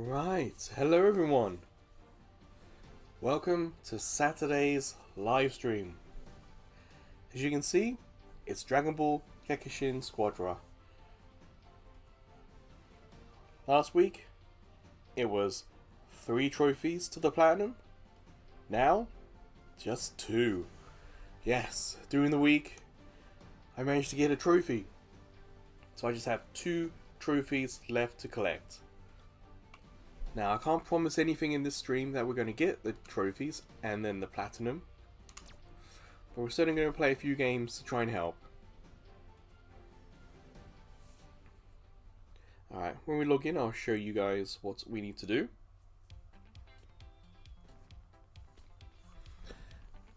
Alright, hello everyone. Welcome to Saturday's live stream. As you can see, it's Dragon Ball Gekishin Squadra. Last week, it was 3 trophies to the platinum. Now, just 2. Yes, during the week, I managed to get a trophy. So I just have 2 trophies left to collect. Now, I can't promise anything in this stream that we're going to get the trophies and then the platinum. But we're certainly going to play a few games to try and help. Alright, when we log in, I'll show you guys what we need to do.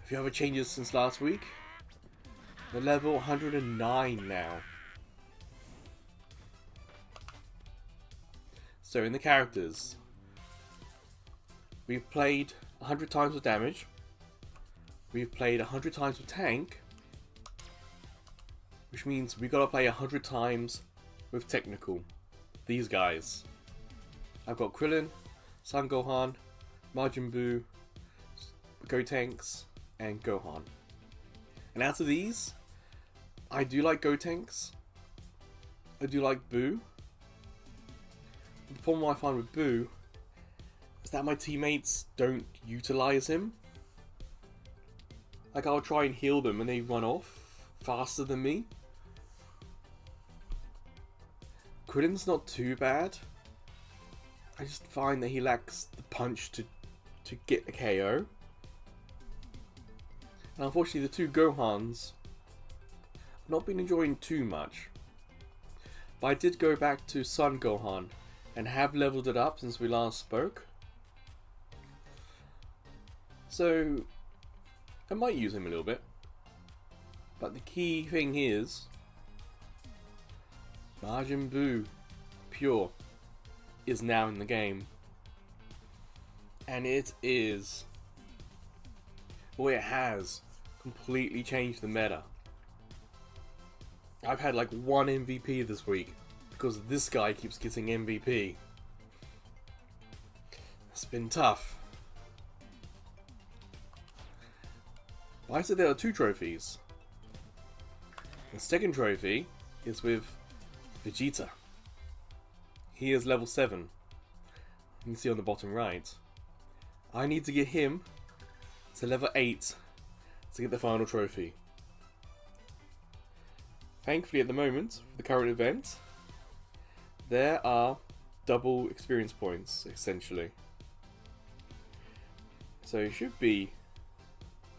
A few other changes since last week. We're level 109 now. So in the characters, we've played 100 times with damage. We've played 100 times with tank. Which means we've got to play 100 times with technical. These guys. I've got Krillin, Son Gohan, Majin Buu, Gotenks, and Gohan. And out of these, I do like Gotenks. I do like Buu. The problem I find with Buu is that my teammates don't utilize him. Like, I'll try and heal them and they run off faster than me. Krillin's not too bad. I just find that he lacks the punch to get a KO. And unfortunately the 2 Gohans I've not been enjoying too much. But I did go back to Son Gohan and have leveled it up since we last spoke. So I might use him a little bit. But the key thing is Majin Buu Pure is now in the game. And it is, well, it has completely changed the meta. I've had like 1 MVP this week because this guy keeps getting MVP. It's been tough. But I said there are 2 trophies. The second trophy is with Vegeta. He is level 7. You can see on the bottom right. I need to get him to level 8 to get the final trophy. Thankfully at the moment, with the current event, there are double experience points, essentially. So it should be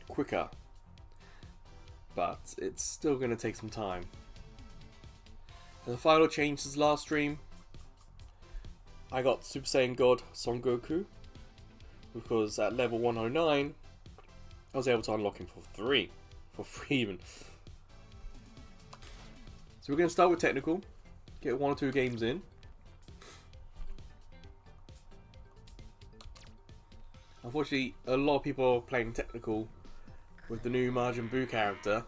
quicker, but it's still going to take some time. And the final change since last stream, I got Super Saiyan God Son Goku, because at level 109, I was able to unlock him for free even. So we're going to start with technical, get 1 or 2 games in. Unfortunately, a lot of people are playing technical with the new Majin Buu character.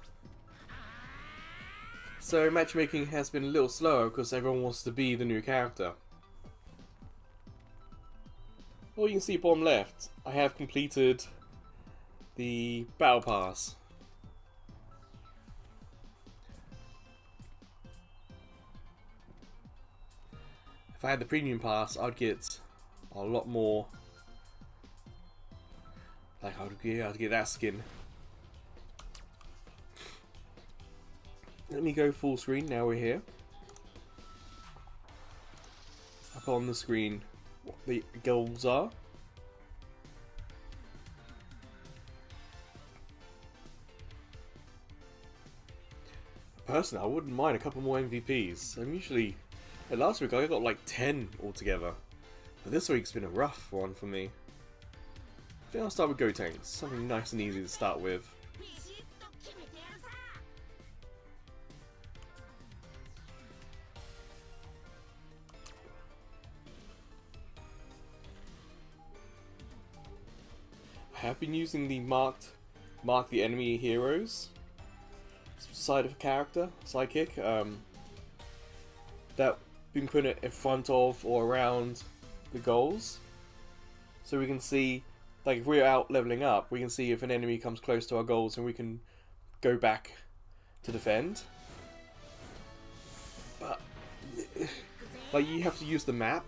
So matchmaking has been a little slower because everyone wants to be the new character. Well, you can see bottom left, I have completed the Battle Pass. If I had the Premium Pass, I'd get a lot more. Like, I'd be able to get that skin. Let me go full screen, now we're here. Up on the screen what the goals are. Personally, I wouldn't mind a couple more MVPs. I'm usually, last week I got like 10 altogether. But this week's been a rough one for me. I think I'll start with Gotenks, something nice and easy to start with. I have been using the mark the enemy heroes side of a character, sidekick, that being put in front of or around the goals, so we can see, like, if we're out leveling up, we can see if an enemy comes close to our goals and we can go back to defend. But like, you have to use the map,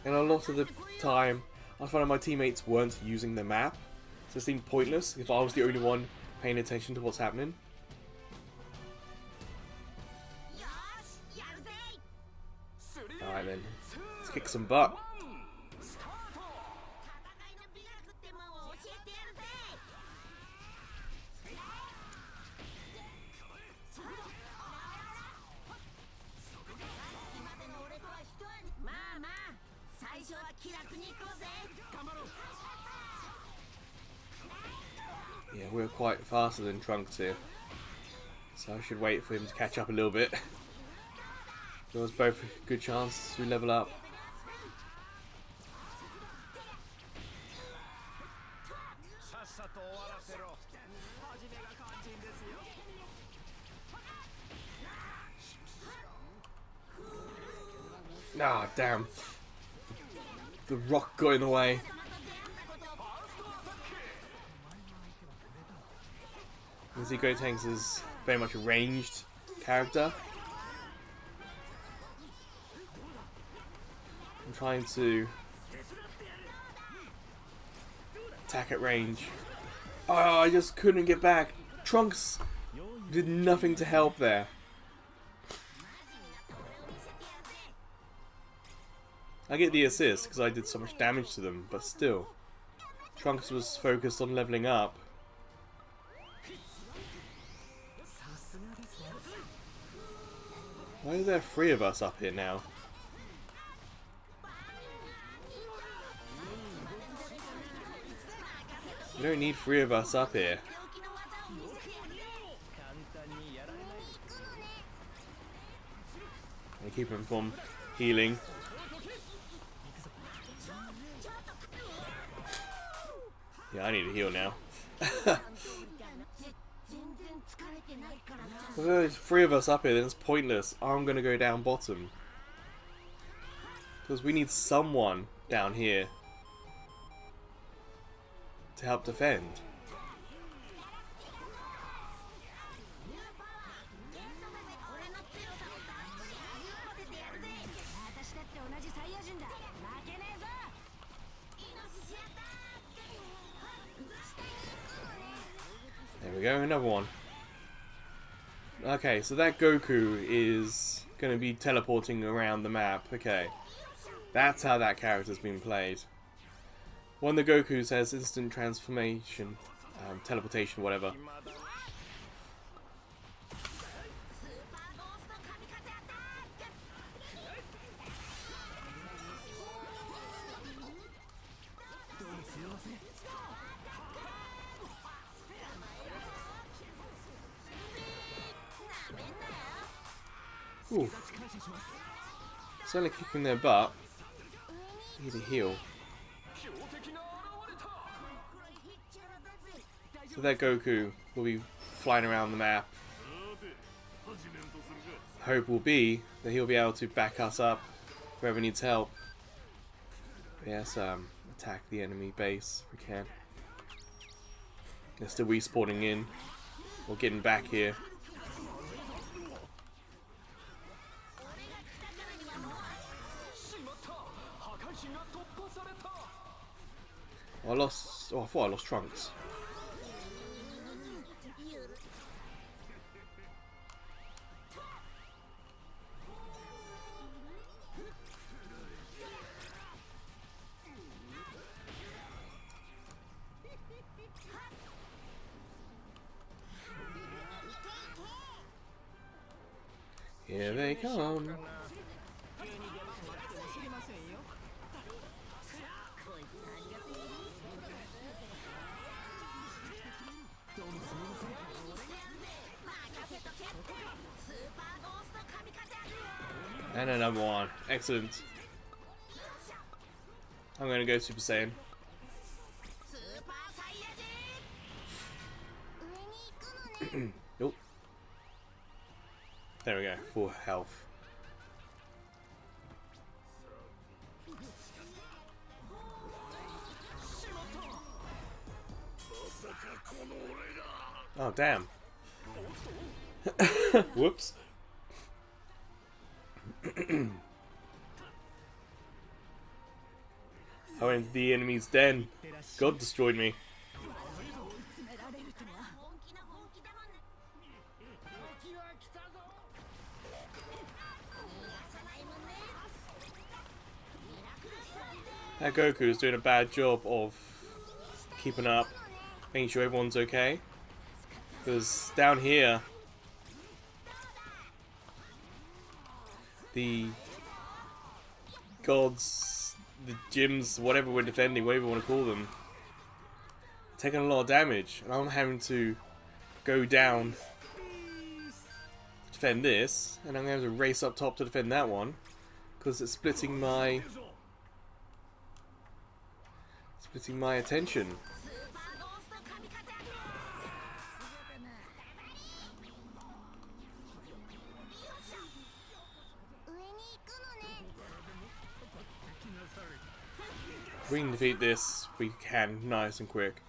and a lot of the time I find my teammates weren't using the map, so it seemed pointless if I was the only one paying attention to what's happening. Alright then, let's kick some butt. Yeah, we're quite faster than Trunks here, so I should wait for him to catch up a little bit. Give us both a good chance to level up. Ah, damn. The rock got in the way. You can see Gotenks is very much a ranged character. I'm trying to attack at range. Oh, I just couldn't get back. Trunks did nothing to help there. I get the assist because I did so much damage to them, but still. Trunks was focused on leveling up. Why are there 3 of us up here now? We don't need 3 of us up here. I keep him from healing. Yeah, I need to heal now. If there's 3 of us up here, then it's pointless. I'm gonna go down bottom. Because we need someone down here to help defend. There we go, another one. Okay, so that Goku is going to be teleporting around the map. Okay, that's how that character's been played. One of the Gokus has instant transformation, teleportation, whatever. Ooh. It's only kicking their butt. Need a heal. So that Goku will be flying around the map. Hope will be that he'll be able to back us up whoever needs help. Yes, attack the enemy base if we can. They're still respawning in or getting back here. I lost. Oh, I thought I lost Trunks. Here they come. And another one. Excellent. I'm going to go Super Saiyan. Nope. There we go. Full health. Oh, damn. Whoops. I went into the enemy's den. God destroyed me. That Goku is doing a bad job of keeping up, making sure everyone's okay. Because down here, the gods, the gyms, whatever we're defending, whatever you want to call them, taking a lot of damage, and I'm having to go down to defend this, and I'm going to have to race up top to defend that one, because it's splitting my attention. We can defeat this, we can, nice and quick.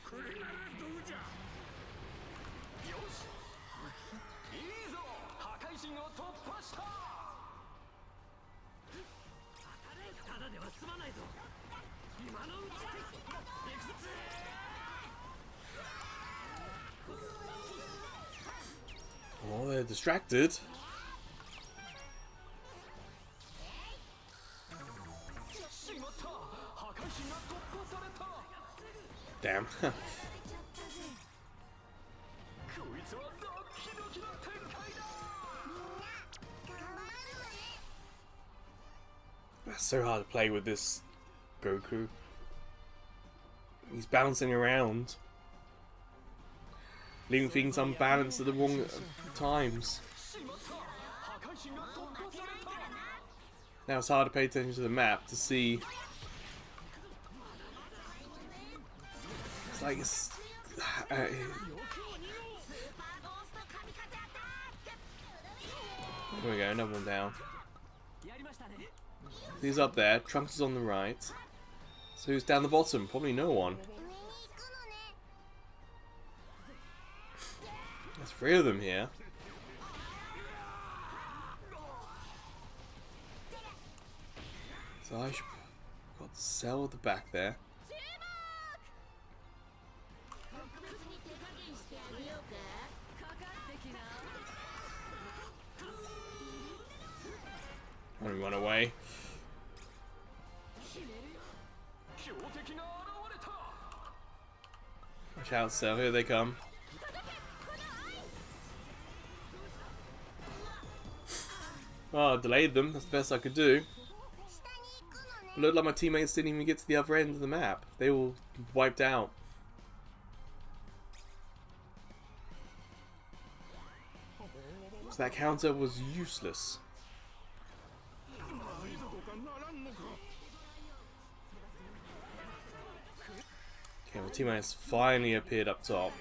Oh, they're distracted. Damn. That's so hard to play with this Goku. He's bouncing around, leaving things unbalanced at the wrong times. Now it's hard to pay attention to the map to see. It's like it's. There we go, another one down. He's up there, Trunks is on the right. So who's down the bottom? Probably no one. There's 3 of them here. So I should got to sell the back there. I'm gonna run away. Watch out, Cell, here they come. Oh, I delayed them, that's the best I could do. It looked like my teammates didn't even get to the other end of the map. They all wiped out. So that counter was useless. Okay, my teammates finally appeared up top.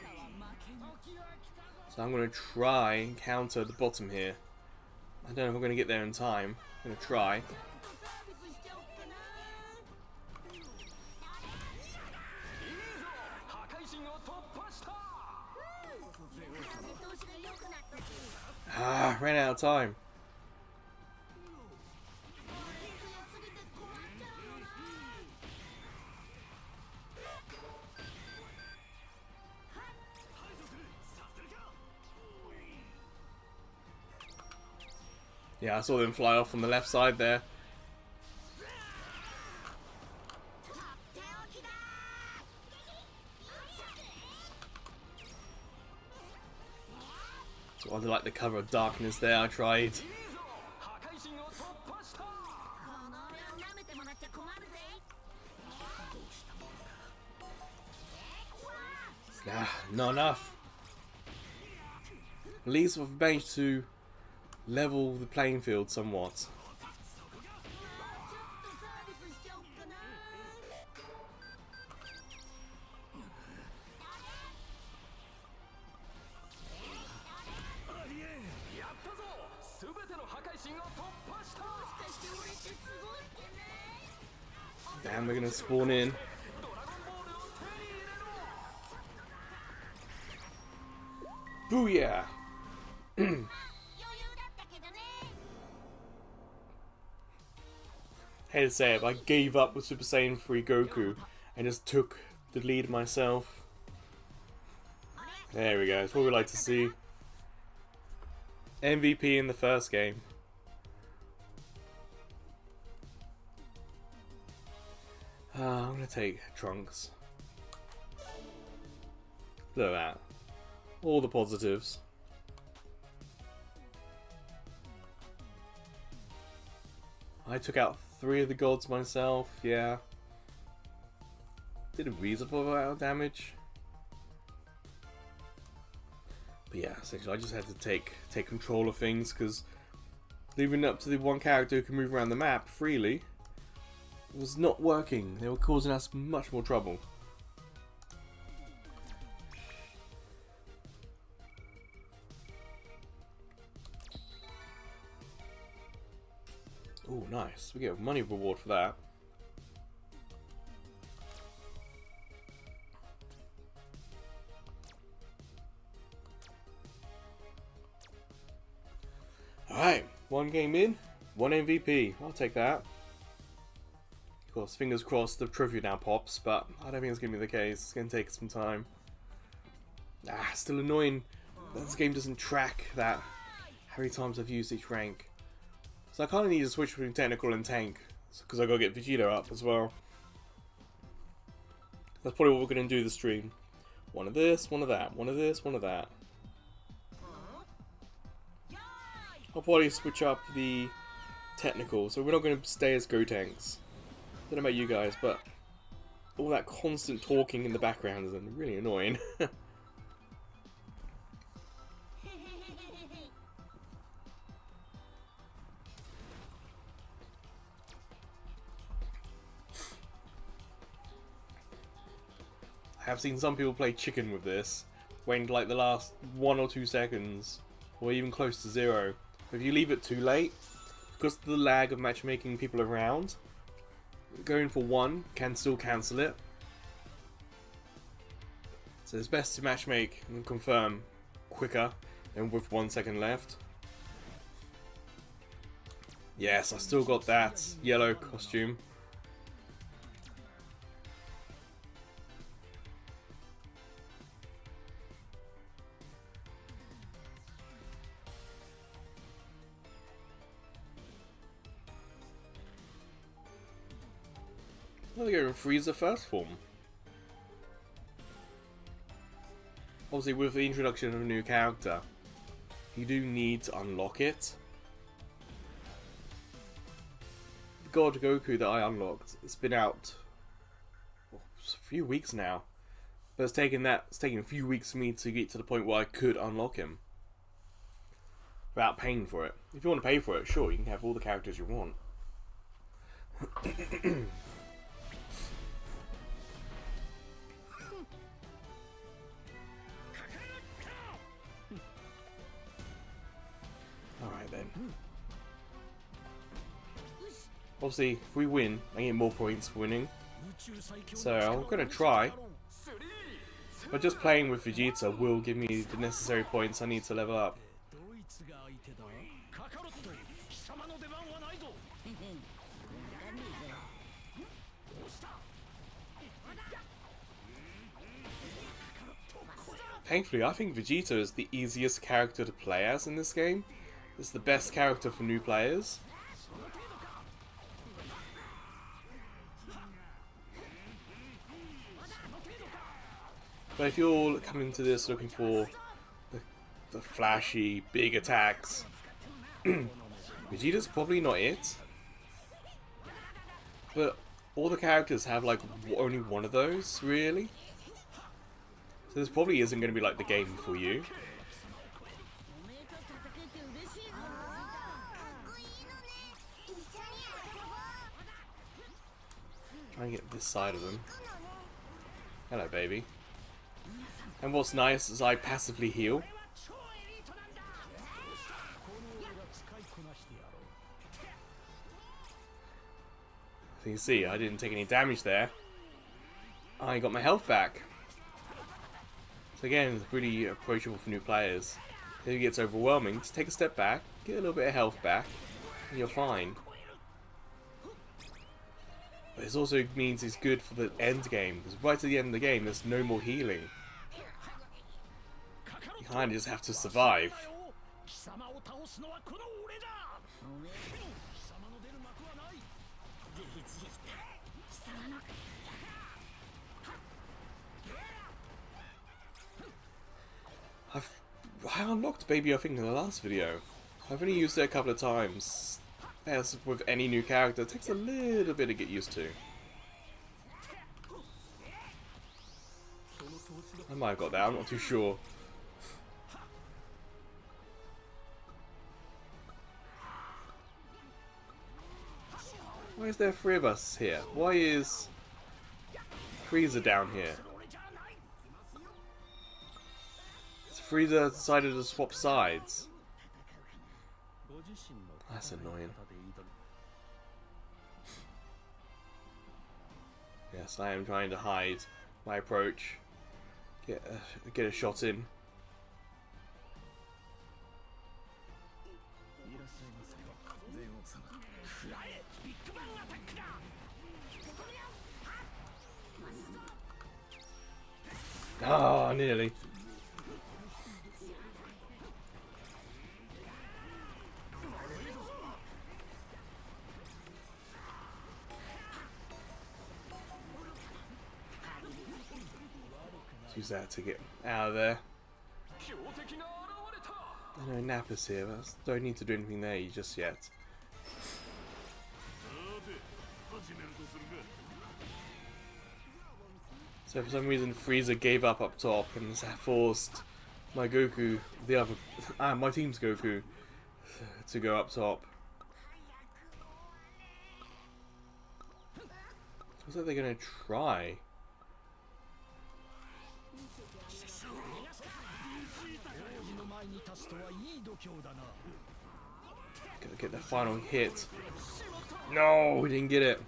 So I'm going to try and counter the bottom here. I don't know if I'm going to get there in time. I'm going to try. Ah, ran out of time. Yeah, I saw them fly off on the left side there. So under like the cover of darkness there, I tried. Nah, not enough. At least we've managed to level the playing field somewhat. Damn, we're gonna spawn in. Booyah! Hate to say it, but I gave up with Super Saiyan 3 Goku and just took the lead myself. There we go, that's what we like to see. MVP in the first game. I'm gonna take Trunks. Look at that. All the positives. I took out 3 of the gods myself, yeah. Did a reasonable amount of damage. But yeah, essentially I just had to take control of things, because leaving it up to the one character who can move around the map freely was not working. They were causing us much more trouble. Oh, nice. We get a money reward for that. Alright, 1 game in, 1 MVP. I'll take that. Of course, fingers crossed the trophy now pops, but I don't think it's going to be the case. It's going to take some time. Still annoying. This game doesn't track that how many times I've used each rank. So I kind of need to switch between technical and tank, because I got to get Vegeta up as well. That's probably what we're going to do this stream. One of this, one of that, one of this, one of that. I'll probably switch up the technical, so we're not going to stay as Gotenks. I don't know about you guys, but all that constant talking in the background is really annoying. I have seen some people play chicken with this, waiting like the last 1 or 2 seconds, or even close to 0. If you leave it too late, because of the lag of matchmaking people around, going for 1 can still cancel it. So it's best to matchmake and confirm quicker than with 1 second left. Yes, I still got that yellow costume. I'll go and Frieza first form. Obviously, with the introduction of a new character, you do need to unlock it. The God Goku that I unlocked, it's been out a few weeks now, but it's taken a few weeks for me to get to the point where I could unlock him without paying for it. If you want to pay for it, sure, you can have all the characters you want. Alright then. Obviously, if we win, I get more points for winning. So I'm going to try. But just playing with Vegeta will give me the necessary points I need to level up. Thankfully, I think Vegeta is the easiest character to play as in this game. It's the best character for new players. But if you're coming to this looking for the flashy, big attacks, Vegeta's probably not it. But all the characters have like only one of those, really. So this probably isn't going to be like the game for you. Try and get this side of them. Hello, baby. And what's nice is I passively heal. So you see, I didn't take any damage there. I got my health back. So again, it's pretty approachable for new players. If it gets overwhelming, just take a step back, get a little bit of health back, and you're fine. But this also means it's good for the end game, because right at the end of the game, there's no more healing. You kind of just have to survive. I unlocked Baby, I think, in the last video. I've only used it a couple of times. As with any new character, it takes a little bit to get used to. I might have got that, I'm not too sure. Why is there 3 of us here? Why is Frieza down here? Frieza decided to swap sides. That's annoying. Yes, I am trying to hide my approach. Get a shot in. Ah, nearly. Use that to get out of there. I know Nappa's here, but I don't need to do anything there just yet. So for some reason Frieza gave up top and forced my Goku, my team's Goku, to go up top. Looks like they're gonna try. Gotta get the final hit. No, we didn't get it.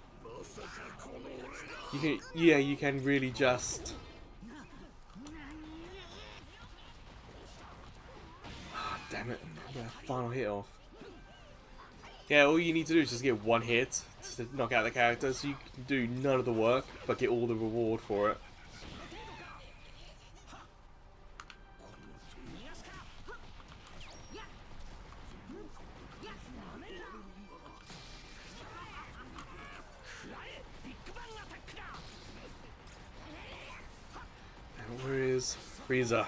You can, yeah, you can really just. Oh, damn it! Get that final hit off. Yeah, all you need to do is just get 1 hit to knock out the character, so you can do none of the work but get all the reward for it. Where is Frieza?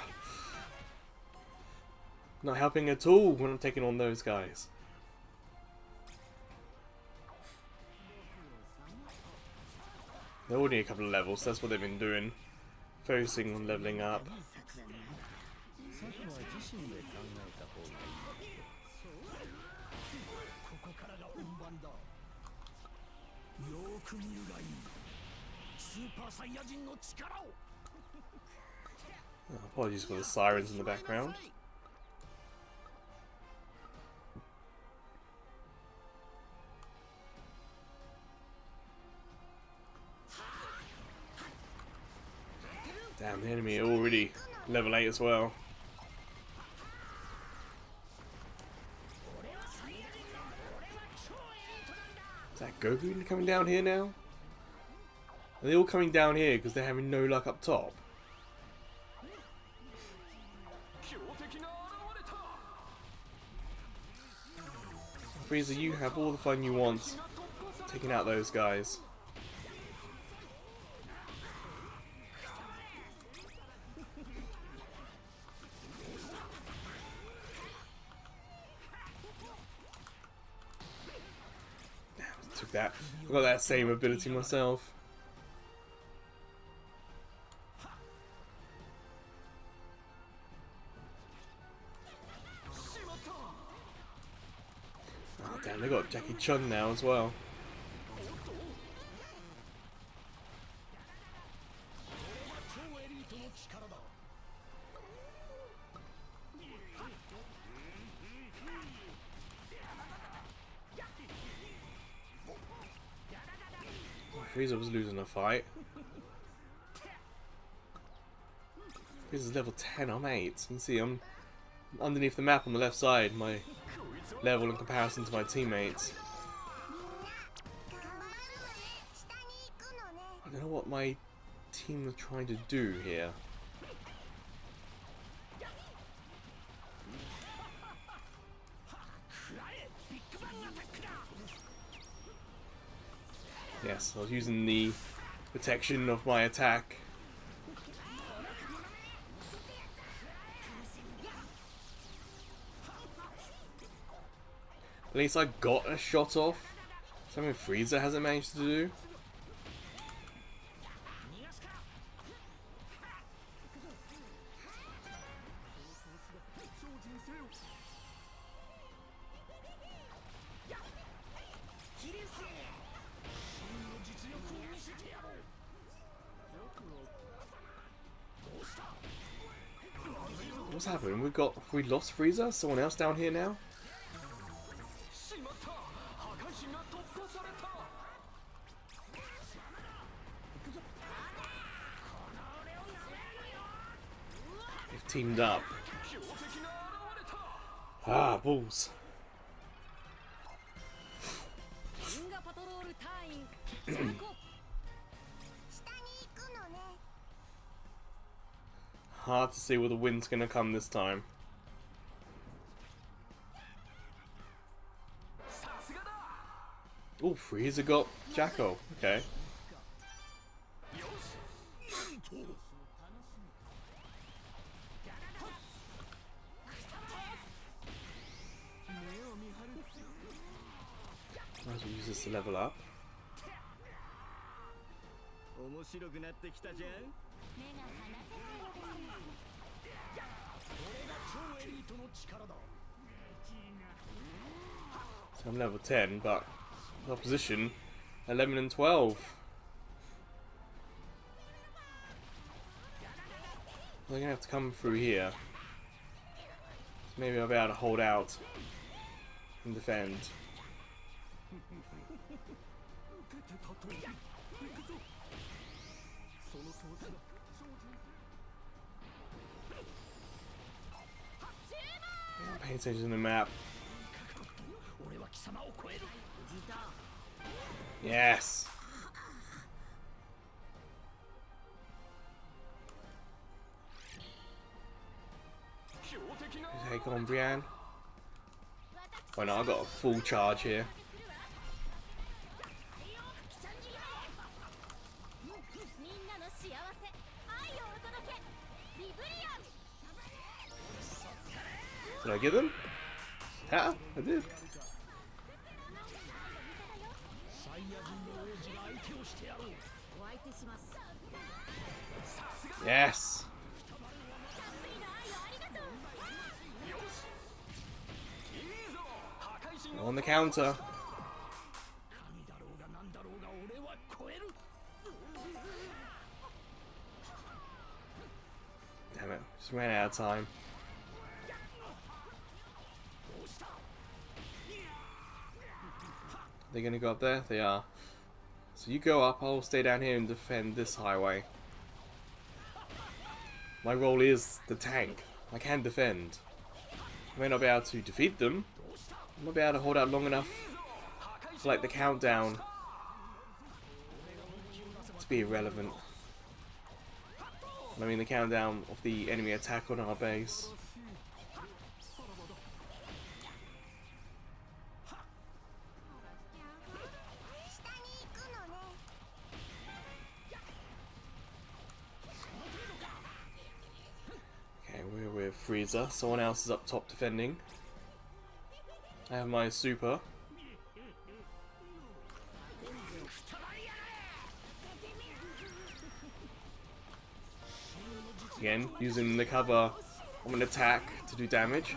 Not helping at all when I'm taking on those guys. They're already a couple of levels, that's what they've been doing. Focusing on leveling up. Oh, apologies for the sirens in the background. Damn, the enemy are already level 8 as well. Is that Goku coming down here now? Are they all coming down here because they're having no luck up top? Frieza, you have all the fun you want taking out those guys. Damn, took that. I've got that same ability myself. Oh damn, they got Gekishin now as well. Frieza was losing a fight. This is level 10, I'm 8. You can see I'm underneath the map on the left side, my level in comparison to my teammates. I don't know what my team are trying to do here. Yes, I was using the protection of my attack. At least I got a shot off. Something Frieza hasn't managed to do. What's happening? We lost Frieza? Someone else down here now? They've teamed up. Ah, balls. Hard to see where the wind's gonna come this time. Oh, Frieza got Jacko. Okay. Might as well use this to level up. So I'm level 10, but opposition 11 and 12. They're gonna have to come through here. So maybe I'll be able to hold out and defend. Pay attention to the map. Yes. Take on Brienne. Why not? I got a full charge here. Did I get them? Yeah, I did. Yes. On the counter. Damn it, just ran out of time. They're gonna go up there? They are. So you go up, I'll stay down here and defend this highway. My role is the tank. I can defend. I may not be able to defeat them. I might be able to hold out long enough for like the countdown to be irrelevant. I mean the countdown of the enemy attack on our base. We're with Frieza. Someone else is up top defending. I have my super. Again, using the cover of an attack to do damage.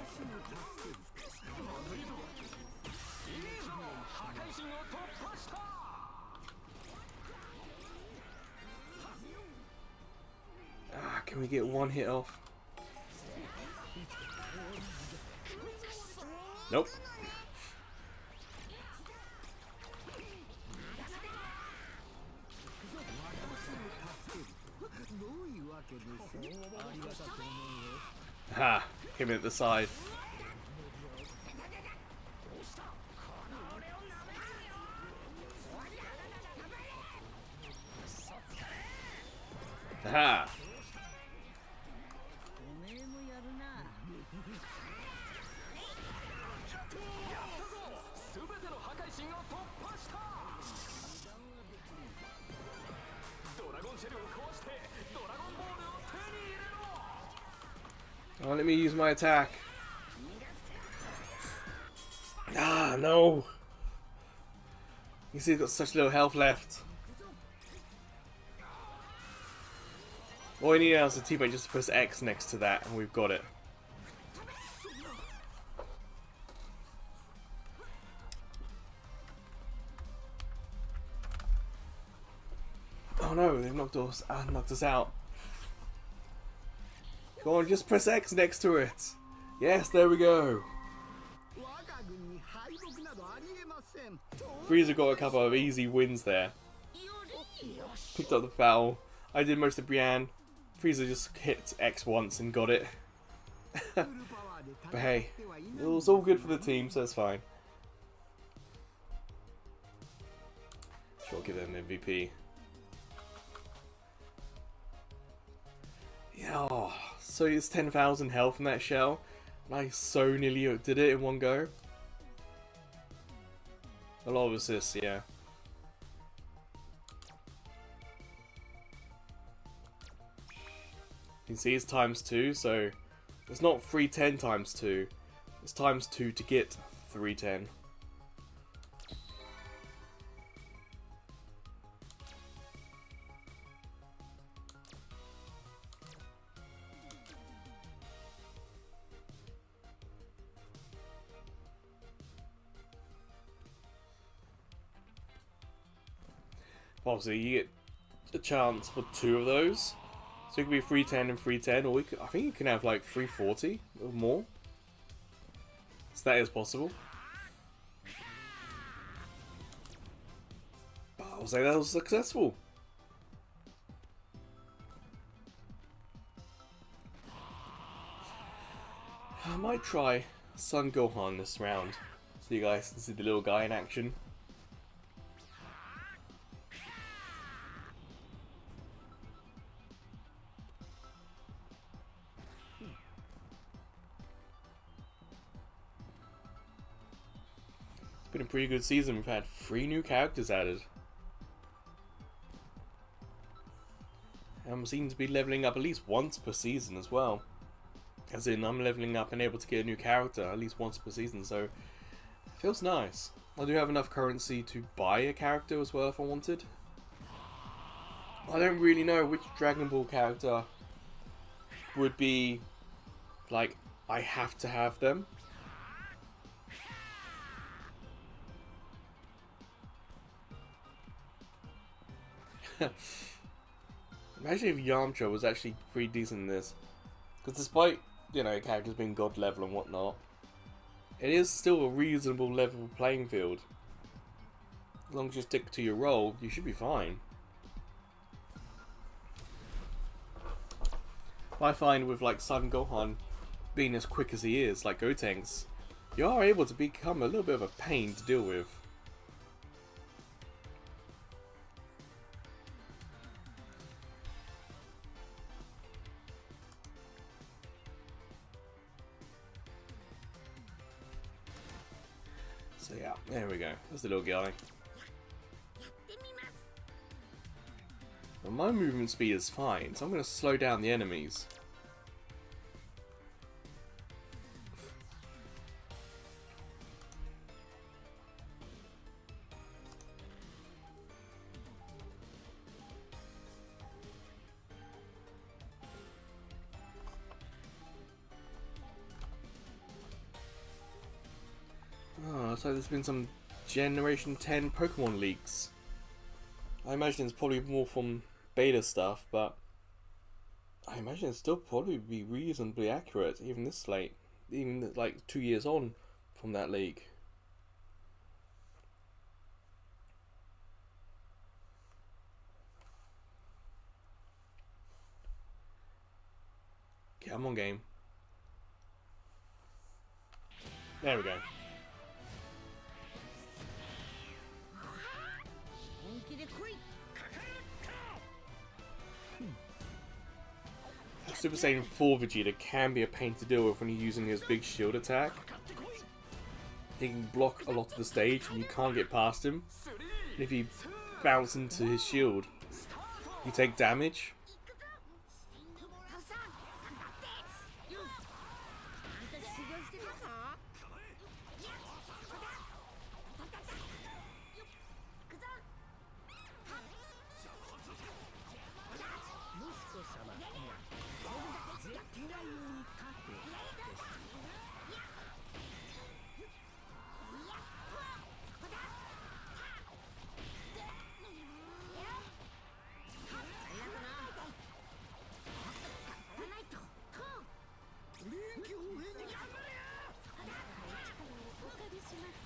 Ah, can we get one hit off? Nope. Ha! Came in at the side. Ha! Oh, let me use my attack. Ah, no. You see, he's got such little health left. All we need now is a teammate just to press X next to that, and we've got it. Oh no, they've knocked us out. Come on, just press X next to it. Yes, there we go. Frieza got a couple of easy wins there. Picked up the foul. I did most of Brienne. Frieza just hit X once and got it. But hey, it was all good for the team, so it's fine. Sure, give them MVP. Yeah, oh, so it's 10,000 health from that shell. And I so nearly did it in one go. A lot of assists, yeah. You can see it's ×2, so it's not 310 ×2. It's ×2 to get 310. Obviously, you get a chance for 2 of those. So it could be 310 and 310, or I think you can have like 340 or more. So that is possible. But I'll say that was successful. I might try Son Gohan this round, so you guys can see the little guy in action. It's been a pretty good season. We've had 3 new characters added. And we seem to be leveling up at least once per season as well. As in, I'm leveling up and able to get a new character at least once per season, so it feels nice. I do have enough currency to buy a character as well if I wanted. I don't really know which Dragon Ball character would be, like, I have to have them. Imagine if Yamcha was actually pretty decent in this. Because despite, you know, characters being god level and whatnot, it is still a reasonable level playing field. As long as you stick to your role, you should be fine. I find with like Son Gohan being as quick as he is, like Gotenks, you are able to become a little bit of a pain to deal with. So yeah, there we go. There's the little guy. Well, my movement speed is fine, so I'm going to slow down the enemies. Oh, so there's been some Generation 10 Pokemon leaks. I imagine it's probably more from beta stuff, but I imagine it's still probably be reasonably accurate, even this late. Even like 2 years on from that leak. Come on, game. There we go. Super Saiyan 4 Vegeta can be a pain to deal with when you're using his big shield attack. He can block a lot of the stage and you can't get past him. And if you bounce into his shield, you take damage.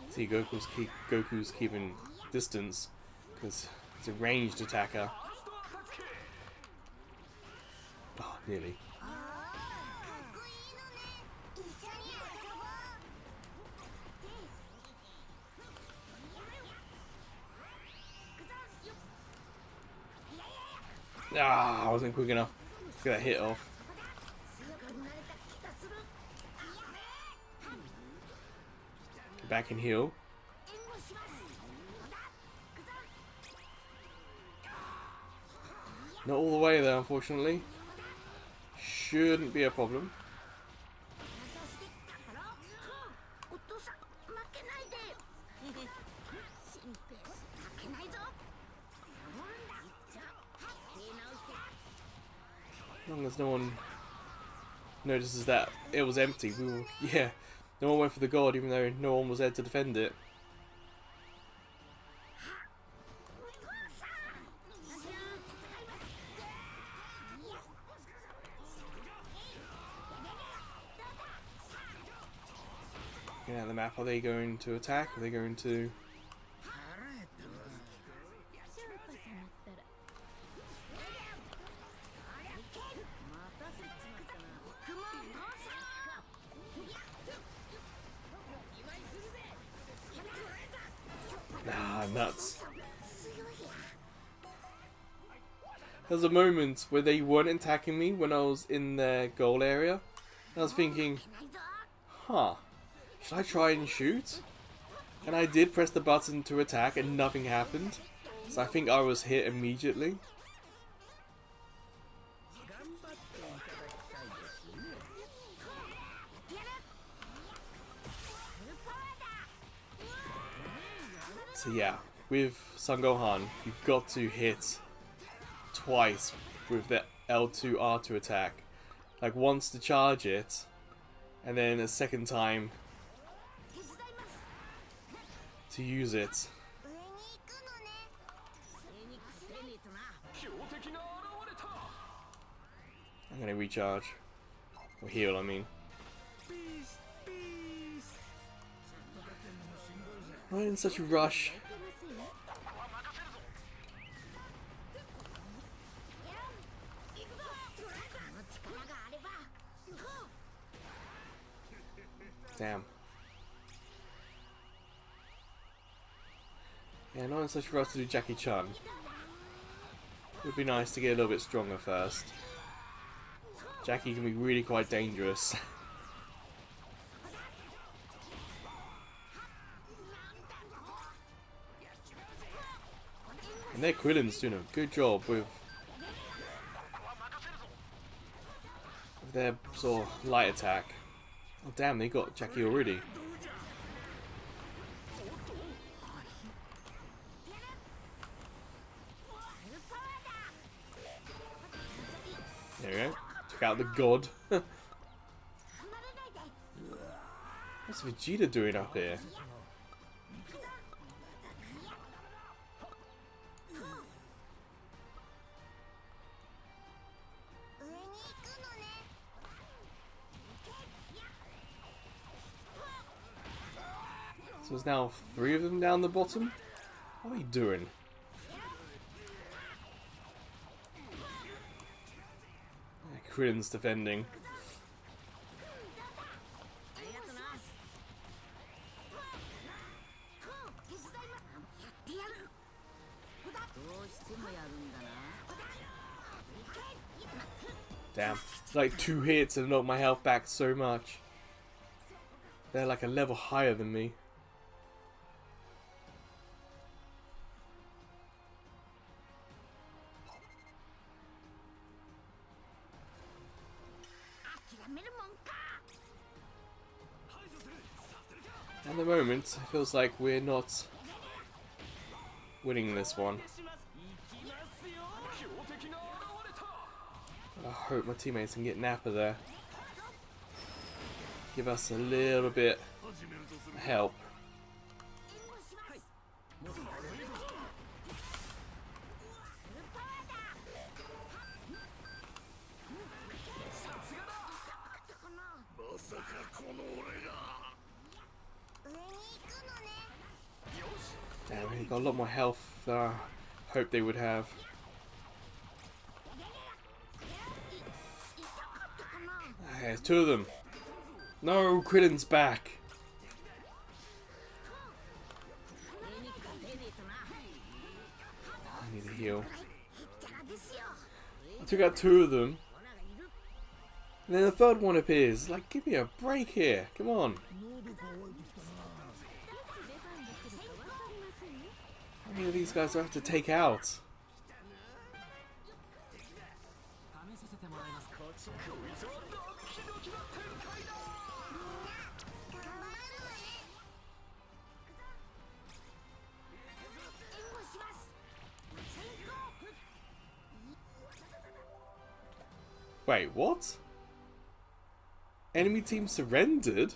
See, Goku's keeping distance because he's a ranged attacker. Oh, nearly. Ah, I wasn't quick enough to get that hit off. Get back and heal. Not all the way there, unfortunately. Shouldn't be a problem. As long as no one notices that it was empty, we will, yeah, no one went for the god even though no one was there to defend it. Looking at the map, are they going to attack? Are they going to... Ah, nuts. There was a moment where they weren't attacking me when I was in their goal area. I was thinking, huh, should I try and shoot? And I did press the button to attack and nothing happened. So I think I was hit immediately. So yeah, with Son Gohan, you've got to hit twice with the L2 R2 attack. Like once to charge it, and then a second time to use it. I'm gonna recharge. Or heal, I mean. Why in such a rush? Damn. Yeah, not in such a rush to do Jackie Chan. It would be nice to get a little bit stronger first. Jackie can be really quite dangerous. And their Krillin's doing a good job with their sort of light attack. Oh damn, they got Jackie already. There we go. Took out the god. What's Vegeta doing up here? So there's now 3 of them down the bottom? What are they doing? Krillin's defending. Damn. Like 2 hits and knocked my health back so much. They're like a level higher than me. At the moment, it feels like we're not winning this one. I hope my teammates can get Nappa there. Give us a little bit of help. Damn, he got a lot more health than I hoped they would have. Okay, there's 2 of them. No, Krillin's back. I need a heal. I took out 2 of them. And then the 3rd one appears. Like, give me a break here. Come on. How many of these guys do I have to take out? Wait, what? Enemy team surrendered?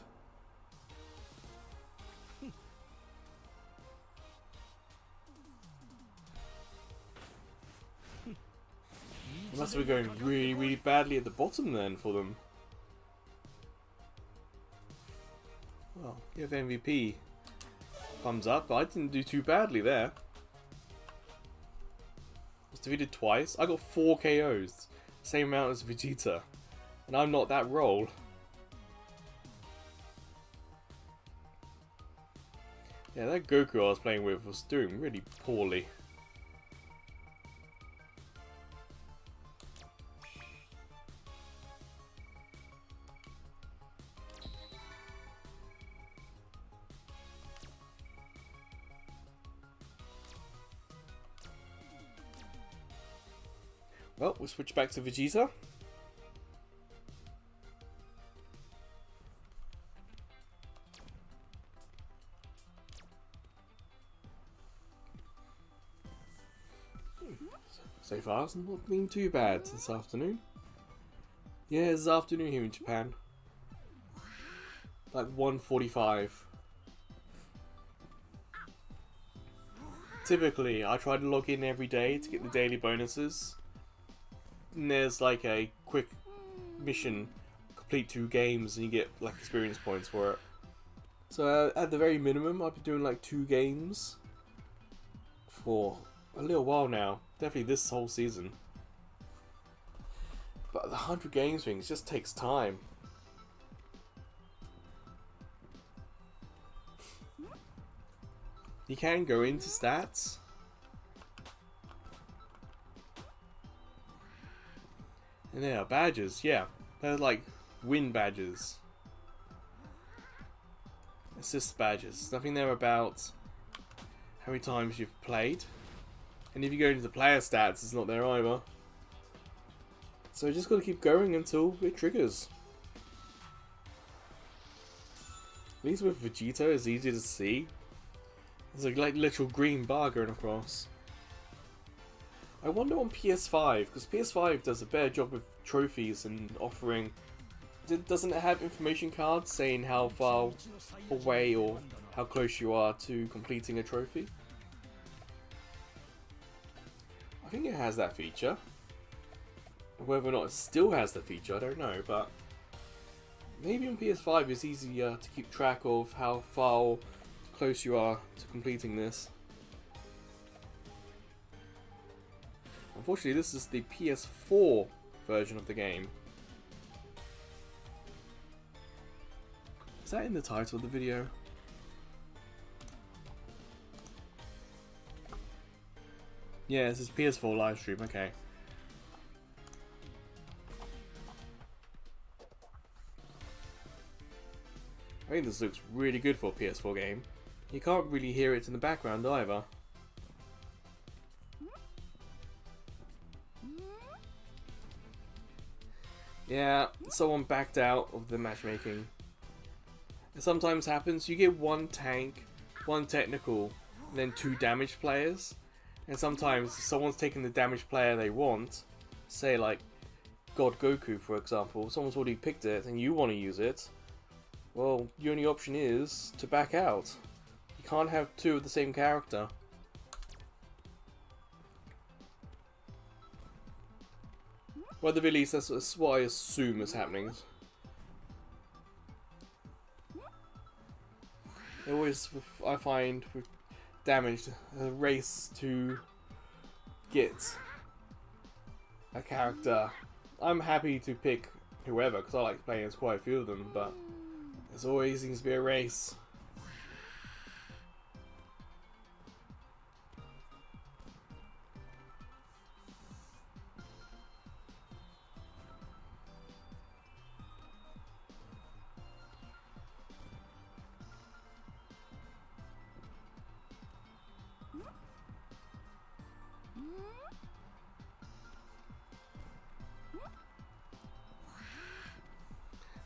It must be going really, really badly at the bottom then for them. Well, you have MVP. Thumbs up, but I didn't do too badly there. I was defeated twice. I got 4 KOs. Same amount as Vegeta. And I'm not that role. Yeah, that Goku I was playing with was doing really poorly. Well, we'll switch back to Vegeta. So far, it's not been too bad this afternoon. Yeah, it's afternoon here in Japan. Like 1:45. Typically, I try to log in every day to get the daily bonuses. And there's like a quick mission, complete 2 games, and you get like experience points for it. So at the very minimum, I've been doing like 2 games for a little while now. Definitely this whole season. But the 100 games thing just takes time. You can go into stats. And there are badges, yeah. They're like win badges. Assist badges. Nothing there about how many times you've played. And if you go into the player stats, it's not there either. So you just gotta keep going until it triggers. At least with Vegeta, it's easy to see. There's a like literal green bar going across. I wonder on PS5, because PS5 does a better job with trophies and offering. Doesn't it have information cards saying how far away or how close you are to completing a trophy? I think it has that feature. Whether or not it still has that feature, I don't know, but maybe on PS5 it's easier to keep track of how far close you are to completing this. Unfortunately, this is the PS4 version of the game. Is that in the title of the video? Yeah, this is PS4 live stream, okay. I think this looks really good for a PS4 game. You can't really hear it in the background either. Yeah, someone backed out of the matchmaking. It sometimes happens, you get one tank, one technical, and then 2 damaged players. And sometimes someone's taking the damaged player they want, say like God Goku for example, someone's already picked it and you want to use it. Well, your only option is to back out. You can't have 2 of the same character. Well, at the very least, that's what I assume is happening. It always, I find, with damaged, a race to get a character. I'm happy to pick whoever, because I like playing as quite a few of them, but there's always seems to be a race.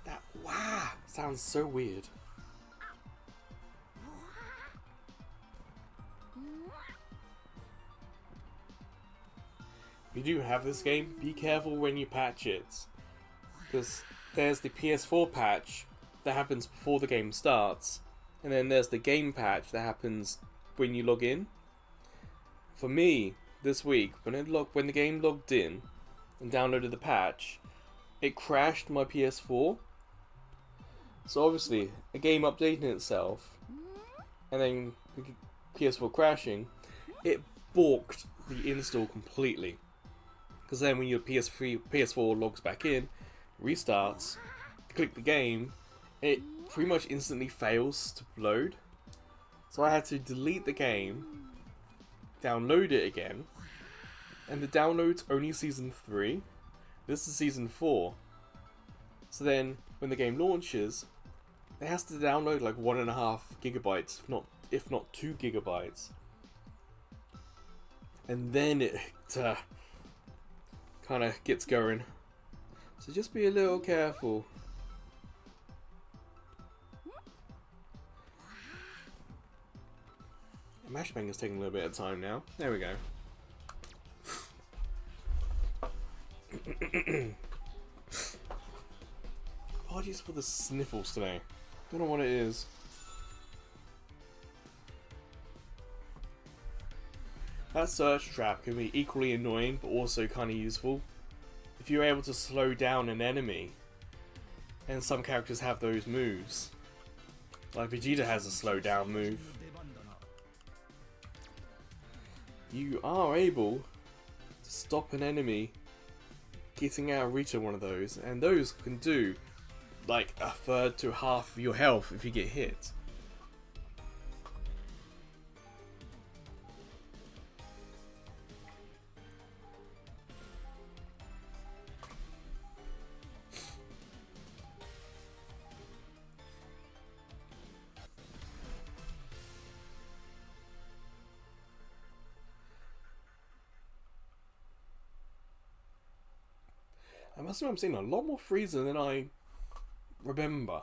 That wah sounds so weird. If you do have this game, be careful when you patch it. Because there's the PS4 patch that happens before the game starts, and then there's the game patch that happens when you log in. For me, this week, when the game logged in and downloaded the patch, it crashed my PS4. So obviously, a game updating itself, and then the PS4 crashing, it balked the install completely. Because then when your PS4 logs back in, restarts, click the game, it pretty much instantly fails to load. So I had to delete the game, download it again, and the download's only season 3. This is season 4. So then, when the game launches, it has to download like 1.5 gigabytes, if not 2 gigabytes. And then it kind of gets going. So just be a little careful. Matchmaking is taking a little bit of time now. There we go. Apologies for the sniffles today. Don't know what it is. That search trap can be equally annoying, but also kind of useful. If you're able to slow down an enemy, and some characters have those moves. Like Vegeta has a slow down move. You are able to stop an enemy getting out of reach of one of those, and those can do like 1/3 to half of your health if you get hit. I must admit I'm seeing a lot more Frieza than I remember.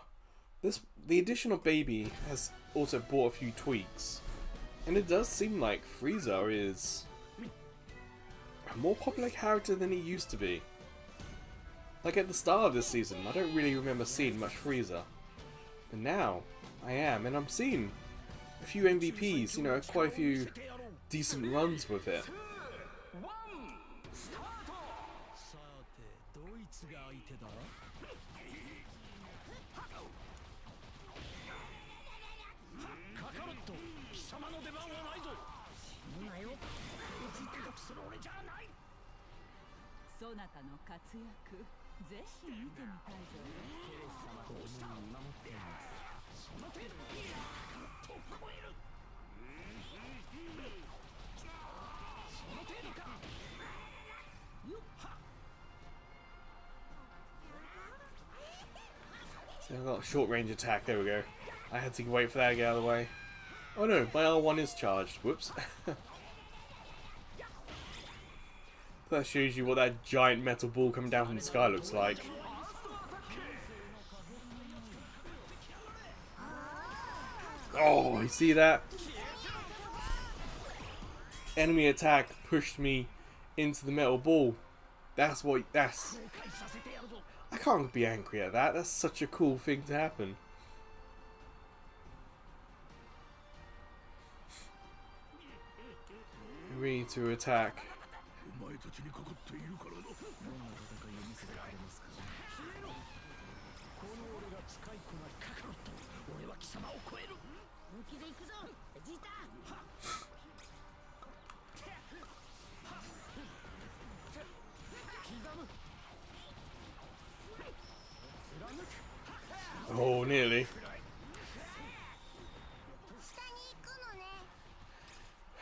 The addition of Baby has also brought a few tweaks, and it does seem like Frieza is a more popular character than he used to be. Like at the start of this season, I don't really remember seeing much Frieza, but now I am, and I'm seeing a few MVPs, you know, quite a few decent runs with it. So I've got a short range attack. There we go. I had to wait for that to get out of the way. Oh no, my R1 is charged. Whoops. That shows you what that giant metal ball coming down from the sky looks like. Oh, you see that? Enemy attack pushed me into the metal ball. That's. I can't be angry at that. That's such a cool thing to happen. We need to attack. Oh, nearly.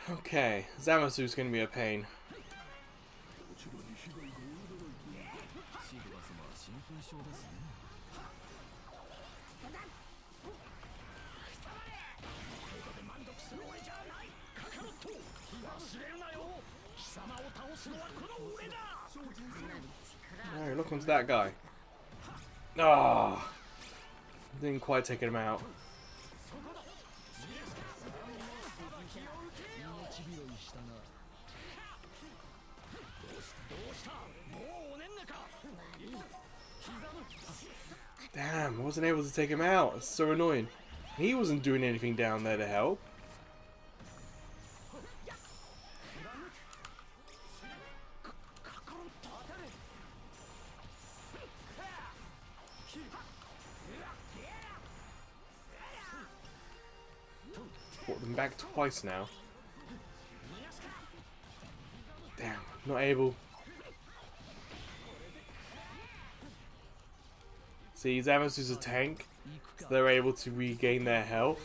Okay, Zamasu's gonna be a pain. No, look onto that guy. Ah, didn't quite take him out. Damn, I wasn't able to take him out. It's so annoying. He wasn't doing anything down there to help. Brought them back twice now. Damn, not able. See, Zamasu's a tank, so they're able to regain their health.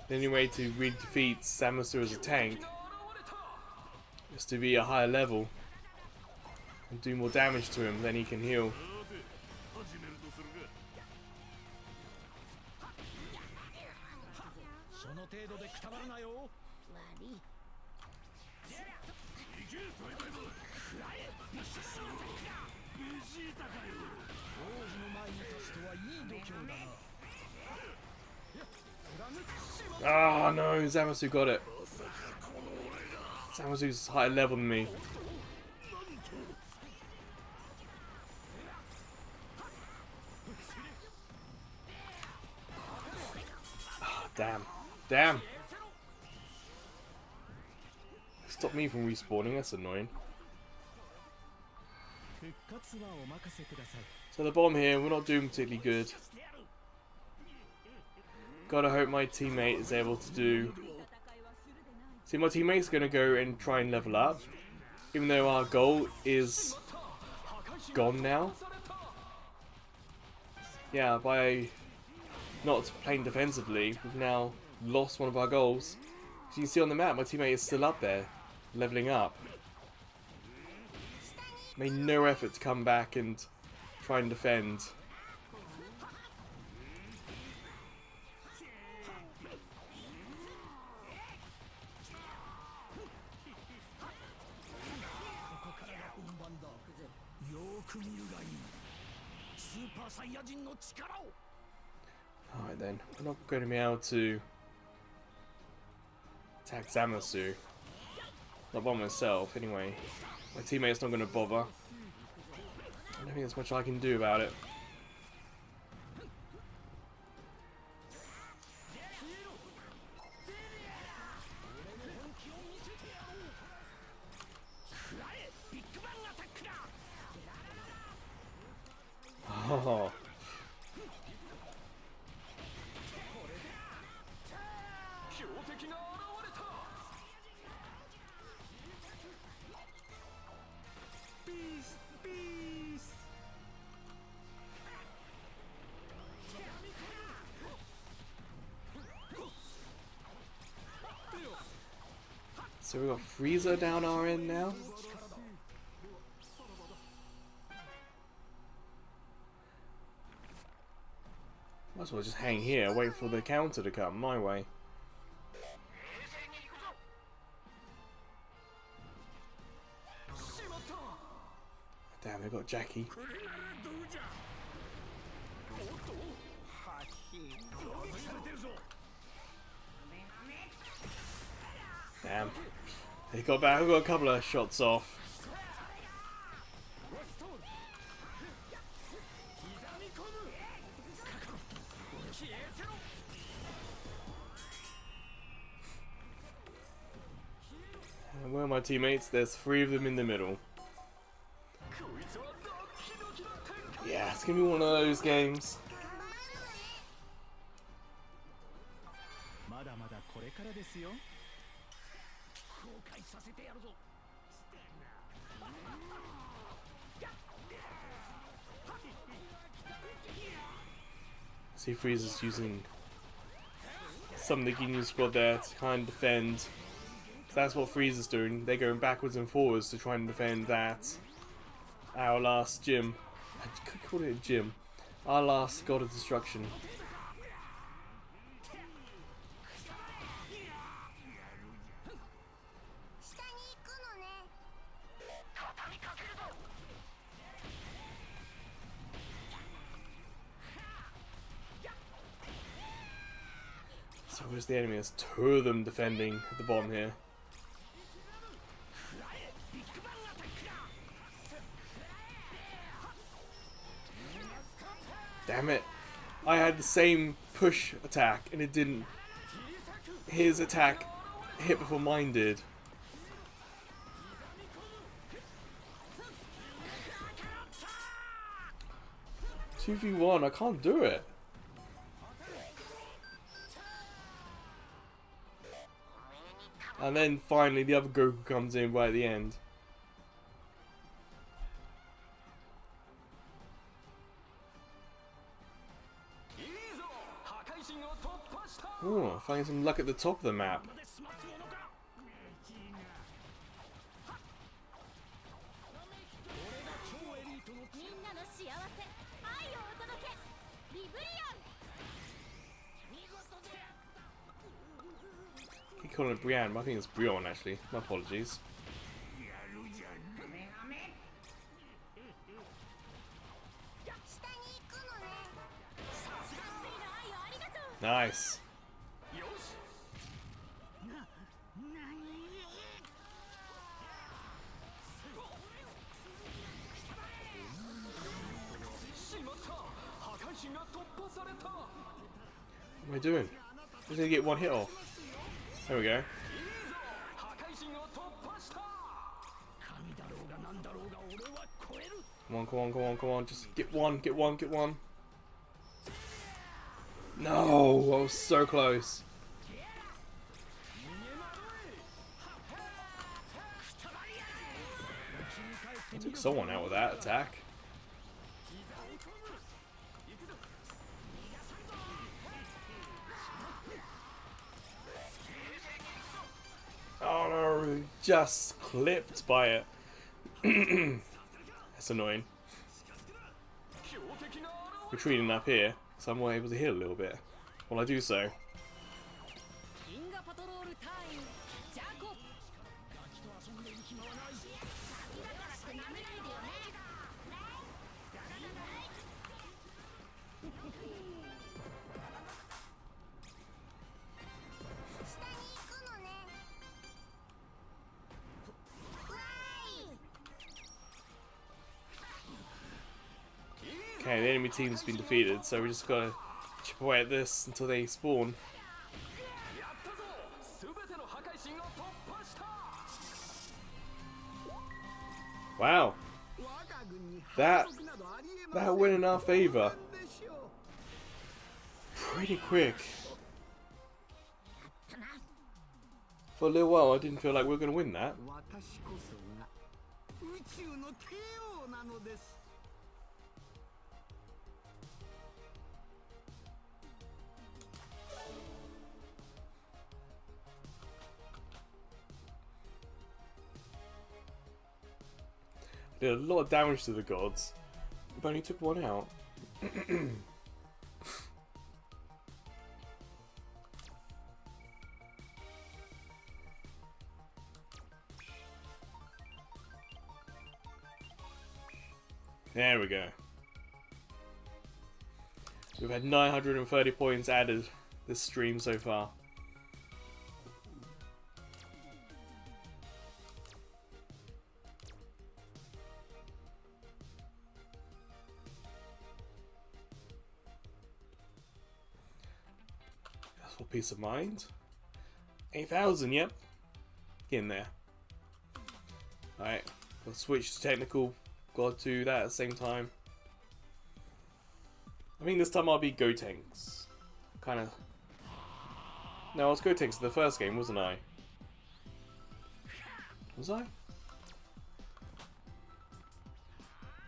The only way to defeat Zamasu as a tank is to be a higher level and do more damage to him, then he can heal. Ah, no, Zamasu got it. Zamasu's higher level than me. Ah, damn. Damn. Stop me from respawning, that's annoying. So the bomb here, we're not doing particularly good. Gotta hope my teammate is able to do... See, my teammate's gonna go and try and level up, even though our goal is gone now. Yeah, by not playing defensively, we've now lost one of our goals. As you can see on the map, my teammate is still up there, leveling up. Made no effort to come back and try and defend. Alright then, I'm not going to be able to attack Zamasu. Not by myself, anyway. My teammate's not going to bother. I don't think there's much I can do about it. Oh. So we got Frieza down our end now. Might as well just hang here, wait for the counter to come my way. Damn, they've got Jackie. Damn. He got back, we got a couple of shots off. And where are my teammates? There's 3 of them in the middle. Yeah, it's gonna be one of those games. See, Frieza's using some of the Ginyu squad there to kind of defend. So that's what Frieza's doing. They're going backwards and forwards to try and defend that. Our last gym. I could call it a gym. Our last God of Destruction. So where's the enemy? There's 2 of them defending at the bottom here. Damn it. I had the same push attack and it didn't. His attack hit before mine did. Two v 1, I can't do it. And then finally the other Goku comes in right at the end. Oh, finding some luck at the top of the map. I keep calling it Brienne, but I think it's Brion actually. My apologies. Nice. What am I doing? I'm just gonna get 1 hit off. There we go. Come on, come on, come on, come on. Just get 1, get 1, get 1. No, I was so close. I took someone out with that attack. Oh no, just clipped by it. That's annoying. Retreating up here, so I'm more able to heal a little bit while I do so. Okay, the enemy team's been defeated, so we just gotta chip away at this until they spawn. Wow, that went in our favor pretty quick. For a little while, I didn't feel like we were gonna win that. Did a lot of damage to the gods, but only took 1 out. There we go. We've had 930 points added this stream so far. Just for peace of mind. 8,000, yep. Get in there. Alright, we'll switch to technical. Got to do that at the same time. I mean, this time I'll be Gotenks. Kind of. No, I was Gotenks in the first game, wasn't I? Was I?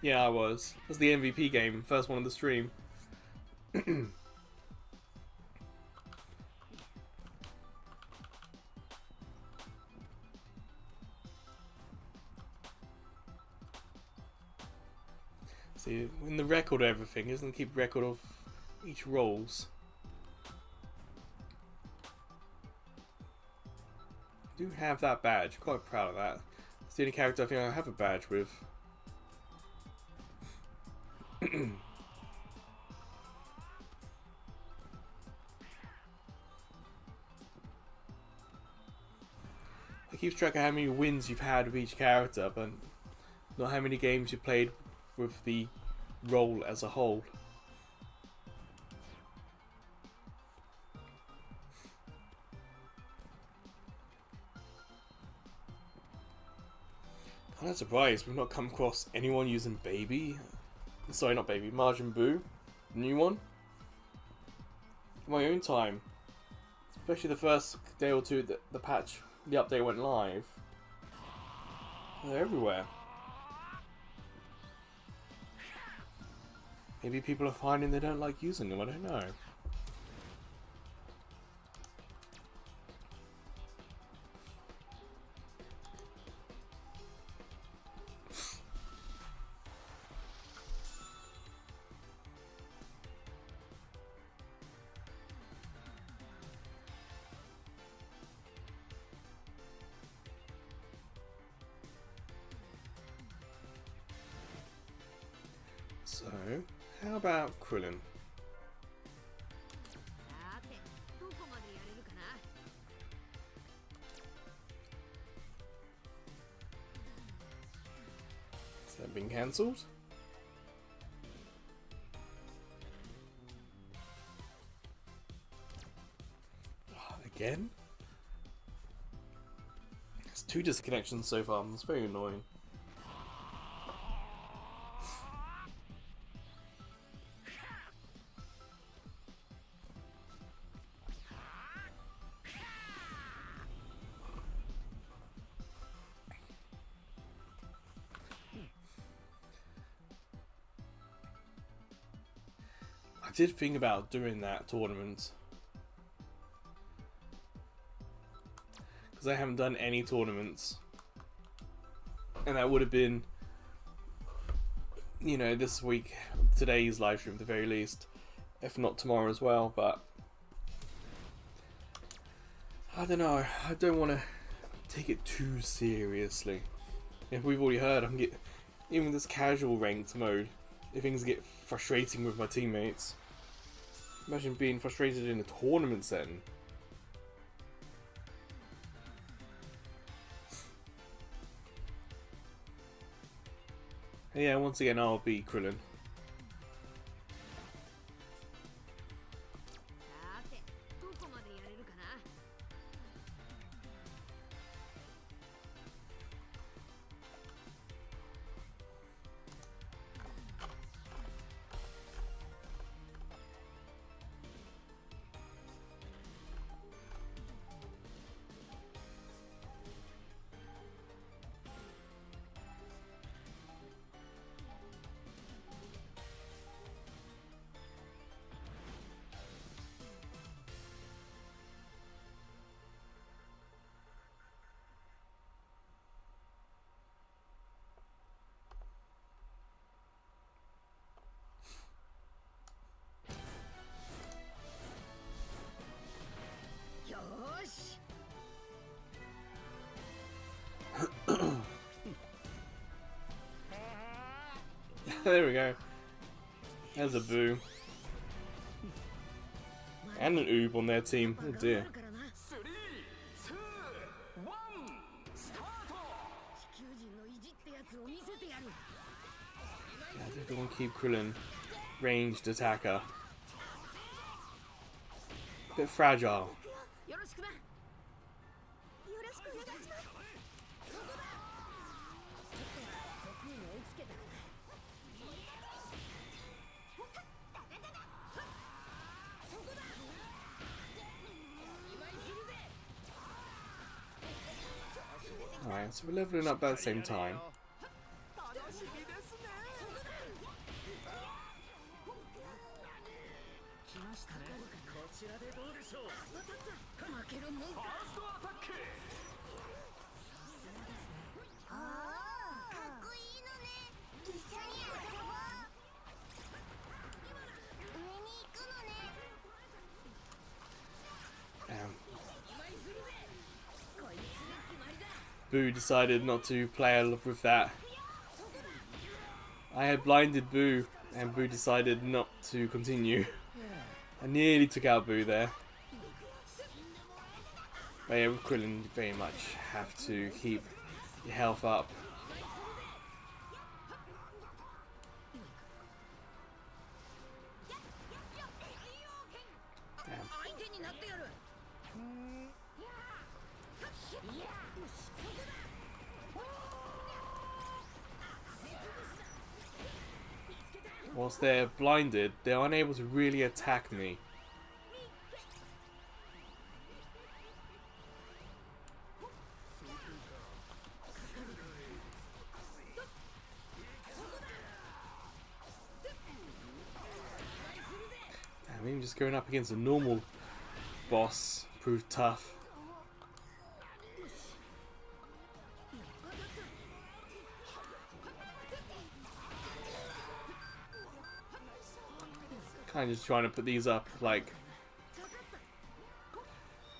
Yeah, I was. It was the MVP game, first one of the stream. See, in the record of everything, it doesn't keep record of each rolls. I do have that badge, quite proud of that. It's the only character I think I have a badge with. It keeps track of how many wins you've had with each character, but not how many games you played with the role as a whole. I'm not surprised we've not come across anyone using Baby. Sorry, not Baby, Majin Buu. The new one. In my own time. Especially the first day or two that the update went live. They're everywhere. Maybe people are finding they don't like using them, I don't know. So, how about Krillin? Has that been cancelled? Again? There's 2 disconnections so far, that's very annoying. I did think about doing that tournament. Because I haven't done any tournaments. And that would have been, you know, this week, today's live stream at the very least. If not tomorrow as well, but I don't know, I don't want to take it too seriously. If we've already heard, I can get, even this casual ranked mode, if things get frustrating with my teammates. Imagine being frustrated in a tournament setting. Yeah, once again I'll be Krillin. There we go. There's a Boo. And an Oob on their team. Oh dear. Yeah, I definitely want to keep Krillin ranged attacker. Bit fragile. Alright, so we're leveling up at the same time. Boo decided not to play with that. I had blinded Boo, and Boo decided not to continue. I nearly took out Boo there. But yeah, with Krillin, you very much have to keep your health up. Damn. Whilst they're blinded, they're unable to really attack me. Damn, even just going up against a normal boss proved tough. Kind of just trying to put these up like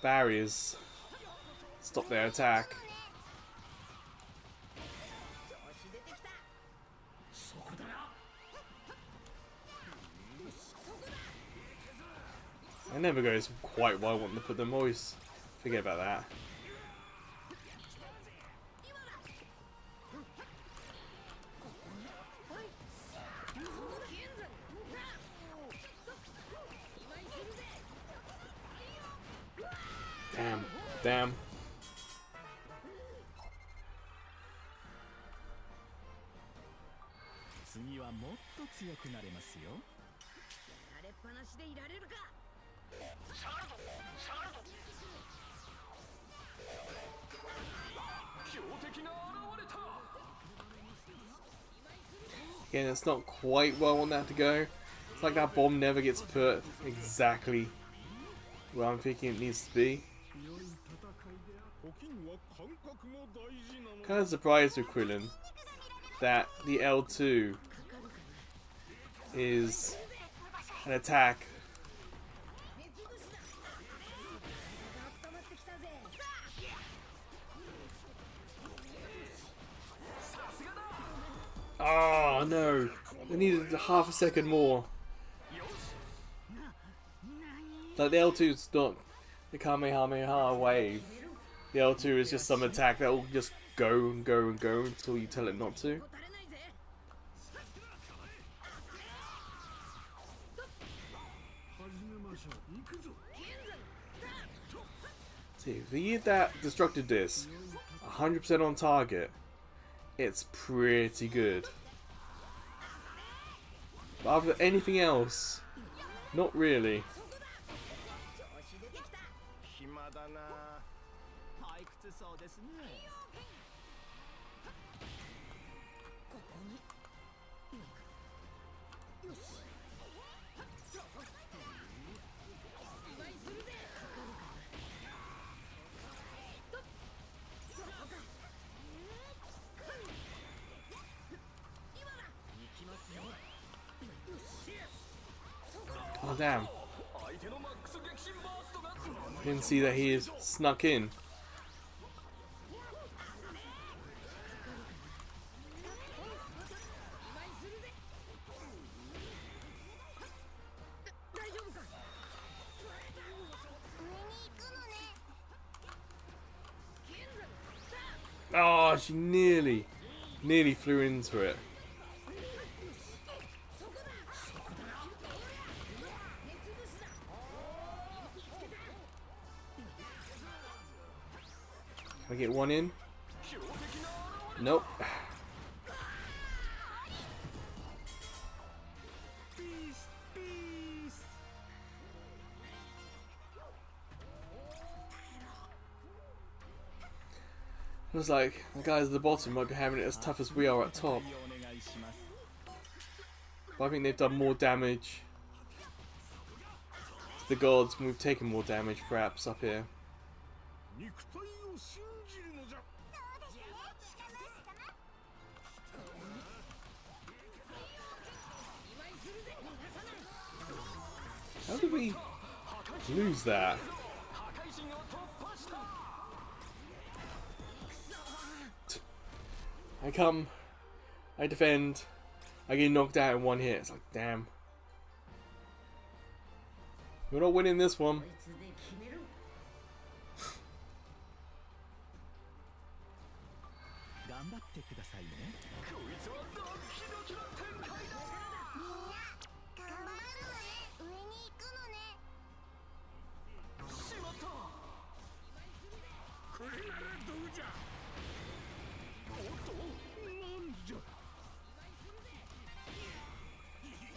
barriers, stop their attack. It never goes quite where I want to put them. Always forget about that. Damn. Again, it's not quite where I want that to go. It's like that bomb never gets put exactly where I'm thinking it needs to be. Kind of surprised with Krillin that the L2 is an attack. Oh no! I needed half a second more. Like the L2's not the Kamehameha wave. The L2 is just some attack that will just go and go and go until you tell it not to. See, if you get that destructive disc 100% on target, it's pretty good. But other than anything else, not really. Oh damn. Didn't see that he is snuck in. Oh, she nearly flew into it. Can I get one in? Nope. It was like the guys at the bottom might be having it as tough as we are at top. But I think they've done more damage to the gods, and we've taken more damage perhaps up here. How did we lose that? I come, I defend, I get knocked out in one hit. It's like, damn. We're not winning this one.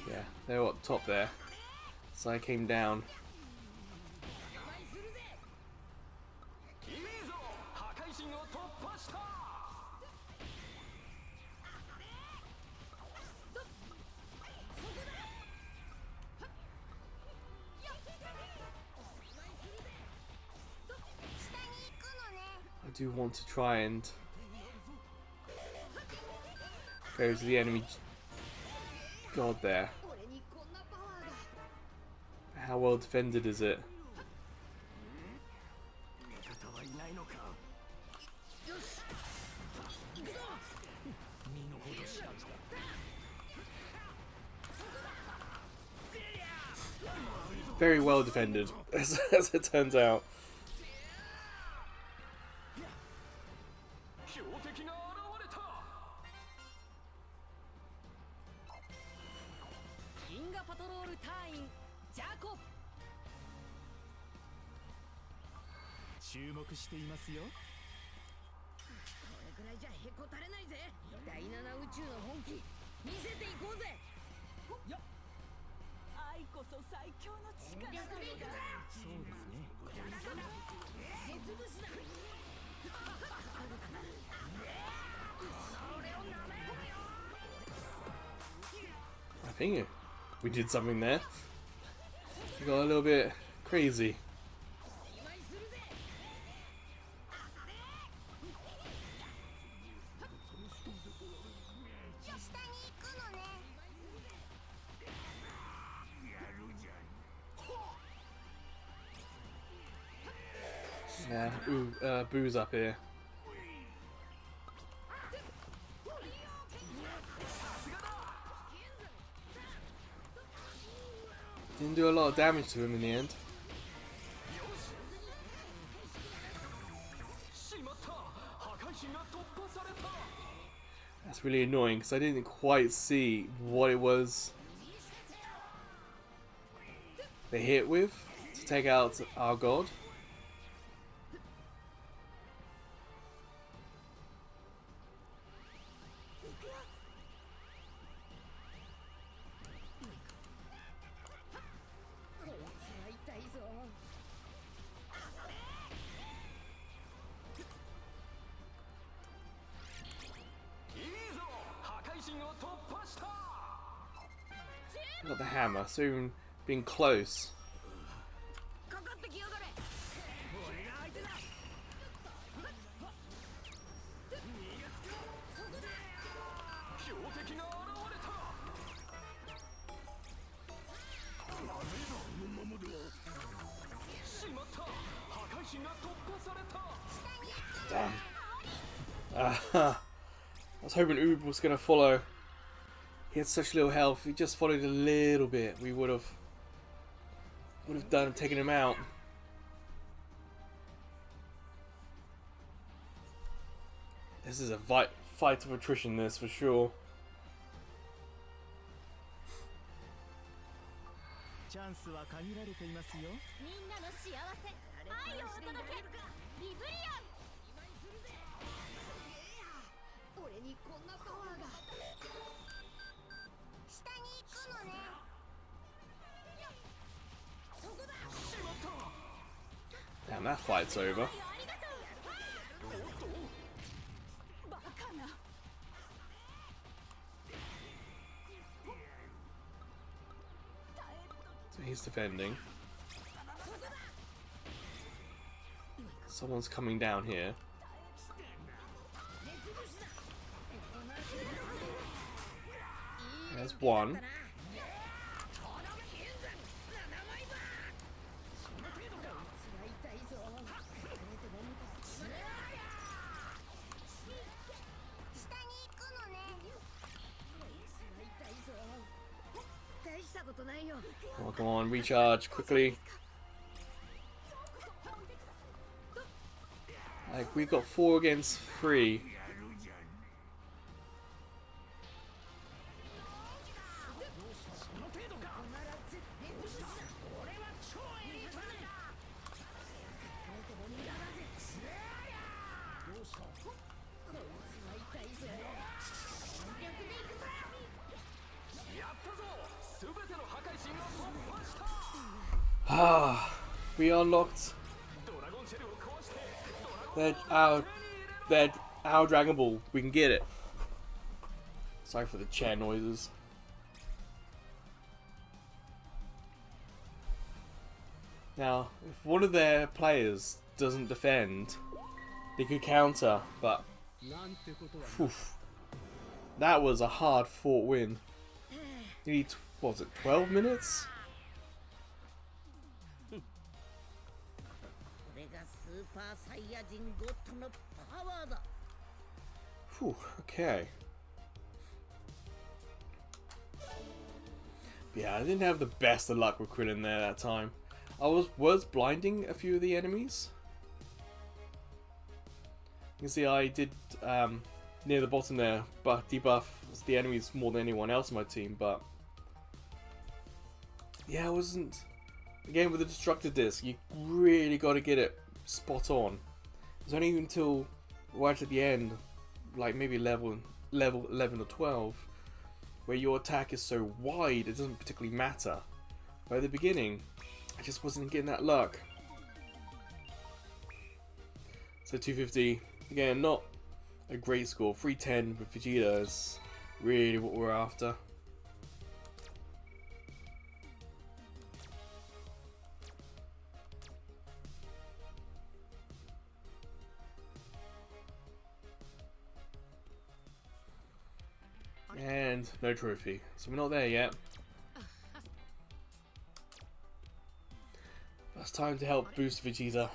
Yeah, they're up top there. So I came down. I do want to try and go to the enemy god there. How well defended is it? Very well defended, as it turns out. I think we did something there. We got a little bit crazy. Yeah, ooh, Boo's up here. Didn't do a lot of damage to him in the end. That's really annoying because I didn't quite see what it was they hit with to take out our god. Got the hammer, so even being close. Damn. I was hoping Oob was going to follow. He had such little health. If he just followed a little bit, we would have taken him out. This is a fight of attrition, this for sure. チャンスは限られていますよ。みんなの幸せ、愛をお届け。リブリアン。俺にこんなパワーが。下に行くのね。そこだ。 Damn, that fight's over. So he's defending. Someone's coming down here. There's one. Oh, come on, recharge quickly. Like, we got 4 against 3. Ah, we unlocked our Dragon Ball. We can get it. Sorry for the chair noises. Now, if one of their players doesn't defend, they could counter, but whew, that was a hard fought win. You need, what was it, 12 minutes? Whew, okay. Yeah, I didn't have the best of luck with Krillin there that time. I was blinding a few of the enemies. You can see I did, near the bottom there, but debuff the enemies more than anyone else in my team, but yeah, I wasn't... Again, with the Destructor Disc, you really got to get it spot on. It's only until right at the end, like maybe level 11 or 12, where your attack is so wide it doesn't particularly matter. But at the beginning, I just wasn't getting that luck. So 250, again, not a great score. 310 with Vegeta is really what we're after. And no trophy, so we're not there yet. It's time to help boost Vegeta.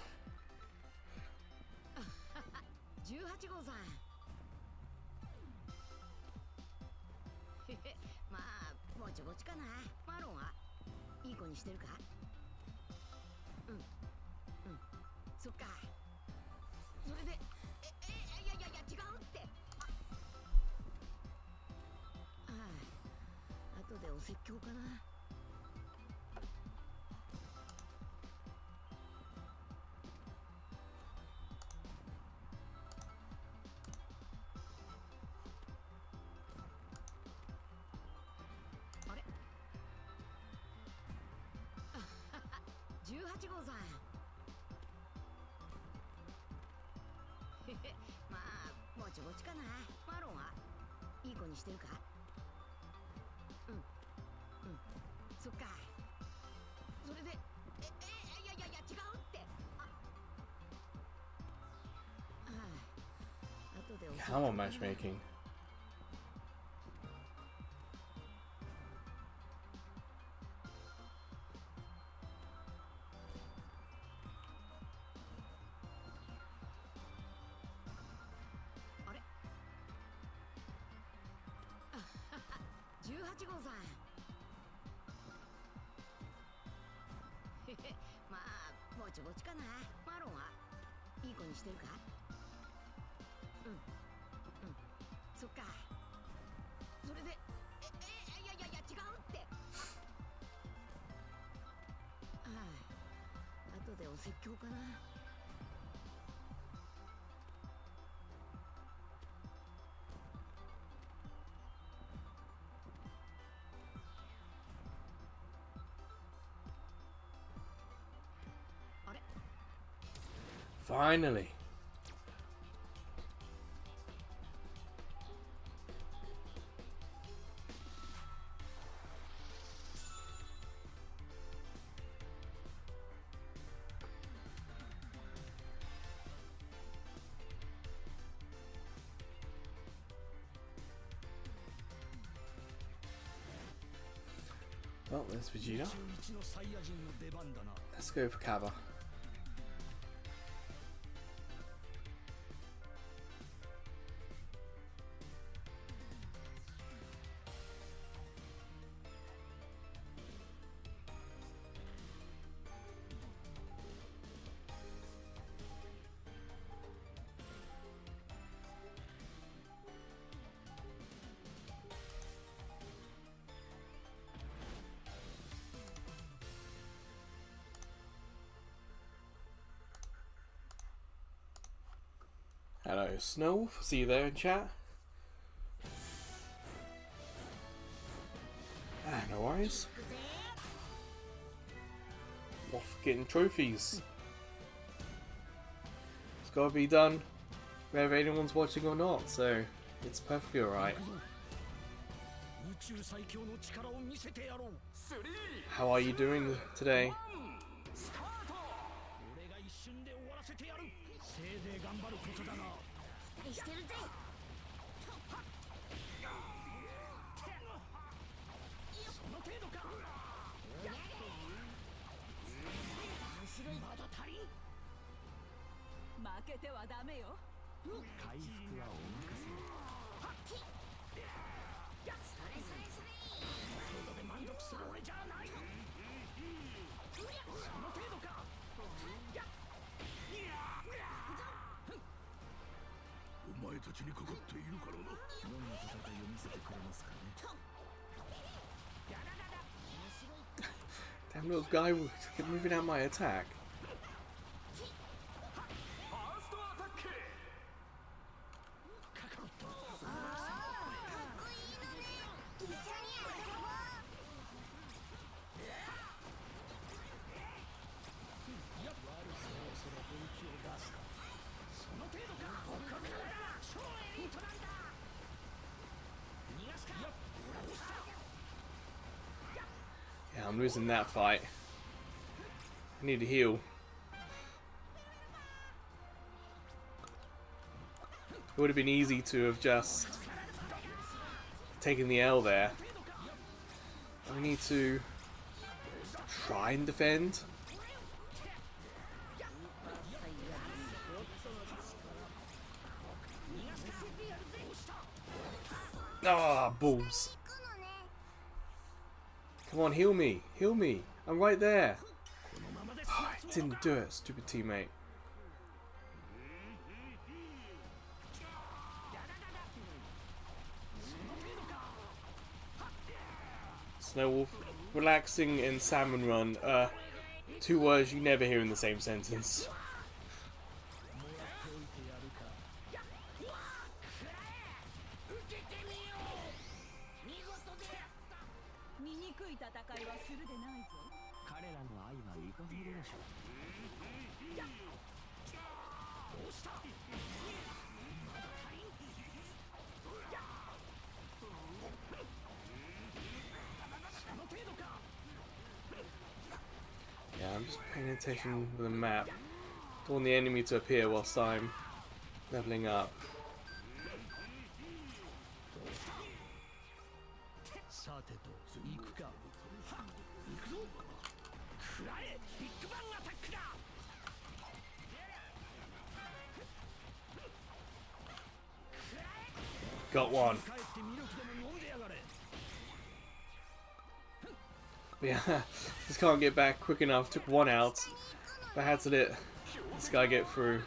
Come on, matchmaking. そっか。それで、いや違うって。はい。後でお説教かな。Finally. Well, there's Vegeta. Let's go for Kaba. Hello, Snow. See you there in chat. No worries. Off getting trophies. It's got to be done whether anyone's watching or not, so it's perfectly alright. How are you doing today? Damn little guy, keep moving out my attack. Yeah, I'm losing that fight. I need to heal. It would have been easy to have just taken the L there. I need to try and defend. Ah, balls. Come on, heal me. Heal me. I'm right there. Oh, I didn't do it, stupid teammate. Snowwolf, relaxing and salmon run. Two words you never hear in the same sentence. Yeah, I'm just paying attention to the map. Don't want the enemy to appear whilst I'm leveling up. Got one. Yeah, just can't get back quick enough. Took one out. But I had to let this guy get through.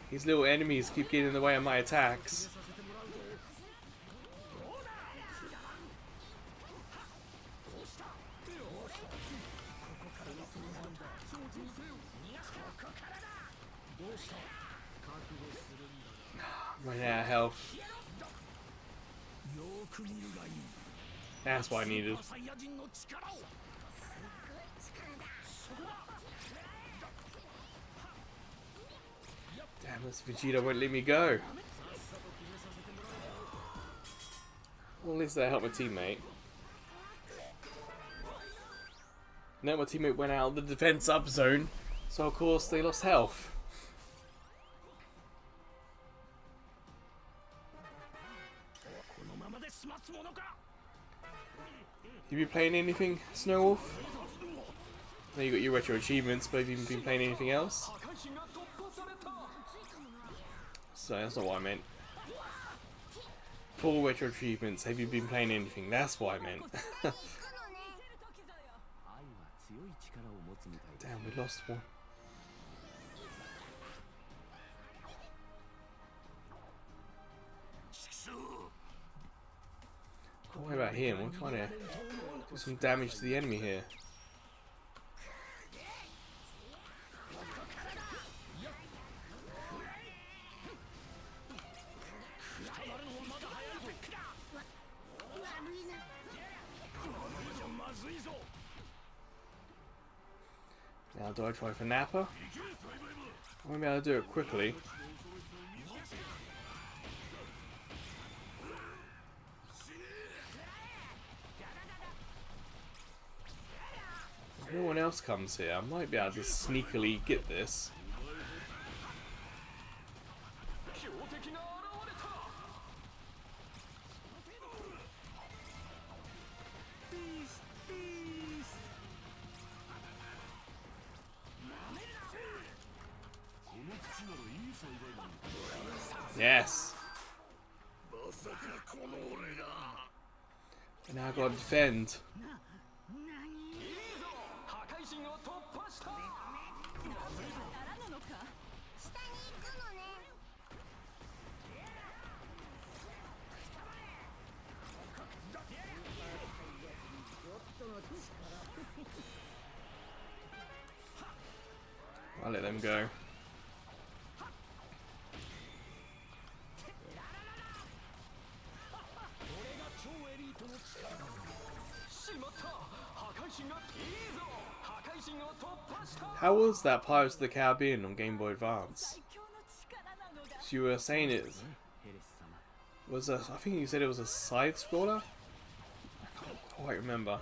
These little enemies keep getting in the way of my attacks. Running out of health. That's what I needed. Damn, this Vegeta won't let me go. Well, at least that helped my teammate. Now my teammate went out of the defense up zone, so of course they lost health. You been playing anything, Snowwolf? I know you got your retro achievements, but have you been playing anything else? So that's not what I meant. Full retro achievements, have you been playing anything? That's what I meant. Damn, we lost one. Don't worry about him, we're trying to do some damage to the enemy here. Now do I try for Nappa? I won't be able to do it quickly. If no one else comes here, I might be able to sneakily get this. Yes. And now I've got to defend. I'll let them go. How was that Pirates of the Caribbean on Game Boy Advance? You were saying it was a, I think you said it was a side scroller? I can't quite remember.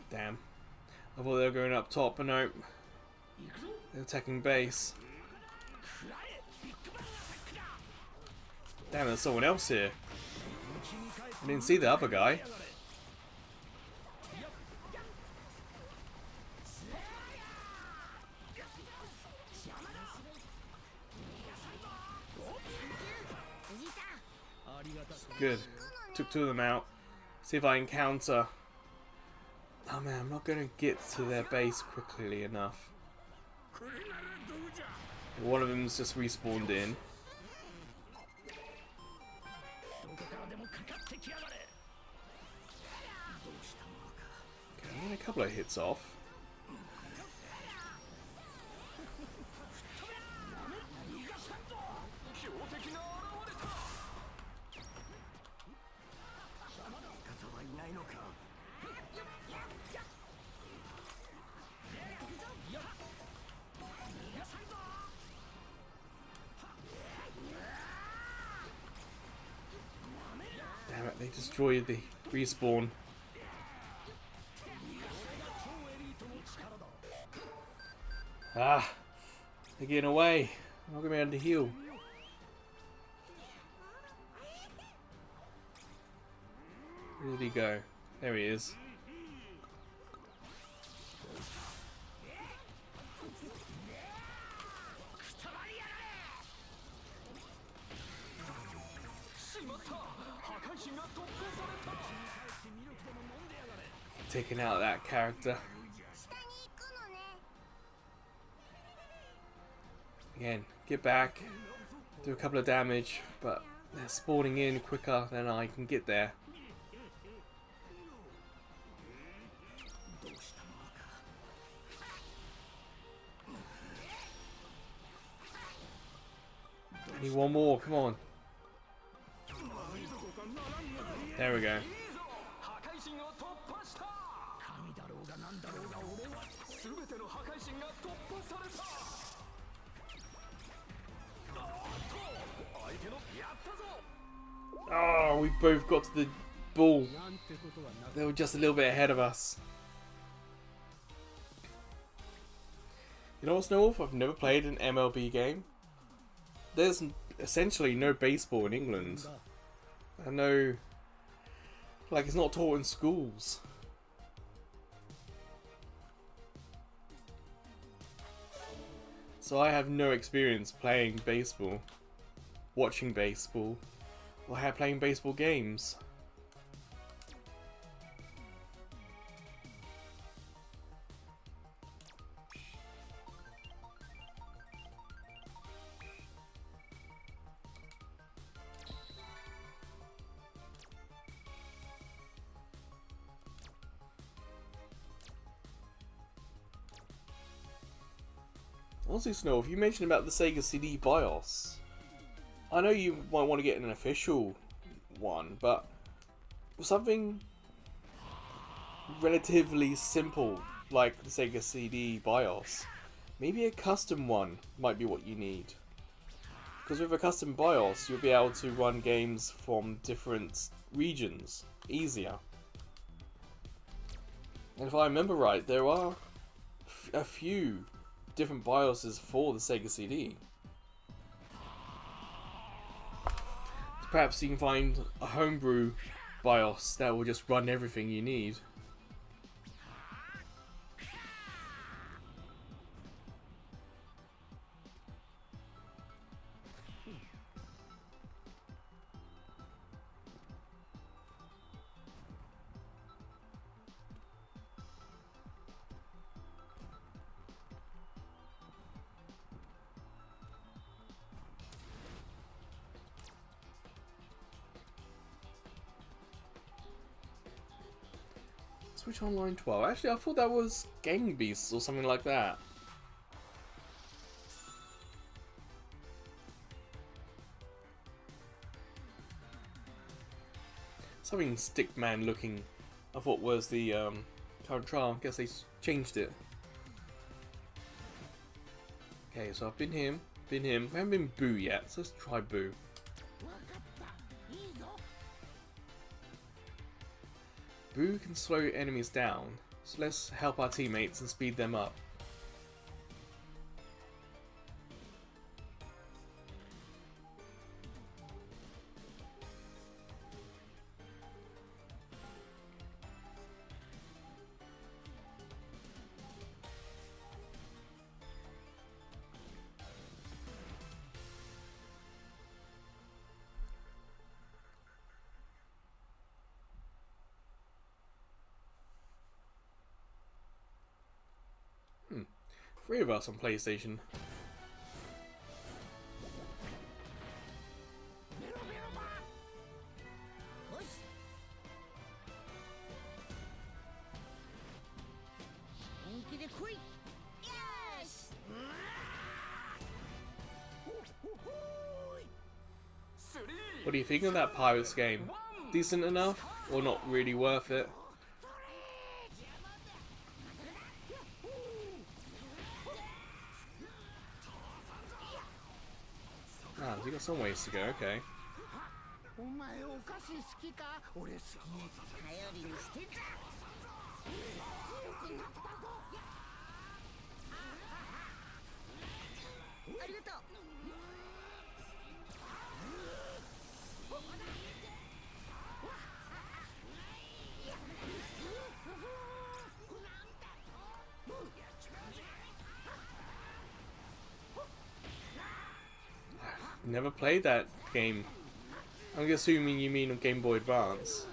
Damn. I thought they were going up top, but nope. They're attacking base. Damn, there's someone else here. I didn't see the other guy. Good. Took two of them out. See if I can counter. Oh man, I'm not going to get to their base quickly enough. One of them's just respawned in. Okay, I'm getting a couple of hits off. They destroyed the respawn. Ah, they're getting away. I'm not going to be able to heal. Where did he go? There he is. Taking out that character. Again, get back, do a couple of damage, but they're spawning in quicker than I can get there. I need one more, come on. There we go. Oh, we both got to the ball. They were just a little bit ahead of us. You know what's North? I've never played an MLB game. There's essentially no baseball in England. I know, like, it's not taught in schools. So I have no experience playing baseball, watching baseball, or playing baseball games. Also, Snow, if you mentioned about the Sega CD BIOS, I know you might want to get an official one, but something relatively simple like the Sega CD BIOS, maybe a custom one might be what you need. Because with a custom BIOS, you'll be able to run games from different regions easier. And if I remember right, there are a few different BIOSes for the Sega CD. Perhaps you can find a homebrew BIOS that will just run everything you need. Switch Online 12. Actually, I thought that was Gang Beasts or something like that. Something Stickman looking, I thought was the current trial. I guess they changed it. Okay, so I've been him. We haven't been Boo yet, so let's try Boo. Boo can slow enemies down, so let's help our teammates and speed them up. Three of us on PlayStation. What do you think of that Pirates game? Decent enough, or not really worth it? Ah, you got some ways to go, okay. Never played that game. I'm assuming you mean on Game Boy Advance.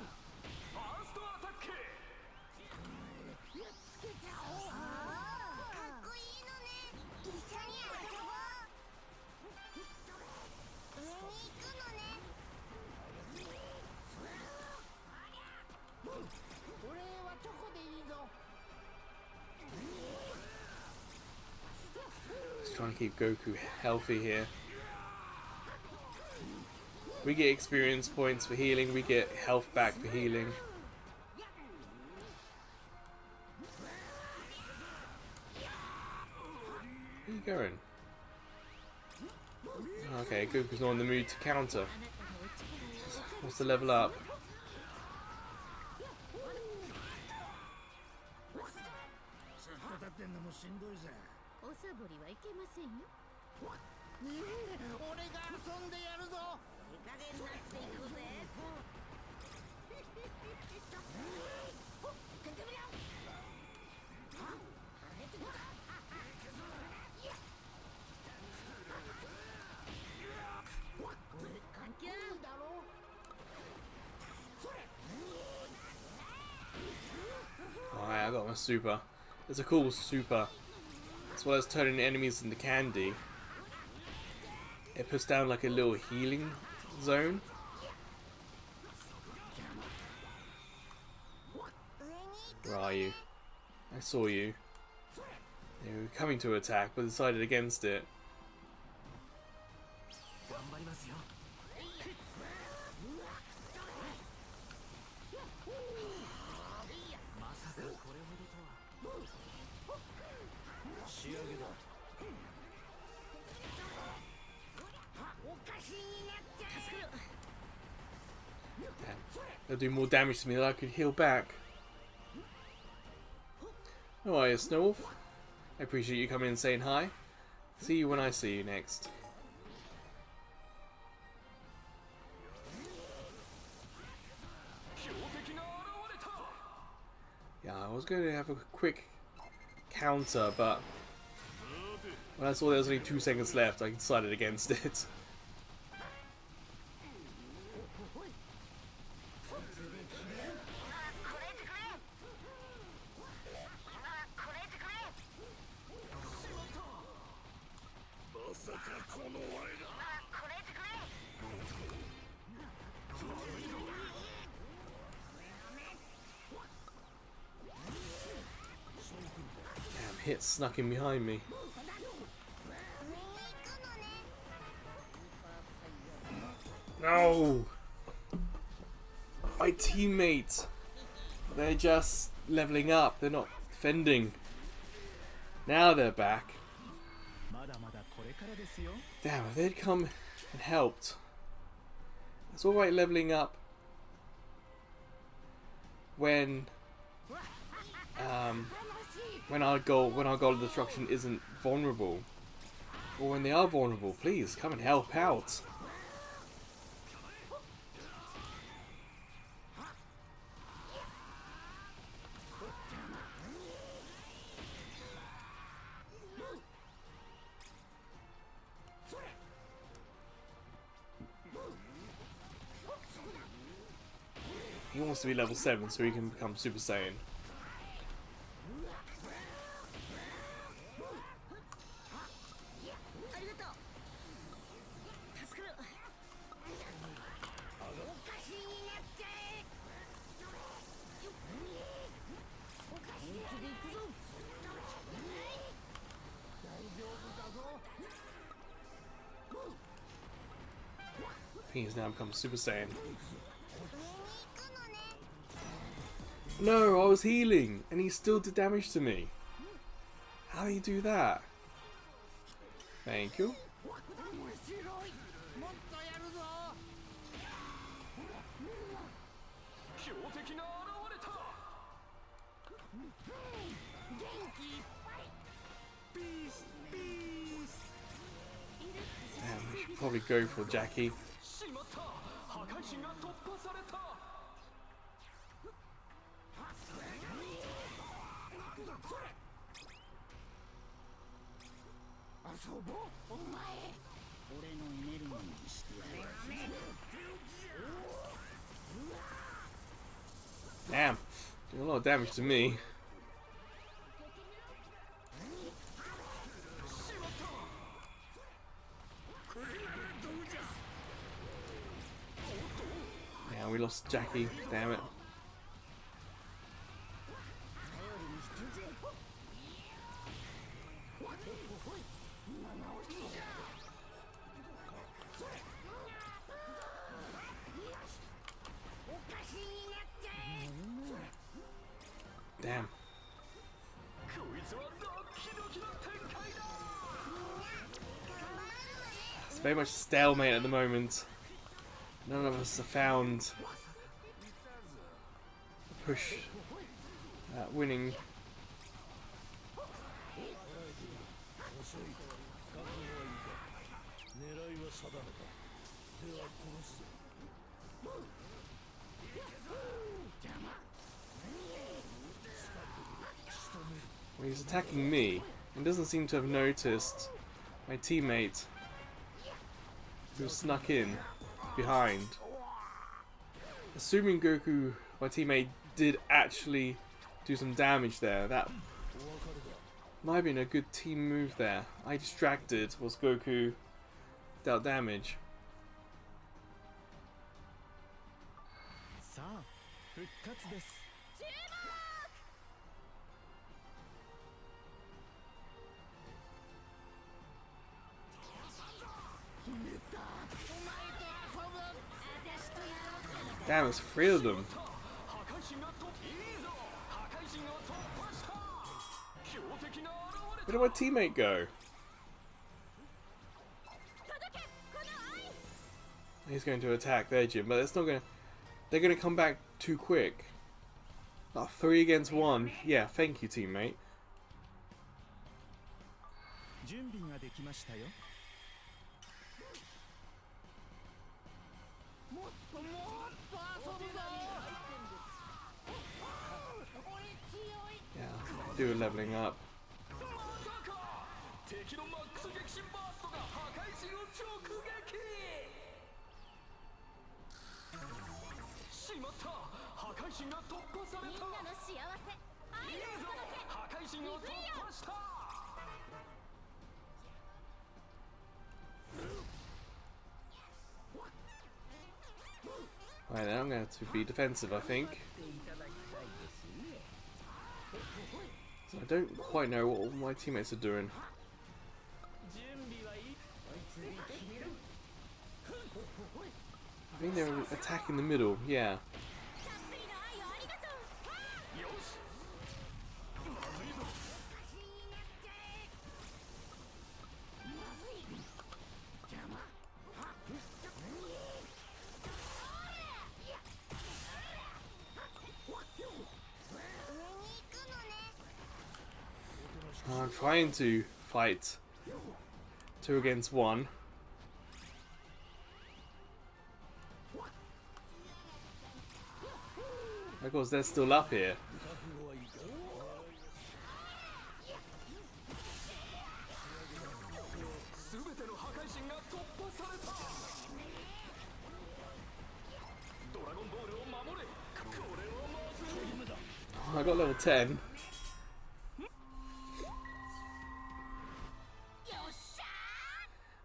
Just trying to keep Goku healthy here. We get experience points for healing, we get health back for healing. Where are you going? Okay, Goku's not in the mood to counter. What's the level up? Alright, I got my super. It's a cool super. As well as turning enemies into candy. It puts down like a little healing zone. Where are you? I saw you. You were coming to attack, but decided against it. Damn. They'll do more damage to me than I could heal back. Oh, hiya, Snowwolf. I appreciate you coming and saying hi. See you when I see you next. Yeah, I was going to have a quick counter, but when I saw there was only 2 seconds left, I decided against it. Hit snuck in behind me. No! My teammates! They're just leveling up, they're not defending. Now they're back. Damn, if they'd come and helped. It's alright leveling up when our goal of destruction isn't vulnerable, or when they are vulnerable. Please come and help out. He wants to be level 7 so he can become Super Saiyan. He's now become Super Saiyan. No, I was healing, and he still did damage to me. How do you do that? Thank you. Damn, we should probably go for Jackie. Damn, doing a lot of damage to me. Yeah, we lost Jackie. Damn it. Damn. It's very much stalemate at the moment. None of us have found a push at winning. Well, he's attacking me and doesn't seem to have noticed my teammate who snuck in behind. Assuming Goku, my teammate, did actually do some damage there. That might have been a good team move there. I distracted whilst Goku dealt damage. Damn, it's 3 of them. Where did my teammate go? He's going to attack their gym, but it's not going to... They're going to come back too quick. 3 against 1. Yeah, thank you, teammate. Yeah, do a leveling up. Right, now I'm going to have to be defensive, I think. So I don't quite know what all my teammates are doing. I think they're attacking the middle, yeah. I'm trying to fight 2 against 1. Of course, they're still up here. Oh, I got level 10.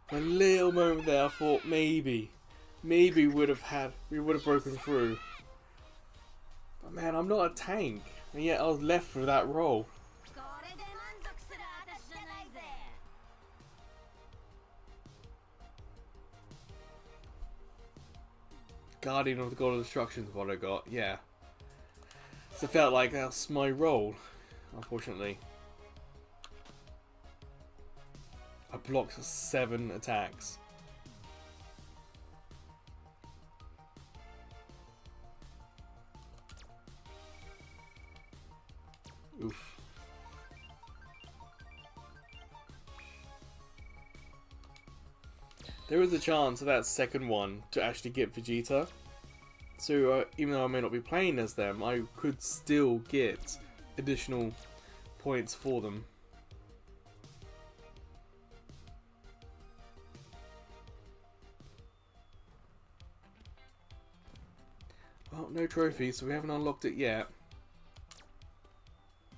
For a little moment there, I thought maybe we would have broken through. But man, I'm not a tank, and yet I was left for that role. Guardian of the God of Destruction is what I got, yeah. So it felt like that's my role, unfortunately. I blocked 7 attacks. Oof. There is a chance of that second one to actually get Vegeta. So even though I may not be playing as them, I could still get additional points for them. Well, no trophies, so we haven't unlocked it yet.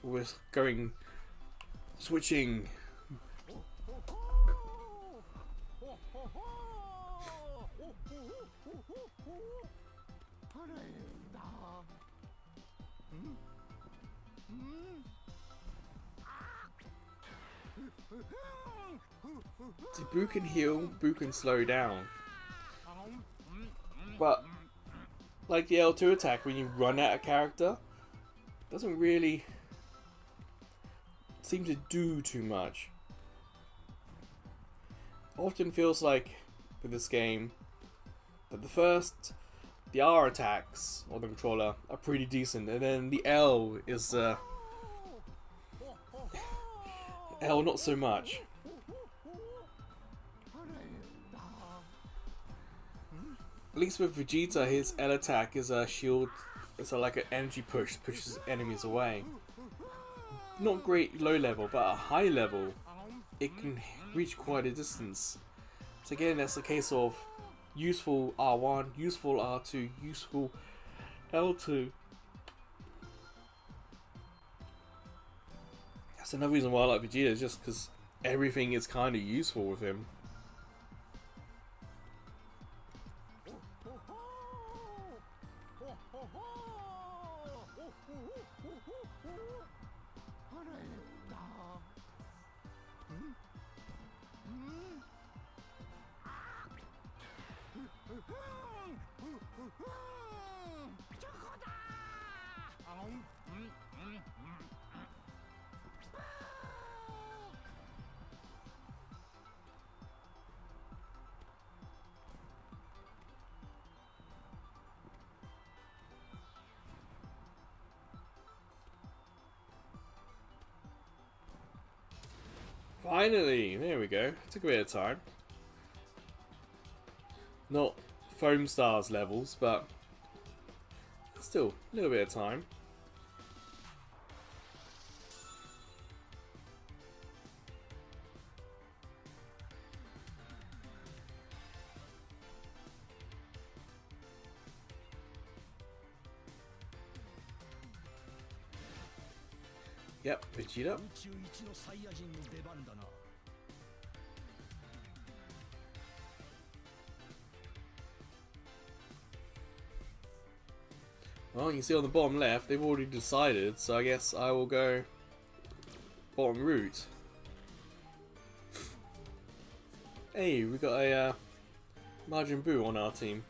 We're switching. See, Boo can heal, Boo can slow down. But, like the L2 attack, when you run at a character, doesn't really seem to do too much. Often feels like, with this game, that the R attacks on the controller are pretty decent, and then the L is, L not so much. At least with Vegeta, his L attack is a shield. It's like an energy push, pushes enemies away. Not great low level, but at a high level, it can reach quite a distance. So again, that's a case of useful R1, useful R2, useful L2. That's another reason why I like Vegeta, is just because everything is kind of useful with him. Finally! There we go. Took a bit of time. Not Foam Stars levels, but still a little bit of time. Yep, Vegeta. Well, you can see on the bottom left, they've already decided, so I guess I will go bottom route. Hey, we got a Majin Buu on our team.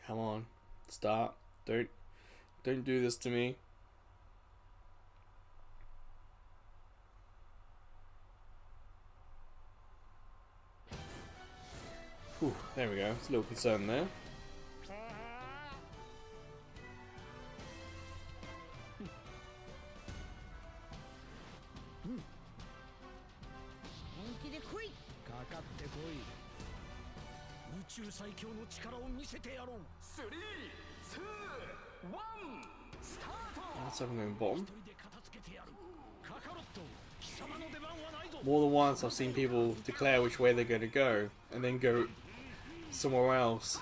Come on, stop! Don't do this to me. Whew, there we go. It's a little concern there. That's I'm going bottom. More than once I've seen people declare which way they're going to go and then go somewhere else.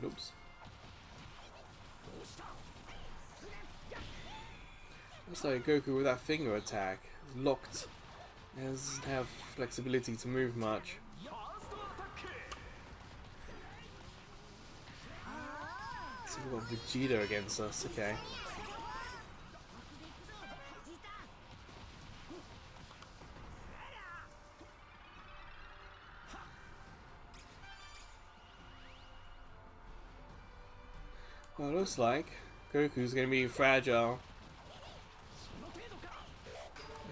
Oops. Looks like Goku with that finger attack is locked. He doesn't have flexibility to move much. So we've got Vegeta against us, okay. Well, it looks like Goku's going to be fragile.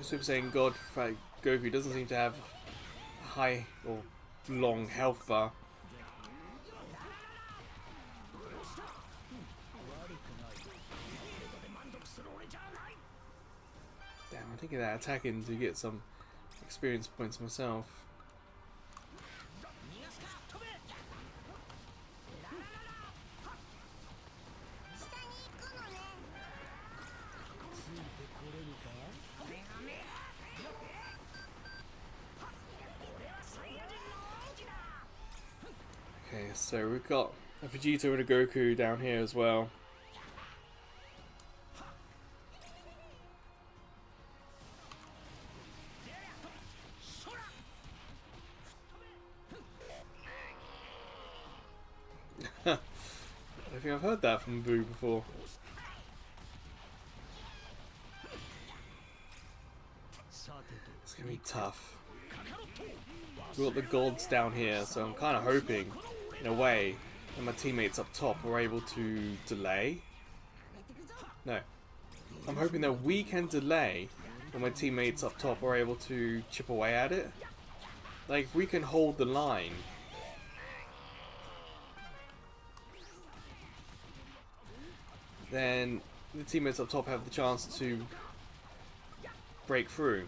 Super Saiyan God Goku doesn't seem to have a high or long health bar. Damn, I'm thinking that attacking to get some experience points myself. Okay, so we've got a Vegeta and a Goku down here as well. I think I've heard that from Boo before. It's gonna be tough. We've got the gods down here, so I'm kind of hoping, in a way, that my teammates up top are able to delay. No. I'm hoping that we can delay when my teammates up top are able to chip away at it. Like, if we can hold the line, then the teammates up top have the chance to break through.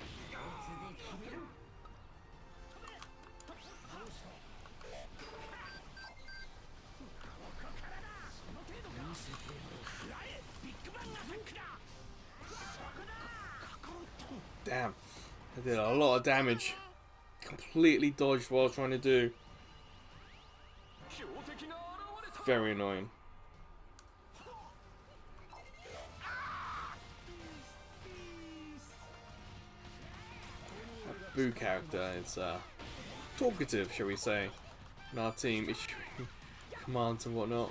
Damn, I did a lot of damage. Completely dodged what I was trying to do. Very annoying. That Boo character is talkative, shall we say, in our team, issuing commands and whatnot.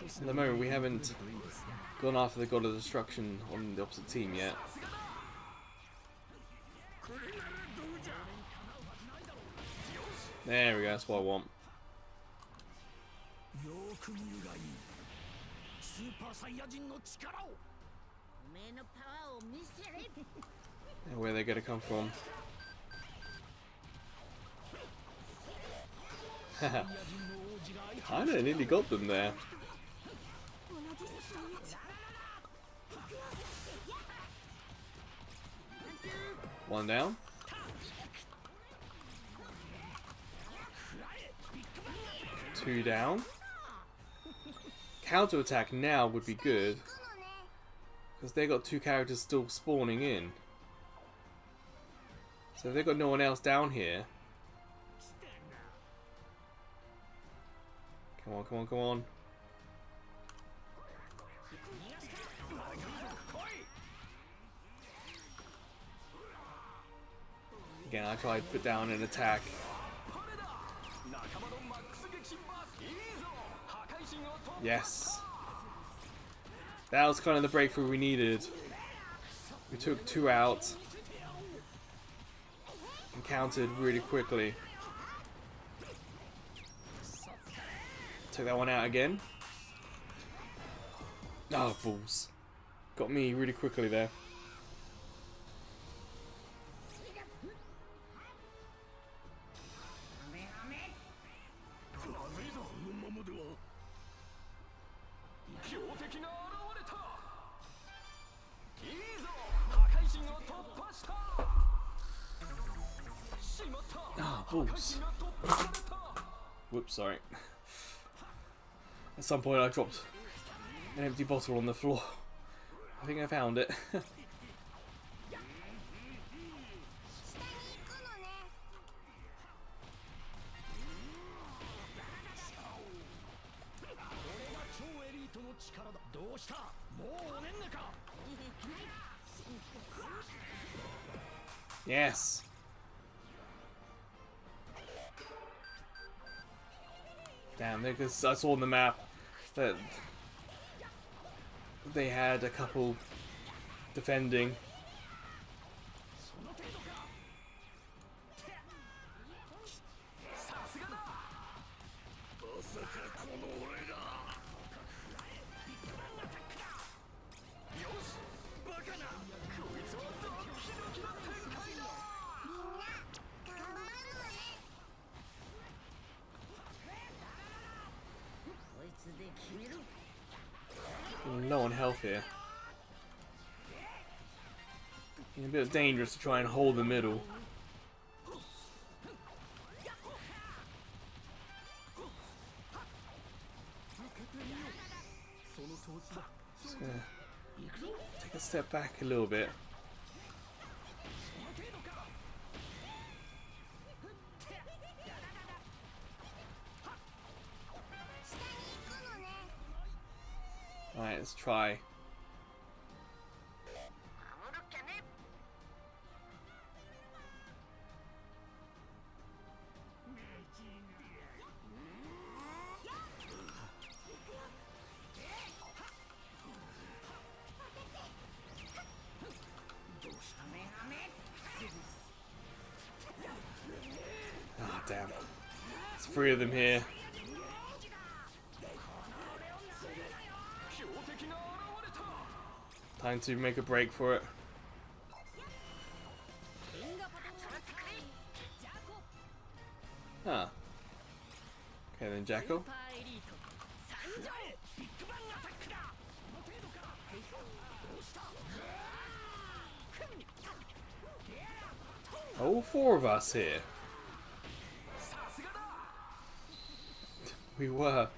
At the moment, we haven't gone after the God of Destruction on the opposite team yet. There we go, that's what I want. And where they're going to come from. Kinda nearly got them there. One down. Two down. Counter attack now would be good, because they got two characters still spawning in. So if they've got no one else down here. Come on, come on, come on. Again, I tried to put down an attack. Yes. That was kind of the breakthrough we needed. We took two out. And countered really quickly. Took that one out again. Oh, balls. Got me really quickly there. Ah, balls. Whoops, sorry. At some point I dropped an empty bottle on the floor. I think I found it. Yes. Damn, because I saw on the map that they had a couple defending. Low on health here. A bit dangerous to try and hold the middle. Just gonna take a step back a little bit. Alright, let's try. Ah, damn. There's 3 of them here. Time to make a break for it. Huh. Okay then, Jackal. All 4 of us here. We were.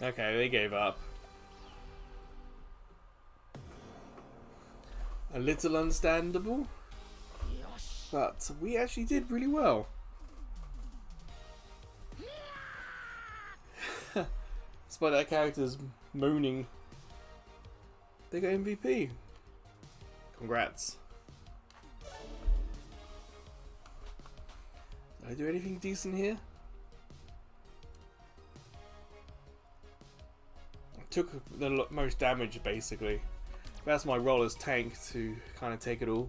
Okay, they gave up. A little understandable, but we actually did really well. Despite our characters moaning, they got MVP. Congrats. Did I do anything decent here? I took the most damage basically. That's my role as tank, to kind of take it all.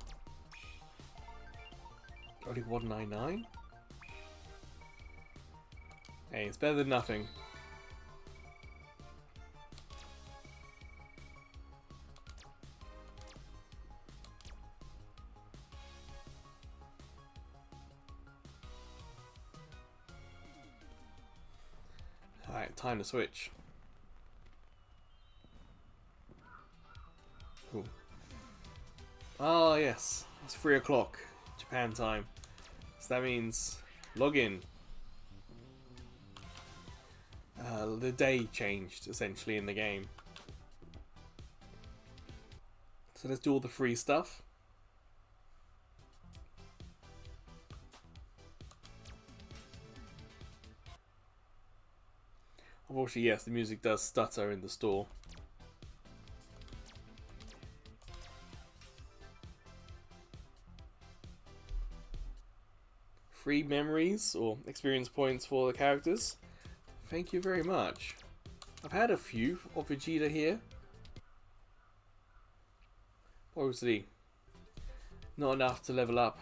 Only 199? Hey, it's better than nothing. Alright, time to switch. Cool. Oh yes, it's 3 o'clock Japan time. So that means login. The day changed essentially in the game. So let's do all the free stuff. Unfortunately, yes, the music does stutter in the store. Free memories or experience points for the characters. Thank you very much. I've had a few of Vegeta here. Obviously, not enough to level up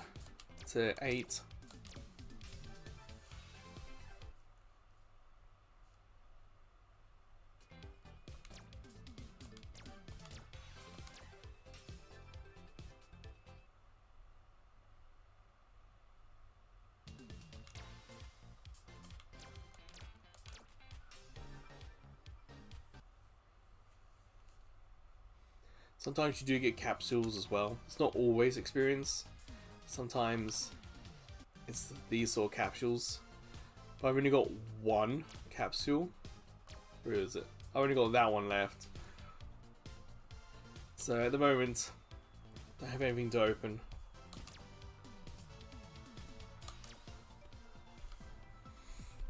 to 8. Sometimes you do get capsules as well. It's not always experience. Sometimes it's these sort of capsules. But I've only got 1 capsule. Where is it? I've only got that one left. So at the moment, I don't have anything to open.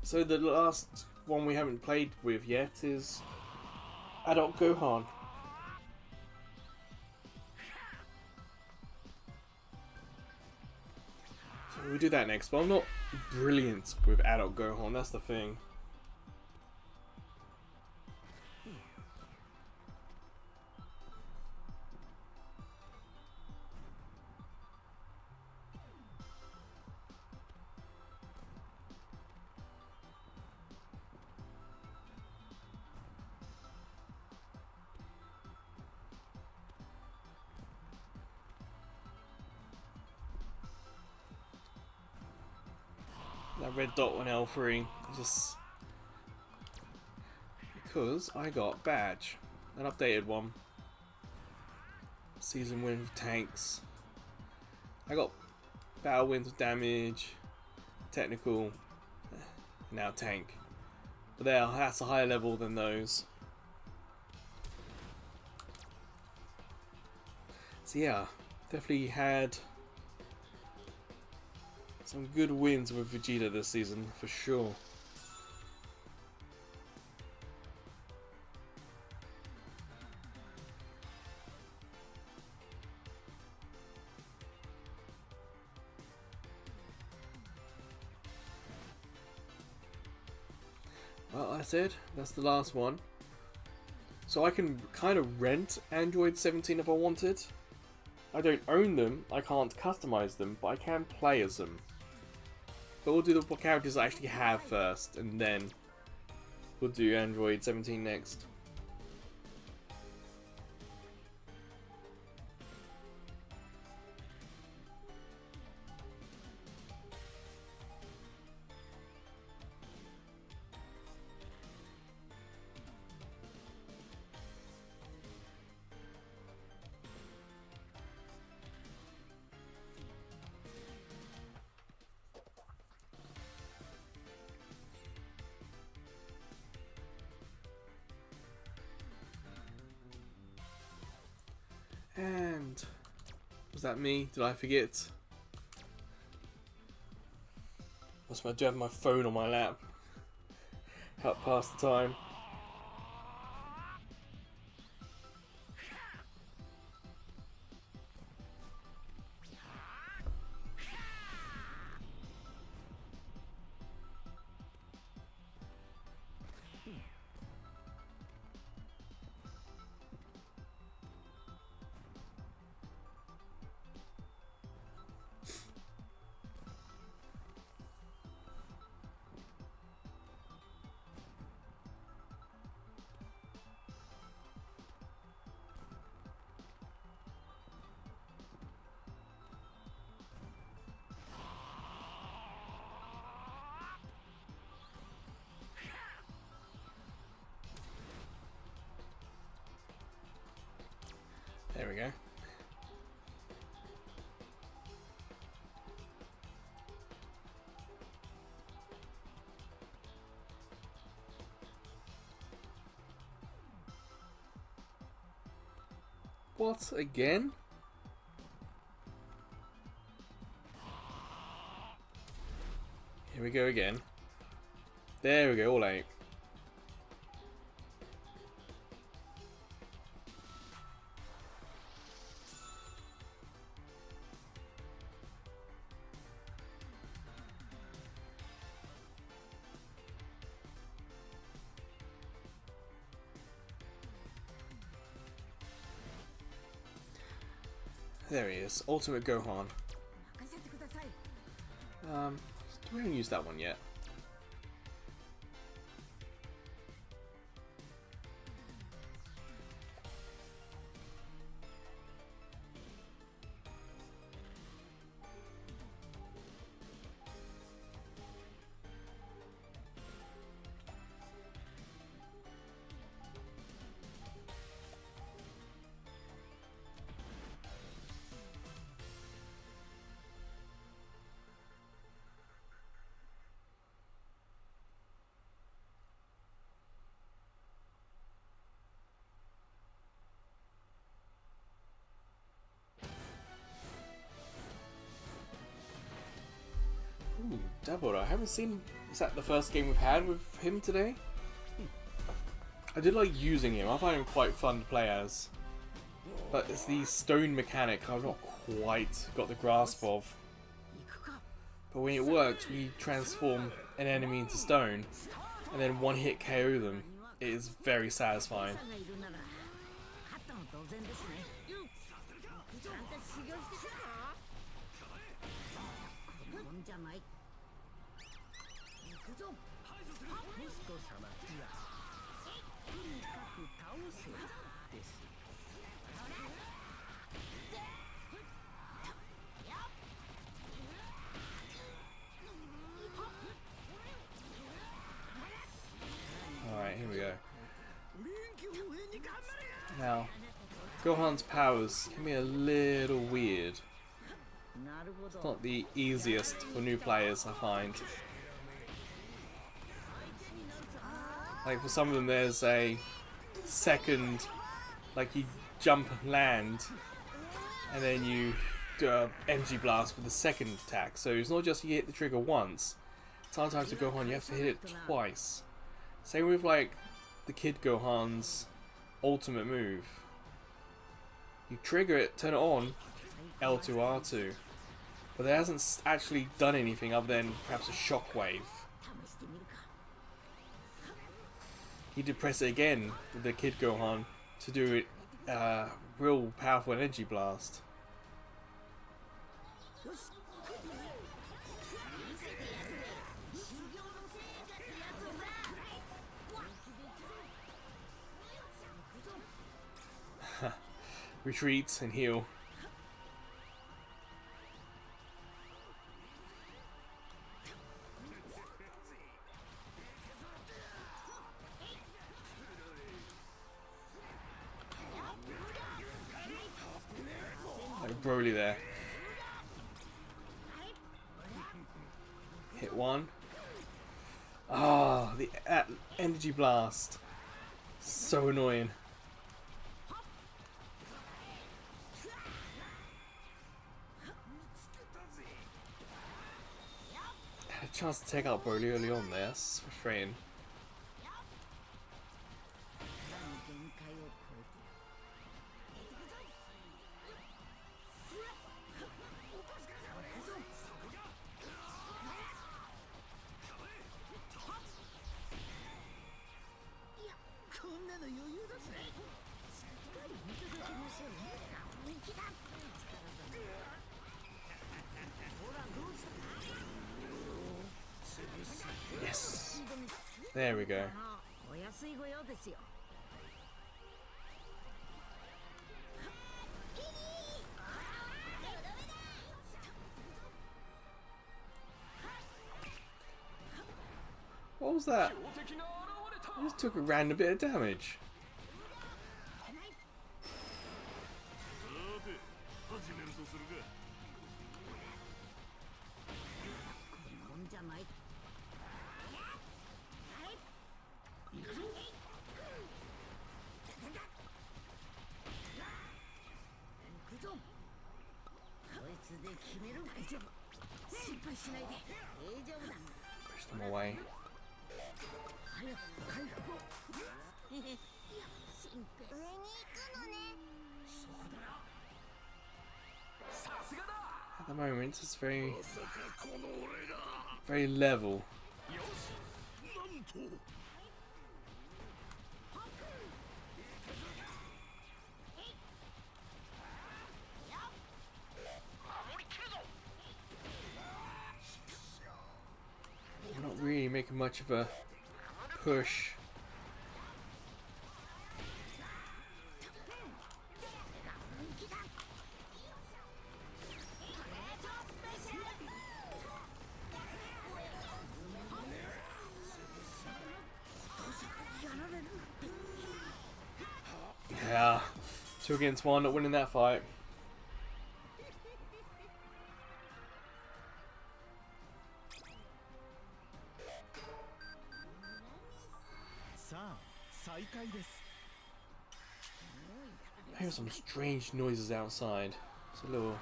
So the last one we haven't played with yet is Adult Gohan. So we do that next, but I'm not brilliant with Adult Gohan, that's the thing. That red dot on L3 just because I got badge, an updated one. Season win with tanks. I got battle wins with damage, technical, now tank. But that's a higher level than those. So yeah, definitely had some good wins with Vegeta this season, for sure. Well, that's it. That's the last one. So I can kind of rent Android 17 if I wanted. I don't own them, I can't customize them, but I can play as them. But we'll do the characters I actually have first, and then we'll do Android 17 next. And was that me? Did I forget? I do have my phone on my lap. Help pass the time. There we go. What? Again? Here we go again. There we go, all out. There he is, Ultimate Gohan. Do we haven't used that one yet? Ooh, double. I haven't seen. Is that the first game we've had with him today? I did like using him. I find him quite fun to play as. But it's the stone mechanic I've not quite got the grasp of. But when it works, we transform an enemy into stone and then one hit KO them. It is very satisfying. Alright, here we go. Now, Gohan's powers can be a little weird. It's not the easiest for new players, I find. Like for some of them there's a second, like you jump and land and then you do an energy blast with the second attack. So it's not just you hit the trigger once. Sometimes with Gohan you have to hit it twice. Same with like the Kid Gohan's ultimate move. You trigger it, turn it on, L2, R2. But it hasn't actually done anything other than perhaps a shockwave. You did press it again with the Kid Gohan to do it, real powerful energy blast. Retreat and heal. Like Broly there. Hit one. Ah, the energy blast. So annoying. Had a chance to take out Broly early on there. That's frustrating. Yes. There we go. What was that? I just took a random bit of damage. Push them away. At the moment, it's very level. We're not really making much of a push. Yeah, 2 against 1, not winning that fight. I hear some strange noises outside. It's a little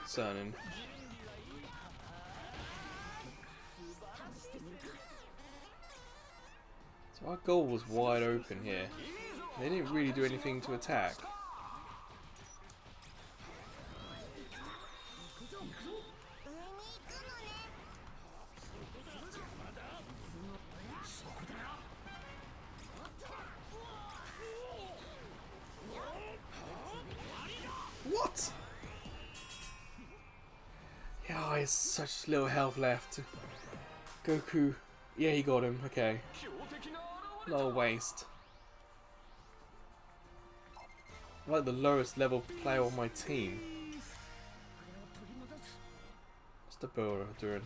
concerning. So So our goal was wide open here. They didn't really do anything to attack. What? Yeah, he has such little health left. Goku. Yeah, he got him. Okay. No waste. I'm like the lowest level player on my team. What's the Bora doing?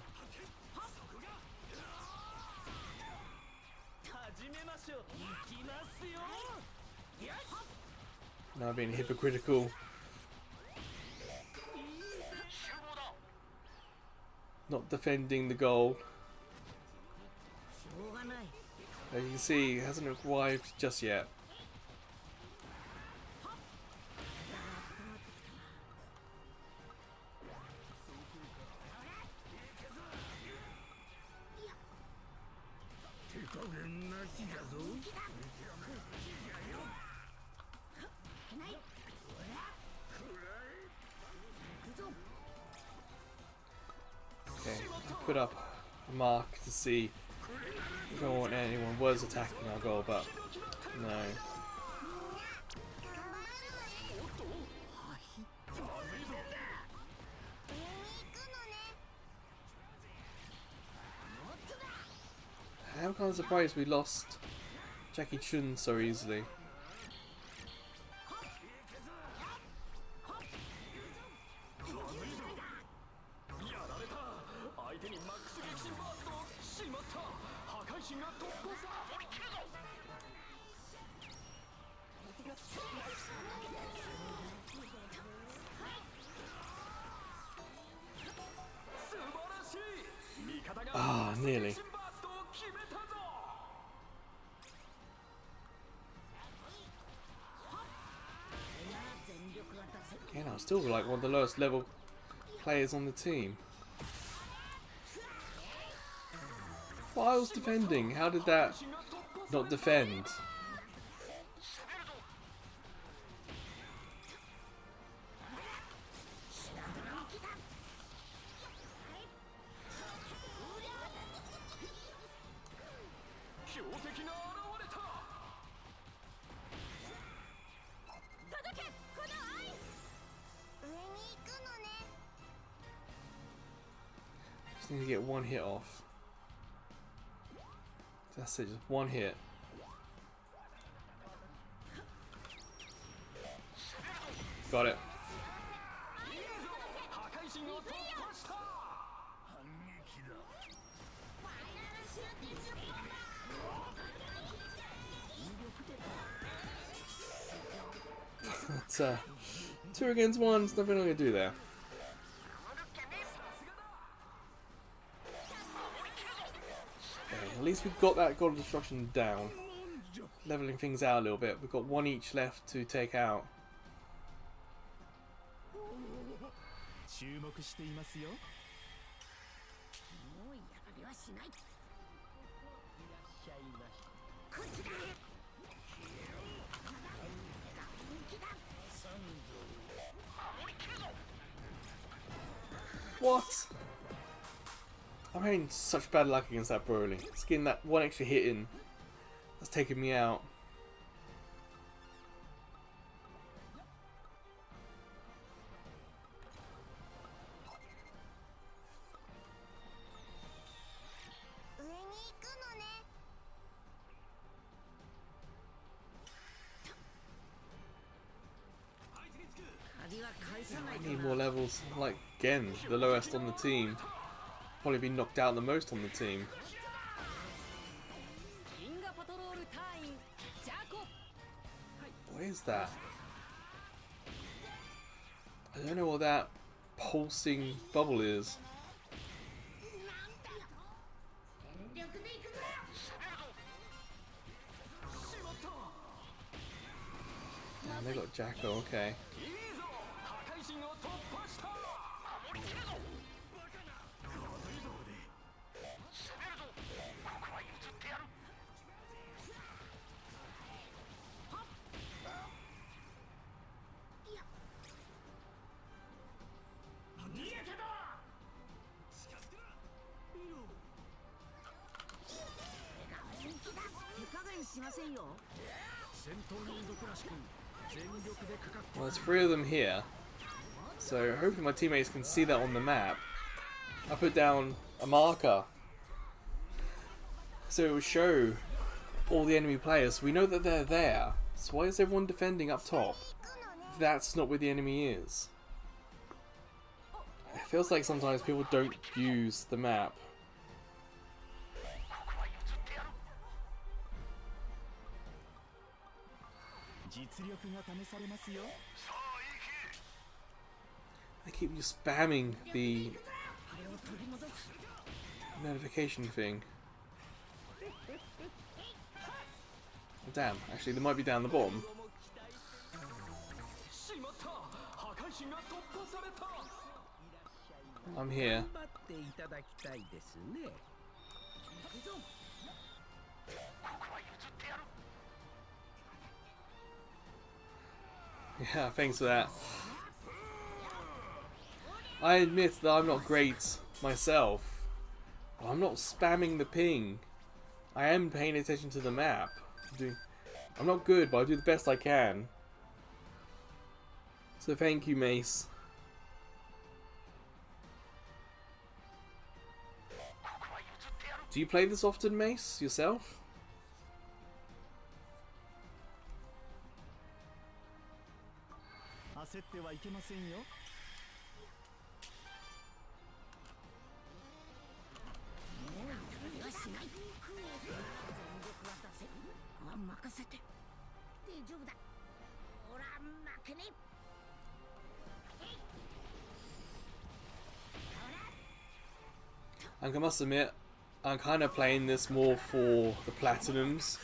Now being hypocritical. Not defending the goal. As you can see, he hasn't arrived just yet. Okay, I put up a mark to see if anyone was attacking our goal, but no. I'm kind of surprised we lost Gekishin so easily. Ah, nearly. Again, I'm still like one of the lowest level players on the team. Well, I was defending. How did that not defend? Just need to get one hit off. That's it, just one hit. Got it. It's 2 against 1, there's nothing I'm going to do there. Okay, at least we've got that God of Destruction down. Leveling things out a little bit. We've got one each left to take out. What? I'm having such bad luck against that Broly. It's getting that one extra hit in. That's taking me out. I need more levels. Like, again, the lowest on the team. Probably been knocked out the most on the team. What is that? I don't know what that pulsing bubble is. Damn, they got Jacko, okay. Well, there's 3 of them here. So hopefully my teammates can see that on the map. I put down a marker. So it will show all the enemy players. We know that they're there. So why is everyone defending up top? If that's not where the enemy is. It feels like sometimes people don't use the map. I keep just spamming the notification thing. Oh, damn, actually they might be down the bottom. I'm here. Yeah, thanks for that. I admit that I'm not great myself. I'm not spamming the ping. I am paying attention to the map. I'm not good, but I do the best I can. So thank you, Mace. Do you play this often, Mace, yourself? I must admit, I'm kind of playing this more for the platinums.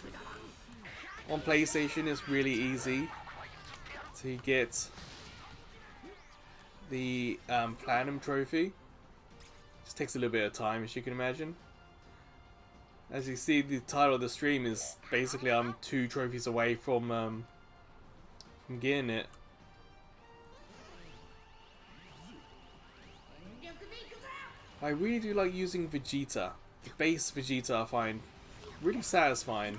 On PlayStation, it's really easy to get the platinum trophy. Just takes a little bit of time, as you can imagine. As you see, the title of the stream is basically I'm 2 trophies away from getting it. I really do like using Vegeta. The base Vegeta I find really satisfying.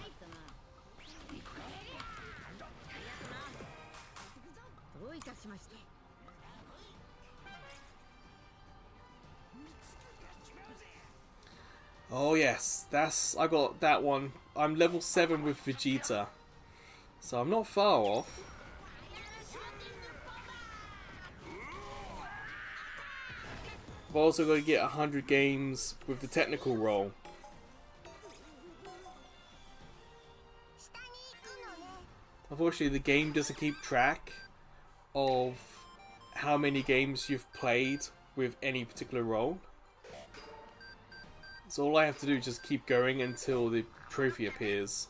Oh yes, I got that one. I'm level 7 with Vegeta. So I'm not far off. I've also got to get 100 games with the technical role. Unfortunately, the game doesn't keep track of how many games you've played with any particular role. So all I have to do is just keep going until the trophy appears.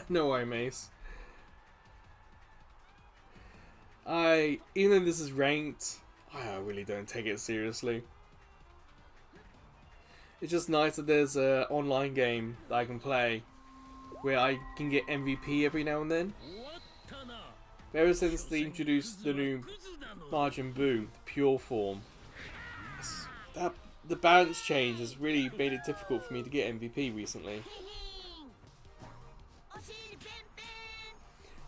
No way, Mace. Even though this is ranked, I really don't take it seriously. It's just nice that there's an online game that I can play where I can get MVP every now and then. Ever since they introduced the new Majin Buu, the pure form, the balance change has really made it difficult for me to get MVP recently.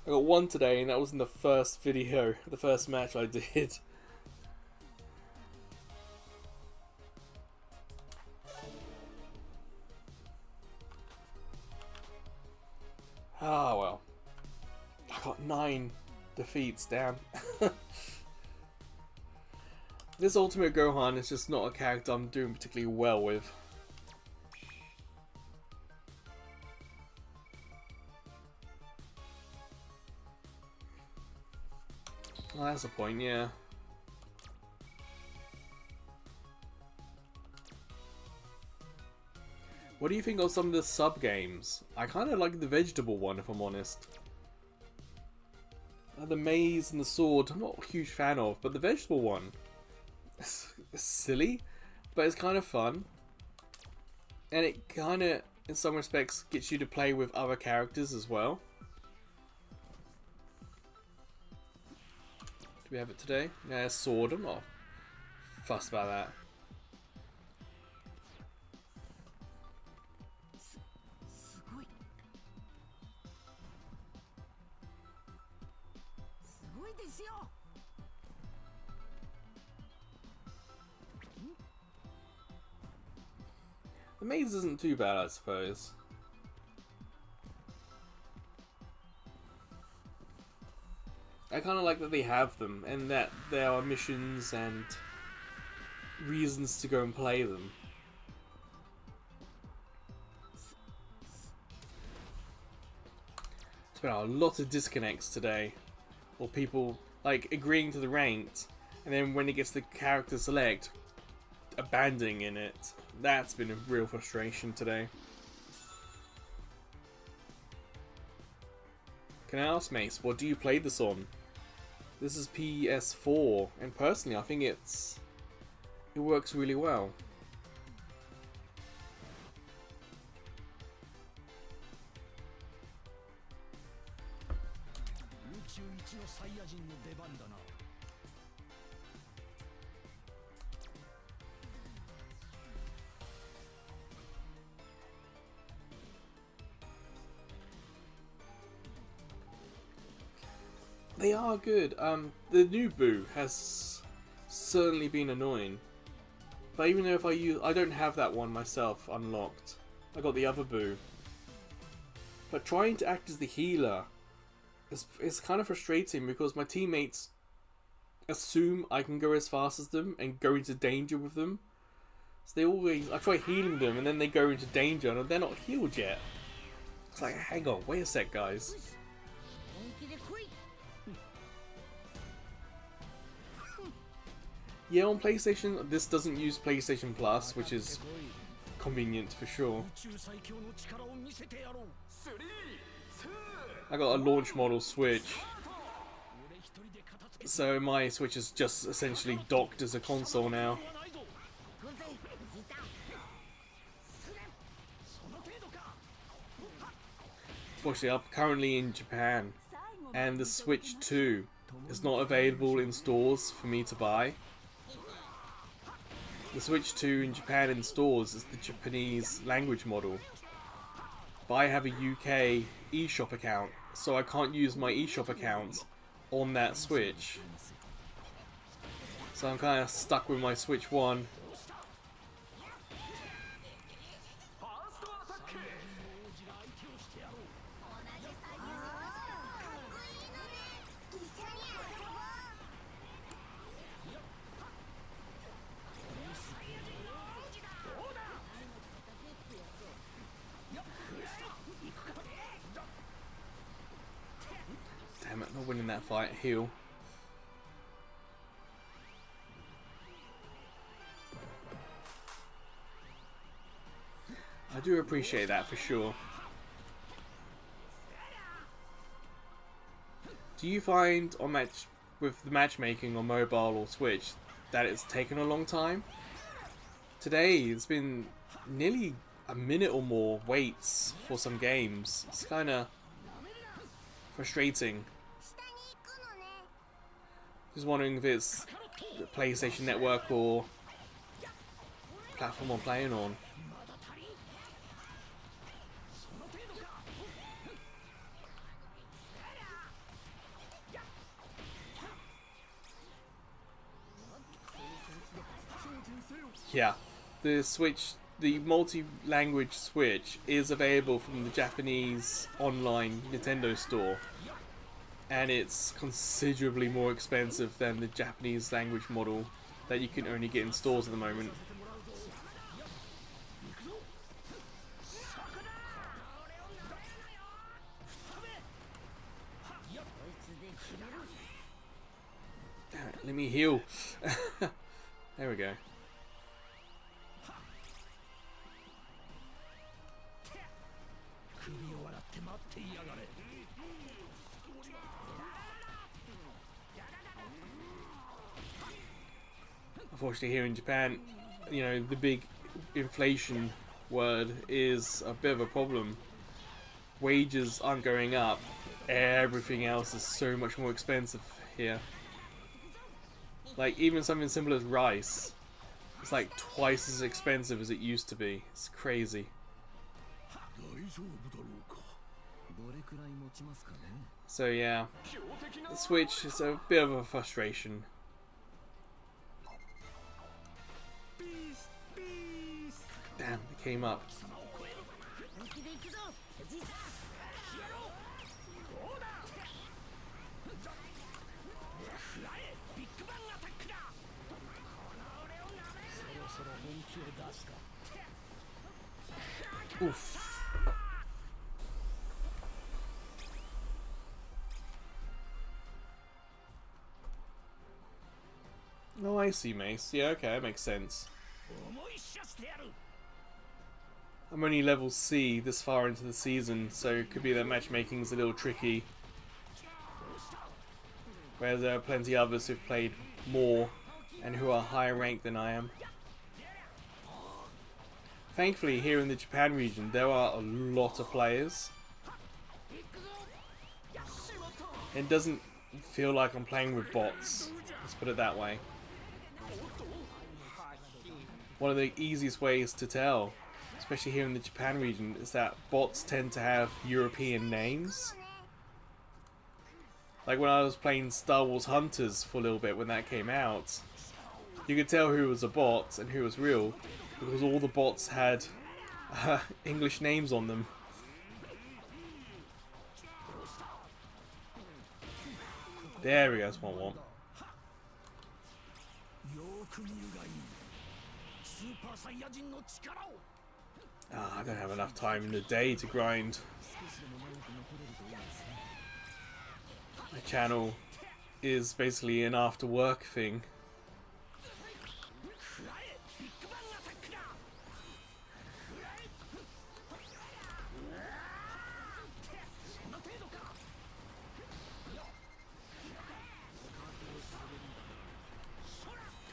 I got 1 today, and that was in the first video, the first match I did. Ah, well. I got 9 defeats, damn. This Ultimate Gohan is just not a character I'm doing particularly well with. Well, that's the point, yeah. What do you think of some of the sub games? I kind of like the vegetable one, if I'm honest. The maze and the sword, I'm not a huge fan of, but the vegetable one, it's silly, but it's kind of fun. And it kind of, in some respects, gets you to play with other characters as well. Do we have it today? Yeah, sword, I'm not fussed about that. The maze isn't too bad, I suppose. I kind of like that they have them, and that there are missions and reasons to go and play them. There's been a lot of disconnects today, or people like agreeing to the ranked, and then when it gets the character select, abandoning it. That's been a real frustration today. Can I ask, Mace, what do you play this on? This is PS4, and personally I think it works really well. They are good. The new Boo has certainly been annoying. But even though I don't have that one myself unlocked. I got the other Boo. But trying to act as the healer is kind of frustrating because my teammates assume I can go as fast as them and go into danger with them. So I try healing them and then they go into danger and they're not healed yet. It's like, hang on, wait a sec, guys. Yeah, on PlayStation, this doesn't use PlayStation Plus, which is convenient for sure. I got a launch model Switch, so my Switch is just essentially docked as a console now. Fortunately, I'm currently in Japan, and the Switch 2 is not available in stores for me to buy. The Switch 2 in Japan in stores is the Japanese language model. But I have a UK eShop account, so I can't use my eShop account on that Switch. So I'm kind of stuck with my Switch 1. Damn it, not winning that fight. Heal. I do appreciate that for sure. Do you find with the matchmaking on mobile or Switch that it's taken a long time? Today it's been nearly a minute or more waits for some games. It's kind of frustrating. Just wondering if it's the PlayStation Network or platform I'm playing on. Yeah, the Switch, the multi-language Switch is available from the Japanese online Nintendo store. And it's considerably more expensive than the Japanese language model that you can only get in stores at the moment. Damn it, let me heal. There we go. Unfortunately, here in Japan, you know, the big inflation word is a bit of a problem. Wages aren't going up. Everything else is so much more expensive here. Like, even something simple as rice, it's like twice as expensive as it used to be. It's crazy. So yeah, the Switch is a bit of a frustration. Damn, it came up. Oof. Oh, I see, Mace. Yeah, okay, that makes sense. I'm only level C this far into the season, so it could be that matchmaking's a little tricky. Whereas there are plenty of others who've played more and who are higher ranked than I am. Thankfully, here in the Japan region, there are a lot of players. It doesn't feel like I'm playing with bots, let's put it that way. One of the easiest ways to tell, especially here in the Japan region, is that bots tend to have European names. Like when I was playing Star Wars Hunters for a little bit when that came out, you could tell who was a bot and who was real because all the bots had English names on them. There we go, that's what I want. I don't have enough time in the day to grind. My channel is basically an after work thing.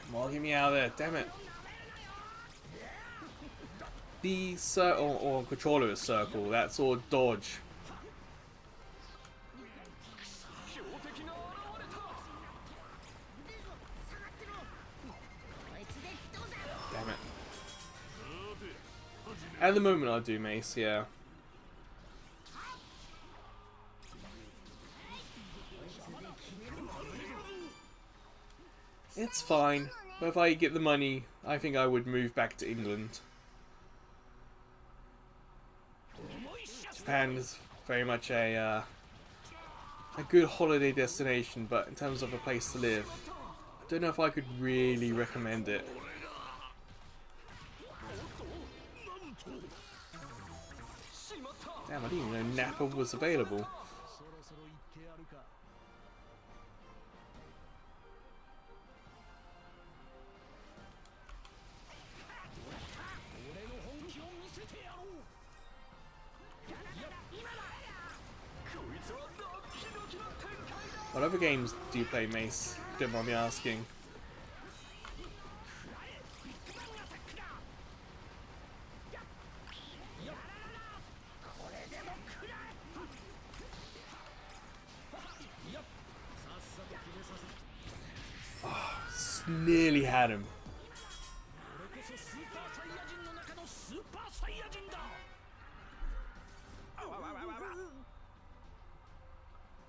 Come on, get me out of there, damn it. The or controller is circle, that's all dodge. Damn it. At the moment I do Mace, yeah. It's fine, but if I get the money, I think I would move back to England. Japan is very much a good holiday destination, but in terms of a place to live, I don't know if I could really recommend it. Damn, I didn't even know Napa was available. What other games do you play, Mace? Don't mind me asking. Oh, nearly had him.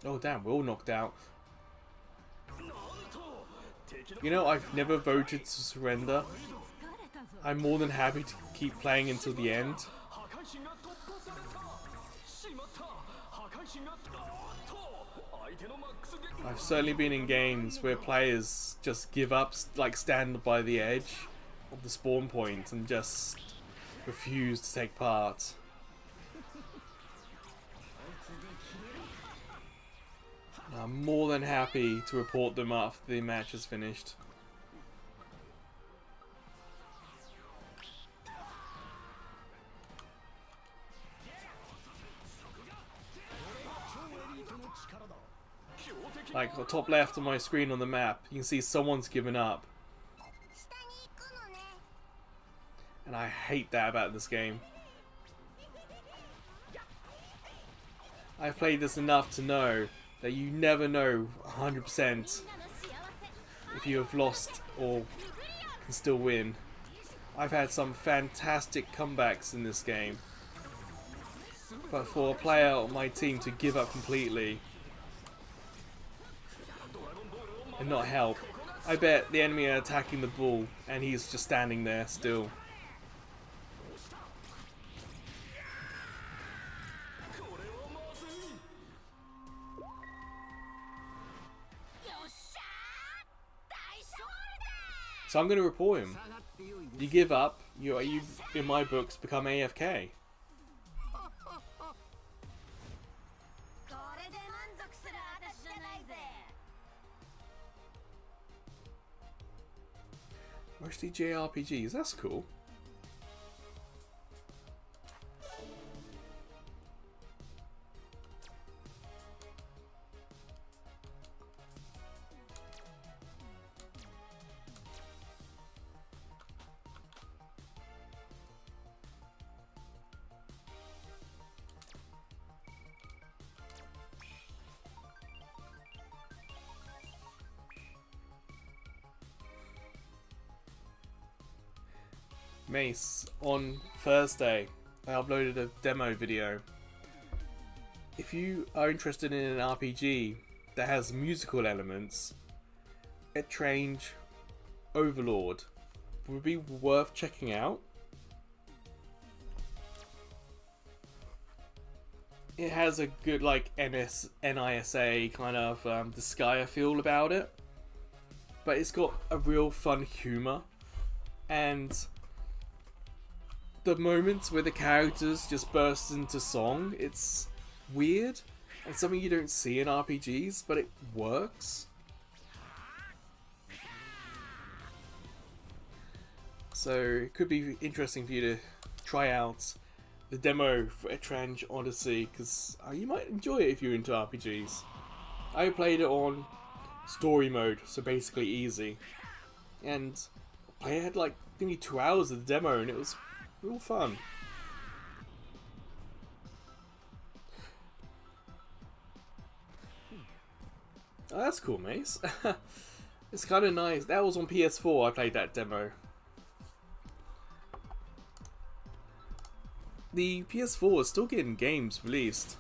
Oh damn, we're all knocked out. You know, I've never voted to surrender. I'm more than happy to keep playing until the end. I've certainly been in games where players just give up, like stand by the edge of the spawn point and just refuse to take part. I'm more than happy to report them after the match is finished. Like the top left of my screen on the map, you can see someone's given up. And I hate that about this game. I've played this enough to know that you never know 100% if you have lost or can still win. I've had some fantastic comebacks in this game. But for a player on my team to give up completely and not help, I bet the enemy are attacking the ball and he's just standing there still. So I'm going to report him. You give up, you in my books become AFK. Mostly JRPGs, that's cool. Mace, on Thursday I uploaded a demo video. If you are interested in an RPG that has musical elements, Etrange Overlord would be worth checking out. It has a good like NISA kind of Disgaea feel about it, but it's got a real fun humour, and the moments where the characters just burst into song, it's weird and something you don't see in RPGs, but it works. So it could be interesting for you to try out the demo for Etrange Odyssey, because you might enjoy it if you're into RPGs. I played it on story mode, so basically easy, and I had like maybe 2 hours of the demo and it was real fun. Oh, that's cool, Mace. It's kind of nice. That was on PS4 I played that demo. The PS4 is still getting games released.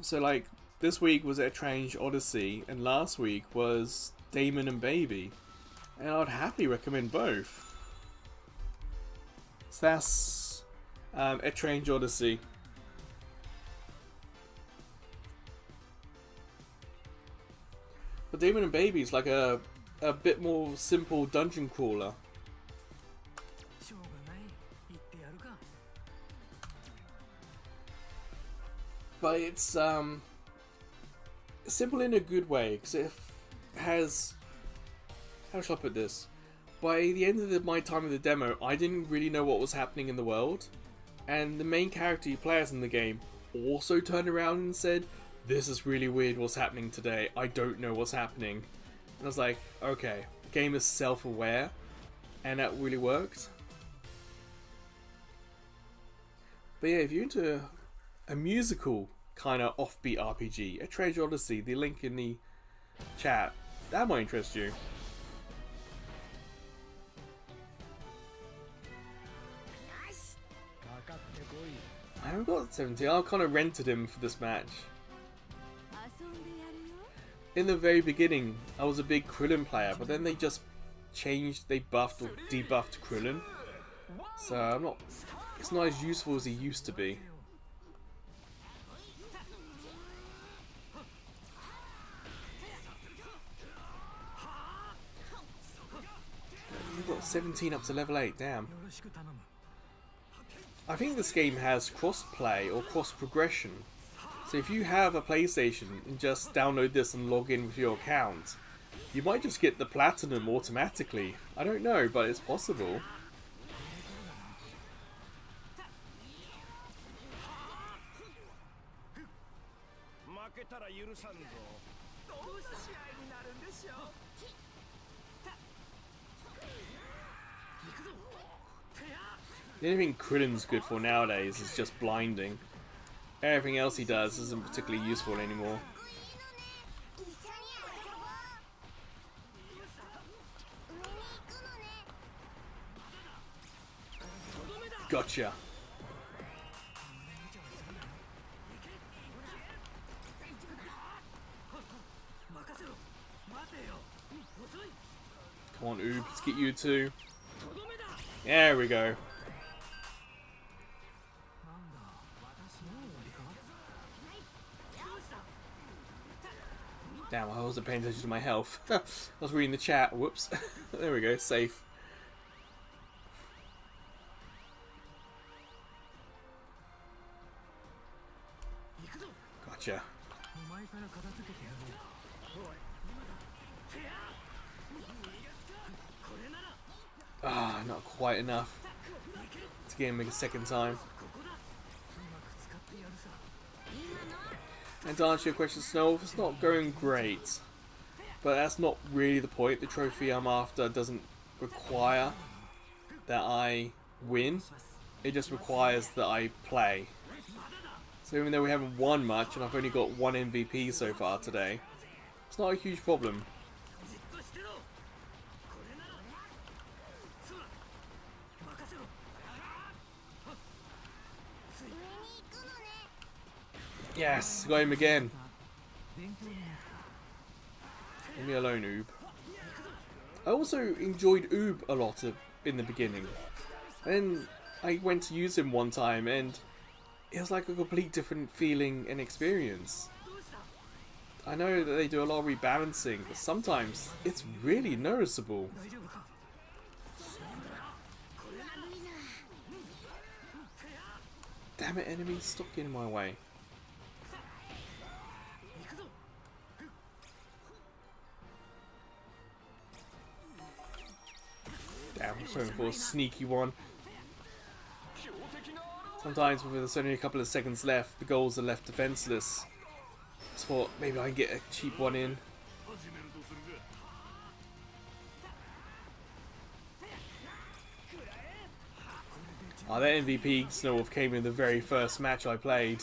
So like, this week was Etrange Odyssey and last week was Damon and Baby. And I'd happily recommend both. So that's Etrange Odyssey. But Damon and Baby is like a bit more simple dungeon crawler. But it's simple in a good way, because it has, how shall I put this? By the end of my time with the demo, I didn't really know what was happening in the world, and the main character you play as in the game also turned around and said, "This is really weird what's happening today, I don't know what's happening." And I was like, okay, the game is self-aware, and that really worked. But yeah, if you're into a musical kind of offbeat RPG, Etrange Odyssey, the link in the chat, that might interest you. I haven't got 17. I kind of rented him for this match. In the very beginning, I was a big Krillin player, but then they just changed, they buffed or debuffed Krillin. So I'm not, it's not as useful as he used to be. You've got 17 up to level 8, damn. I think this game has cross-play or cross-progression. So if you have a PlayStation and just download this and log in with your account, you might just get the platinum automatically. I don't know, but it's possible. The only thing Krillin's good for nowadays is just blinding. Everything else he does isn't particularly useful anymore. Gotcha. Come on, Oob, let's get you two. There we go. Damn, I wasn't paying attention to my health. I was reading the chat. Whoops. There we go, safe. Gotcha. Ah, not quite enough to get him a second time. And to answer your question, Snow, it's not going great. But that's not really the point. The trophy I'm after doesn't require that I win. It just requires that I play. So even though we haven't won much, and I've only got one MVP so far today, it's not a huge problem. Yes, got him again. Leave me alone, Oob. I also enjoyed Oob a lot in the beginning. Then I went to use him one time and it was like a complete different feeling and experience. I know that they do a lot of rebalancing, but sometimes it's really noticeable. Damn it, enemy, stop getting in my way. Damn, I'm going for a sneaky one. Sometimes when there's only a couple of seconds left, the goals are left defenseless. Just thought maybe I can get a cheap one in. Oh, that MVP Snowwolf came in the very first match I played.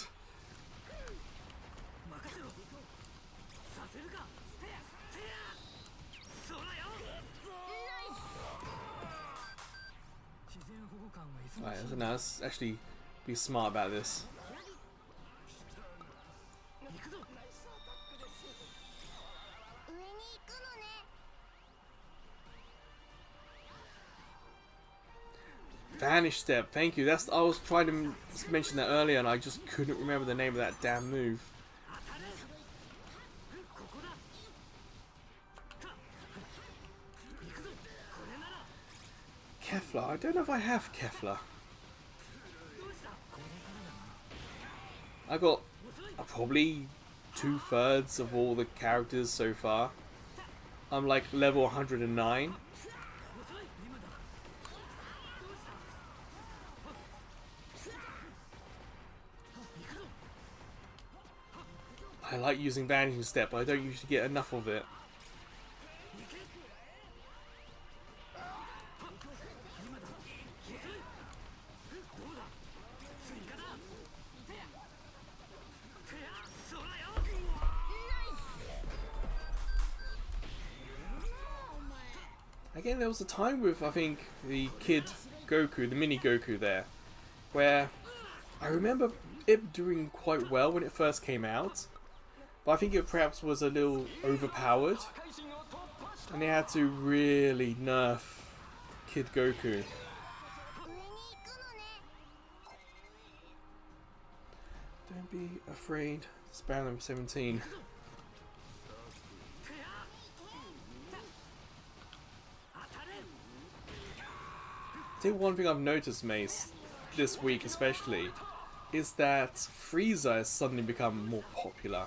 Right, so now let's actually be smart about this. Vanish step, thank you. That's I was trying to mention that earlier and I just couldn't remember the name of that damn move. Kefla, I don't know if I have Kefla. I got probably 2/3 of all the characters so far. I'm like level 109. I like using Vanishing Step, but I don't usually get enough of it. Again, there was a time with, I think, the kid Goku, the mini Goku there, where I remember it doing quite well when it first came out, but I think it perhaps was a little overpowered, and they had to really nerf Kid Goku. Don't be afraid, Sparrow number 17. I think one thing I've noticed, Mace, this week especially, is that Frieza has suddenly become more popular.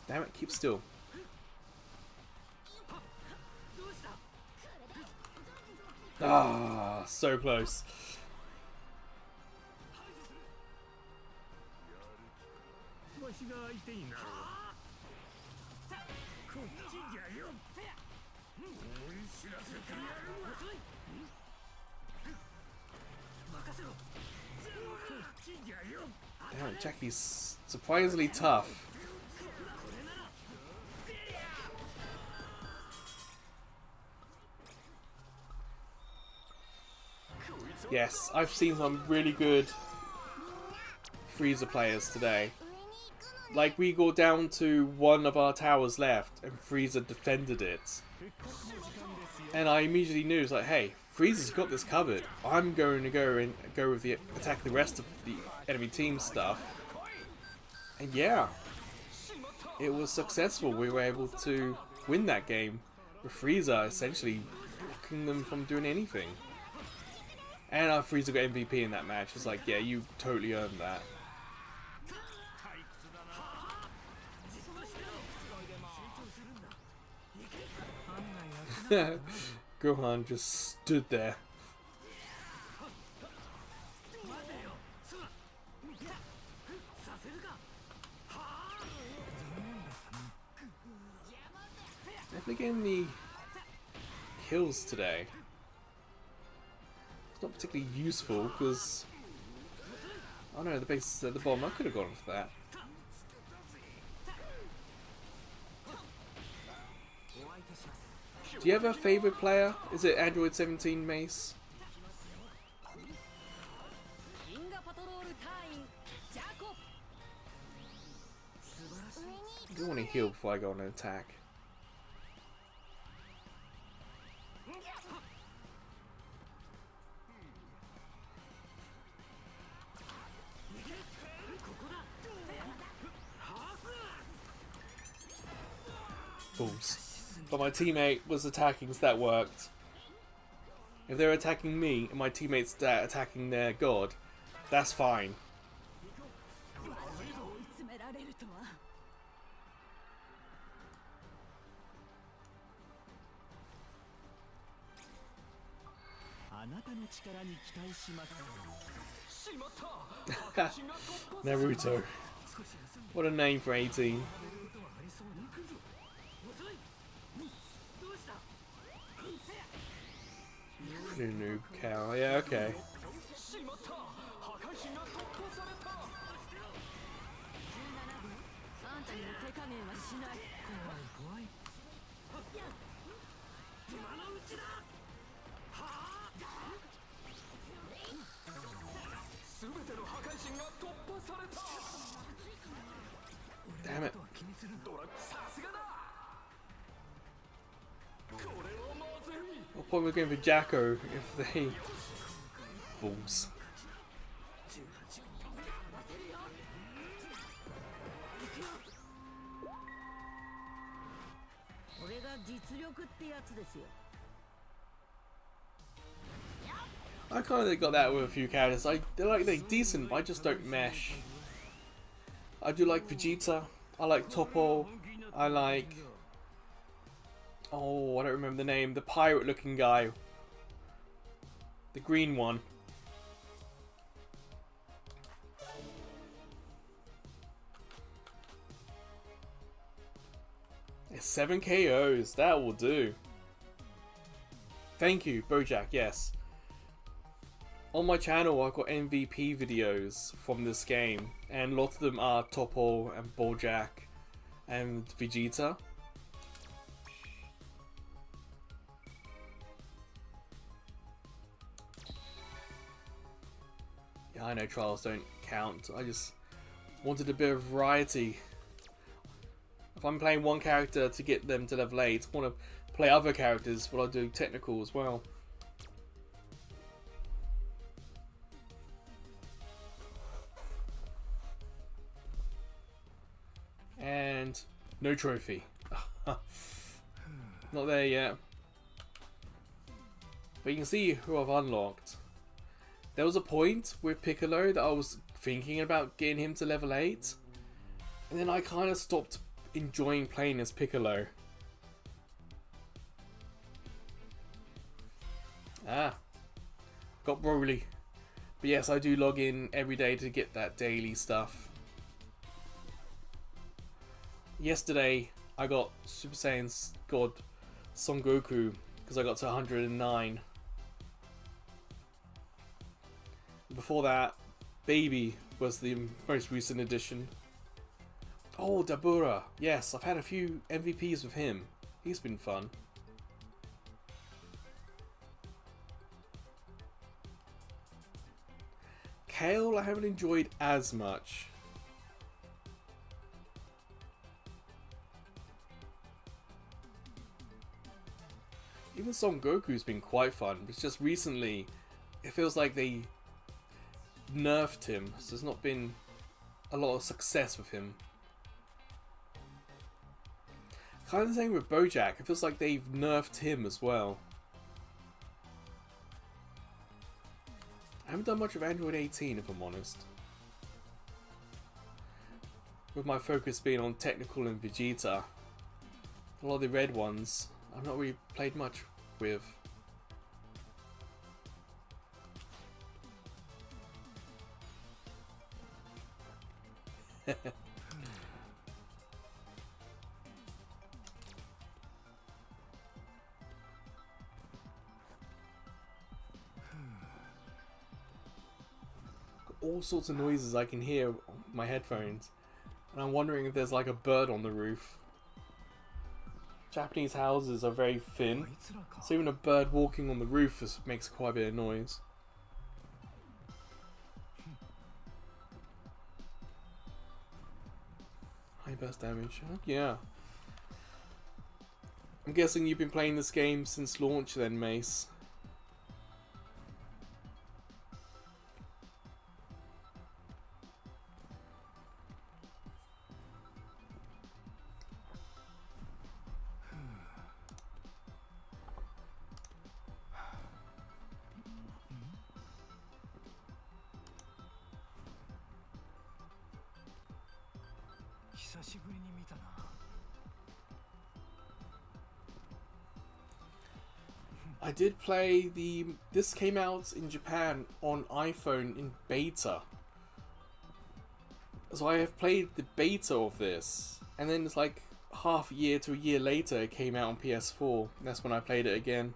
Damn it, keep still. Ah, so close. Damn it, Jackie's surprisingly tough. Yes, I've seen some really good Frieza players today. Like, we go down to one of our towers left and Frieza defended it. And I immediately knew, it's like, hey, Frieza's got this covered. I'm going to go with the attack the rest of the enemy team stuff. And yeah, it was successful. We were able to win that game with Frieza essentially blocking them from doing anything. And our Frieza got MVP in that match. It's like, yeah, you totally earned that. Gohan just stood there. Definitely getting the kills today. It's not particularly useful because, oh no, the base is at the bottom. I could have gone for that. Do you have a favourite player? Is it Android 17 Mace? I do want to heal before I go on an attack. Balls. But my teammate was attacking, so that worked. If they're attacking me and my teammate's attacking their god, that's fine. Naruto. What a name for 18. Noob cow, yeah, okay. Damn it. What point we're going for Jacko if they balls. I kind of got that with a few characters. They're decent, but I just don't mesh. I do like Vegeta. I like Toppo. I like, oh, I don't remember the name. The pirate-looking guy. The green one. It's 7 KOs. That will do. Thank you, Bojack. Yes. On my channel, I've got MVP videos from this game, and a lot of them are Toppo and Bojack and Vegeta. Yeah, I know trials don't count. I just wanted a bit of variety. If I'm playing one character to get them to level 8, I want to play other characters, but I'll do technical as well. And no trophy. Not there yet. But you can see who I've unlocked. There was a point with Piccolo that I was thinking about getting him to level 8. And then I kind of stopped enjoying playing as Piccolo. Got Broly. But yes, I do log in every day to get that daily stuff. Yesterday, I got Super Saiyan God Son Goku because I got to 109. Before that, Baby was the most recent addition. Oh, Dabura. Yes, I've had a few MVPs with him. He's been fun. Kale I haven't enjoyed as much. Even Son Goku's been quite fun. It's just recently, it feels like they nerfed him. So there's not been a lot of success with him. Kind of the same with Bojack. It feels like they've nerfed him as well. I haven't done much of Android 18 if I'm honest. With my focus being on Technical and Vegeta. A lot of the red ones I've not really played much with. All sorts of noises I can hear on my headphones, and I'm wondering if there's like a bird on the roof. Japanese houses are very thin, so even a bird walking on the roof makes quite a bit of noise. High burst damage, yeah. I'm guessing you've been playing this game since launch then, Mace. I did play this came out in Japan on iPhone in beta. So I have played the beta of this, and then it's like half a year to a year later it came out on PS4. That's when I played it again.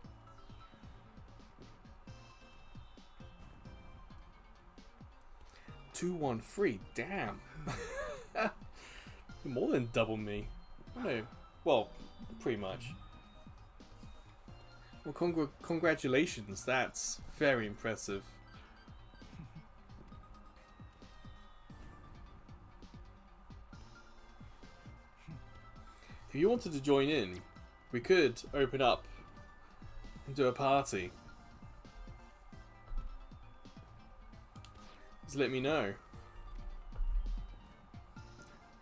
$213, damn. More than double me. No, well, pretty much. Well, congratulations, that's very impressive. If you wanted to join in, we could open up and do a party. Just let me know.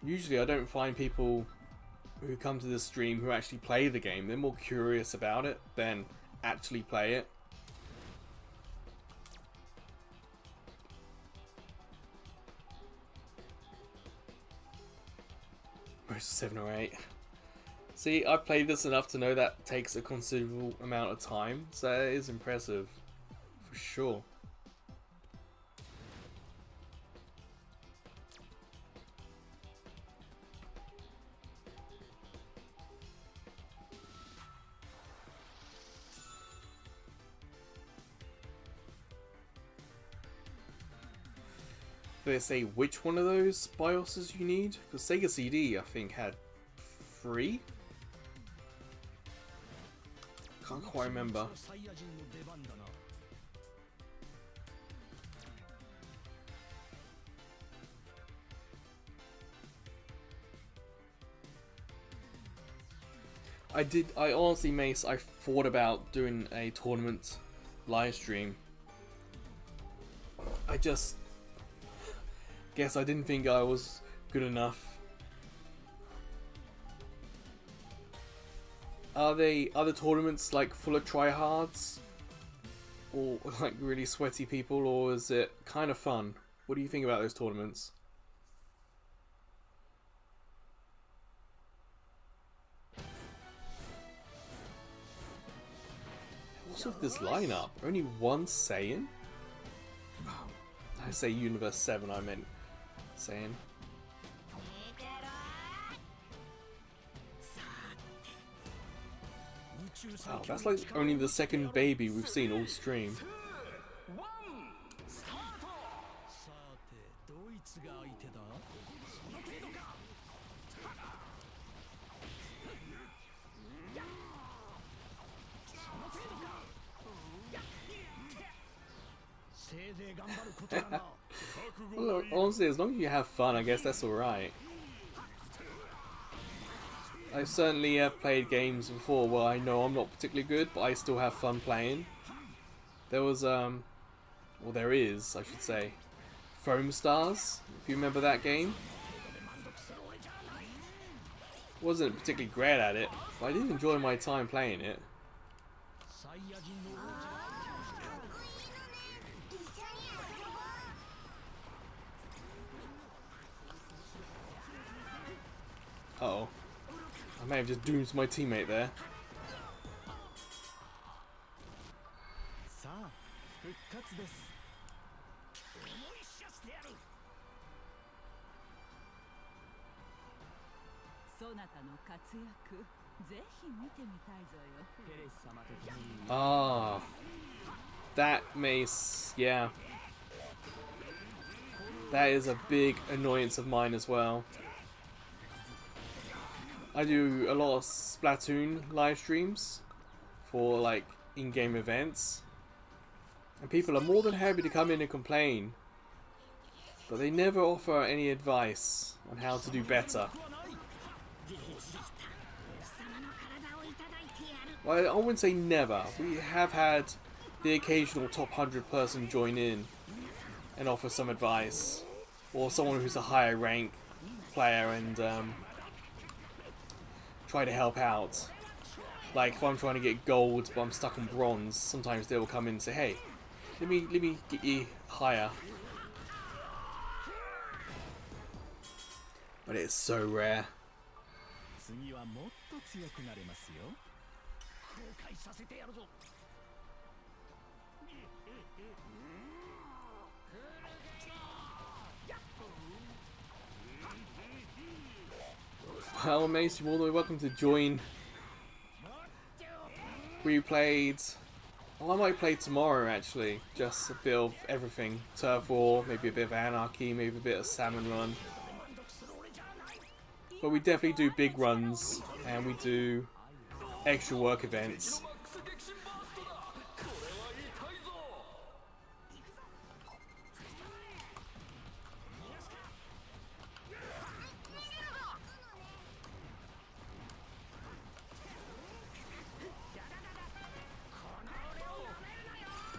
Usually I don't find people who come to this stream who actually play the game. They're more curious about it than actually play it. Most 7 or 8. See, I've played this enough to know that takes a considerable amount of time, so it is impressive, for sure. They say which one of those BIOSes you need? Because Sega CD, I think, had 3? Can't quite remember. I honestly, Mace, I thought about doing a tournament live stream. I just guess I didn't think I was good enough. Are they other tournaments like full of tryhards? Or like really sweaty people, or is it kind of fun? What do you think about those tournaments? What's with this lineup? Only one Saiyan? I say Universe 7, I meant Saiyan. Oh, that's like only the second baby we've seen all stream. Well, honestly, as long as you have fun, I guess that's alright. I certainly have played games before where I know I'm not particularly good, but I still have fun playing. There was, well, there is, I should say, Foam Stars, if you remember that game. Wasn't particularly great at it, but I did enjoy my time playing it. Uh-oh. I may have just doomed my teammate there. Ah, that mace, yeah. That is a big annoyance of mine as well. I do a lot of Splatoon live streams for like in-game events, and people are more than happy to come in and complain, but they never offer any advice on how to do better. Well, I wouldn't say never. We have had the occasional top 100 person join in and offer some advice, or someone who's a higher rank player and try to help out. Like if I'm trying to get gold but I'm stuck on bronze, sometimes they will come in and say, hey, let me get you higher. But it's so rare. Well, Mace, you're all the way welcome to join. We played... Well, I might play tomorrow, actually. Just a bit of everything. Turf War, maybe a bit of Anarchy, maybe a bit of Salmon Run. But we definitely do big runs, and we do extra work events.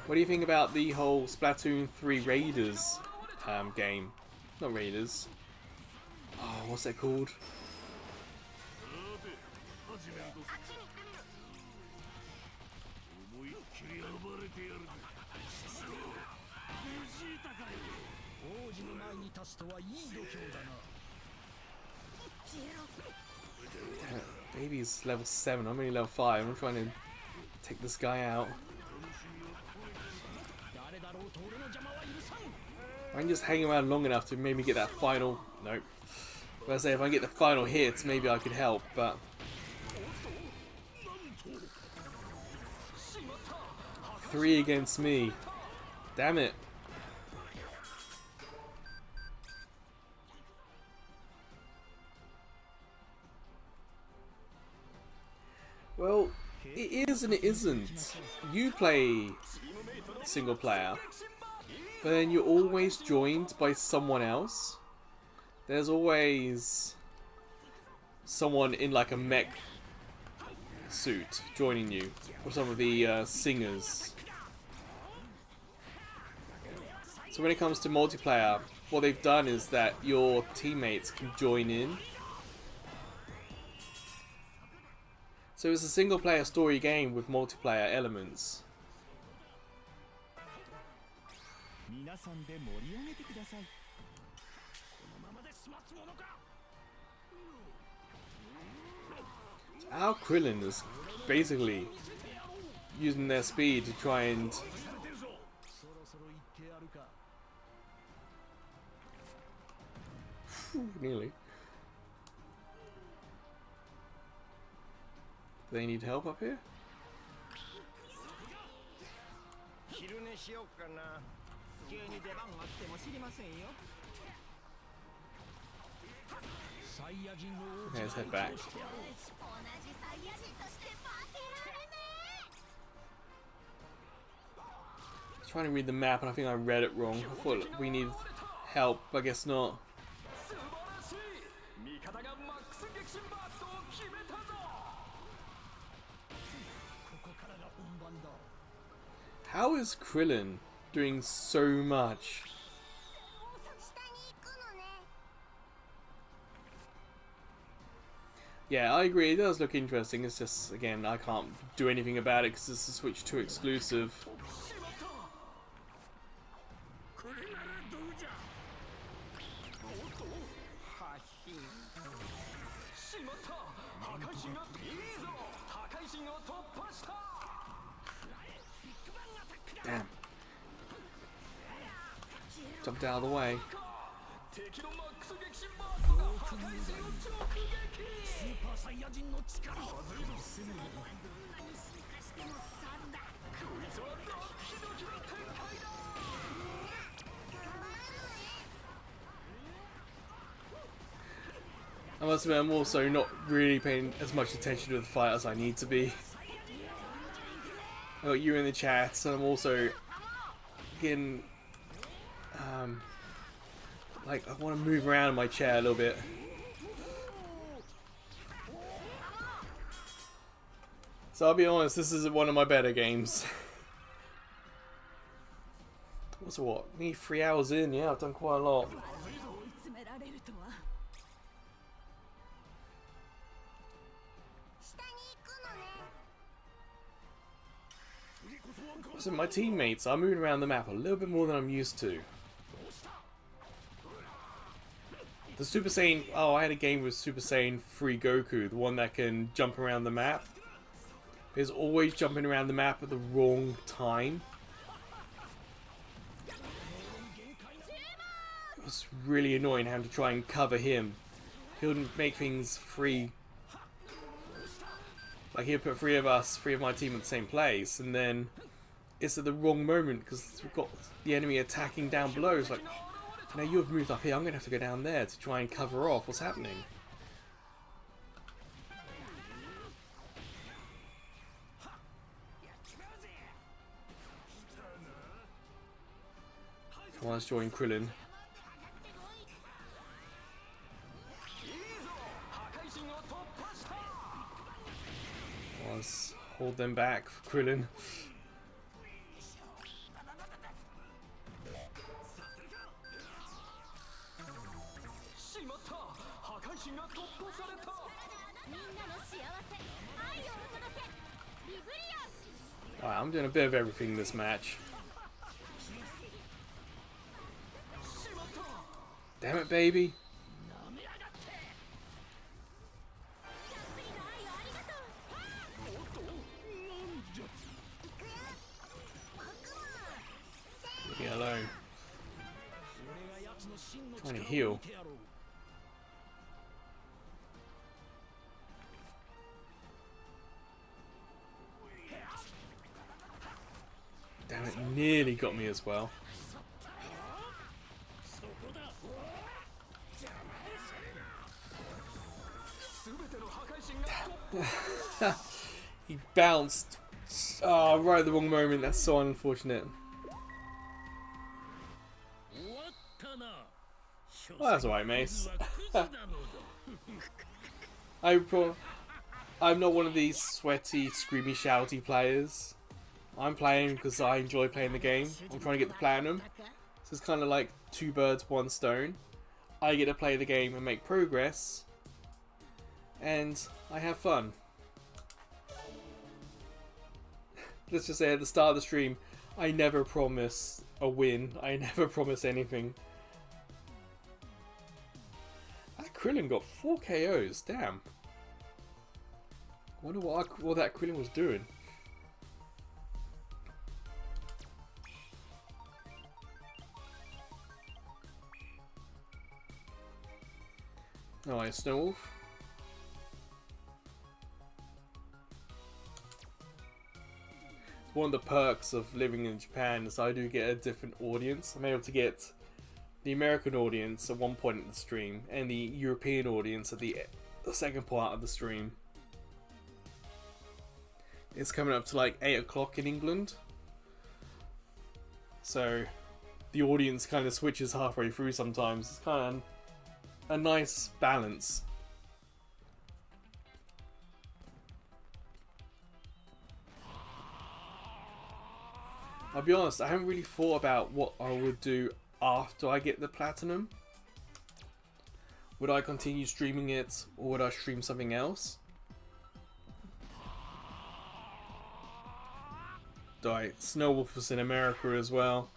What do you think about the whole Splatoon 3 Raiders game? Not Raiders. Oh, what's that called? Baby's level 7, I'm only level 5. I'm trying to take this guy out. I can just hang around long enough to maybe get that final... Nope. But I say if I get the final hits, maybe I could help, but... 3 against me. Damn it. Well, it is and it isn't. You play single player, but then you're always joined by someone else. There's always someone in like a mech suit joining you, or some of the singers. So when it comes to multiplayer, what they've done is that your teammates can join in. So it's a single player story game with multiplayer elements. 皆さんで盛り上げてください。このままで済ますものか。 Our Krillin is basically using their speed to try and... Nearly. Do they need help up here? Okay, let's head back. I was trying to read the map and I think I read it wrong. I thought we need help, but I guess not. How is Krillin doing so much? Yeah, I agree, it does look interesting. It's just, again, I can't do anything about it because it's a Switch 2 exclusive. Damn. Jumped out of the way. I must admit, I'm also not really paying as much attention to the fight as I need to be. I got you in the chat, and I'm also getting like I want to move around in my chair a little bit. So I'll be honest, this is one of my better games. What's what? Me 3 hours in, yeah, I've done quite a lot. So my teammates are moving around the map a little bit more than I'm used to. The Super Saiyan... Oh, I had a game with Super Saiyan 3 Goku, the one that can jump around the map. He's always jumping around the map at the wrong time. It was really annoying having to try and cover him. He wouldn't make things free. Like he'd put three of my team in the same place, and then it's at the wrong moment because we've got the enemy attacking down below. It's like, now you've moved up here, I'm going to have to go down there to try and cover off what's happening. Come on, let's join Krillin. Let's hold them back for Krillin. Alright, I'm doing a bit of everything in this match. Damn it, baby. Leave me alone. Trying to heal. Damn it, nearly got me as well. He bounced. Oh, right at the wrong moment. That's so unfortunate. Well, that's alright, Mace. I'm not one of these sweaty, screamy, shouty players. I'm playing because I enjoy playing the game. I'm trying to get the platinum. So it's kind of like 2 birds, 1 stone. I get to play the game and make progress. And I have fun. Let's just say at the start of the stream, I never promise a win. I never promise anything. That Krillin got 4 KOs. Damn. I wonder what that Krillin was doing. Alright, Snowwolf. One of the perks of living in Japan is I do get a different audience. I'm able to get the American audience at one point in the stream and the European audience at the second part of the stream. It's coming up to like 8 o'clock in England. So the audience kind of switches halfway through sometimes. It's kind of a nice balance. I'll be honest, I haven't really thought about what I would do after I get the platinum. Would I continue streaming it, or would I stream something else? Snowwolf was in America as well.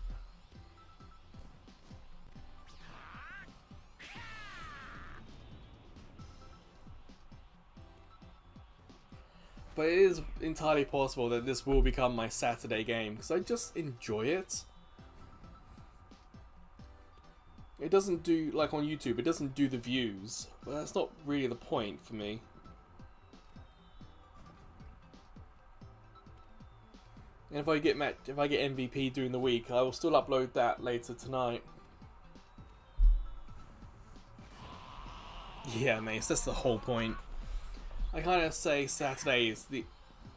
But it is entirely possible that this will become my Saturday game, because I just enjoy it. It doesn't do, like on YouTube, it doesn't do the views, but that's not really the point for me. And if I get MVP during the week, I will still upload that later tonight. Yeah, mate, that's the whole point. I kind of say Saturday is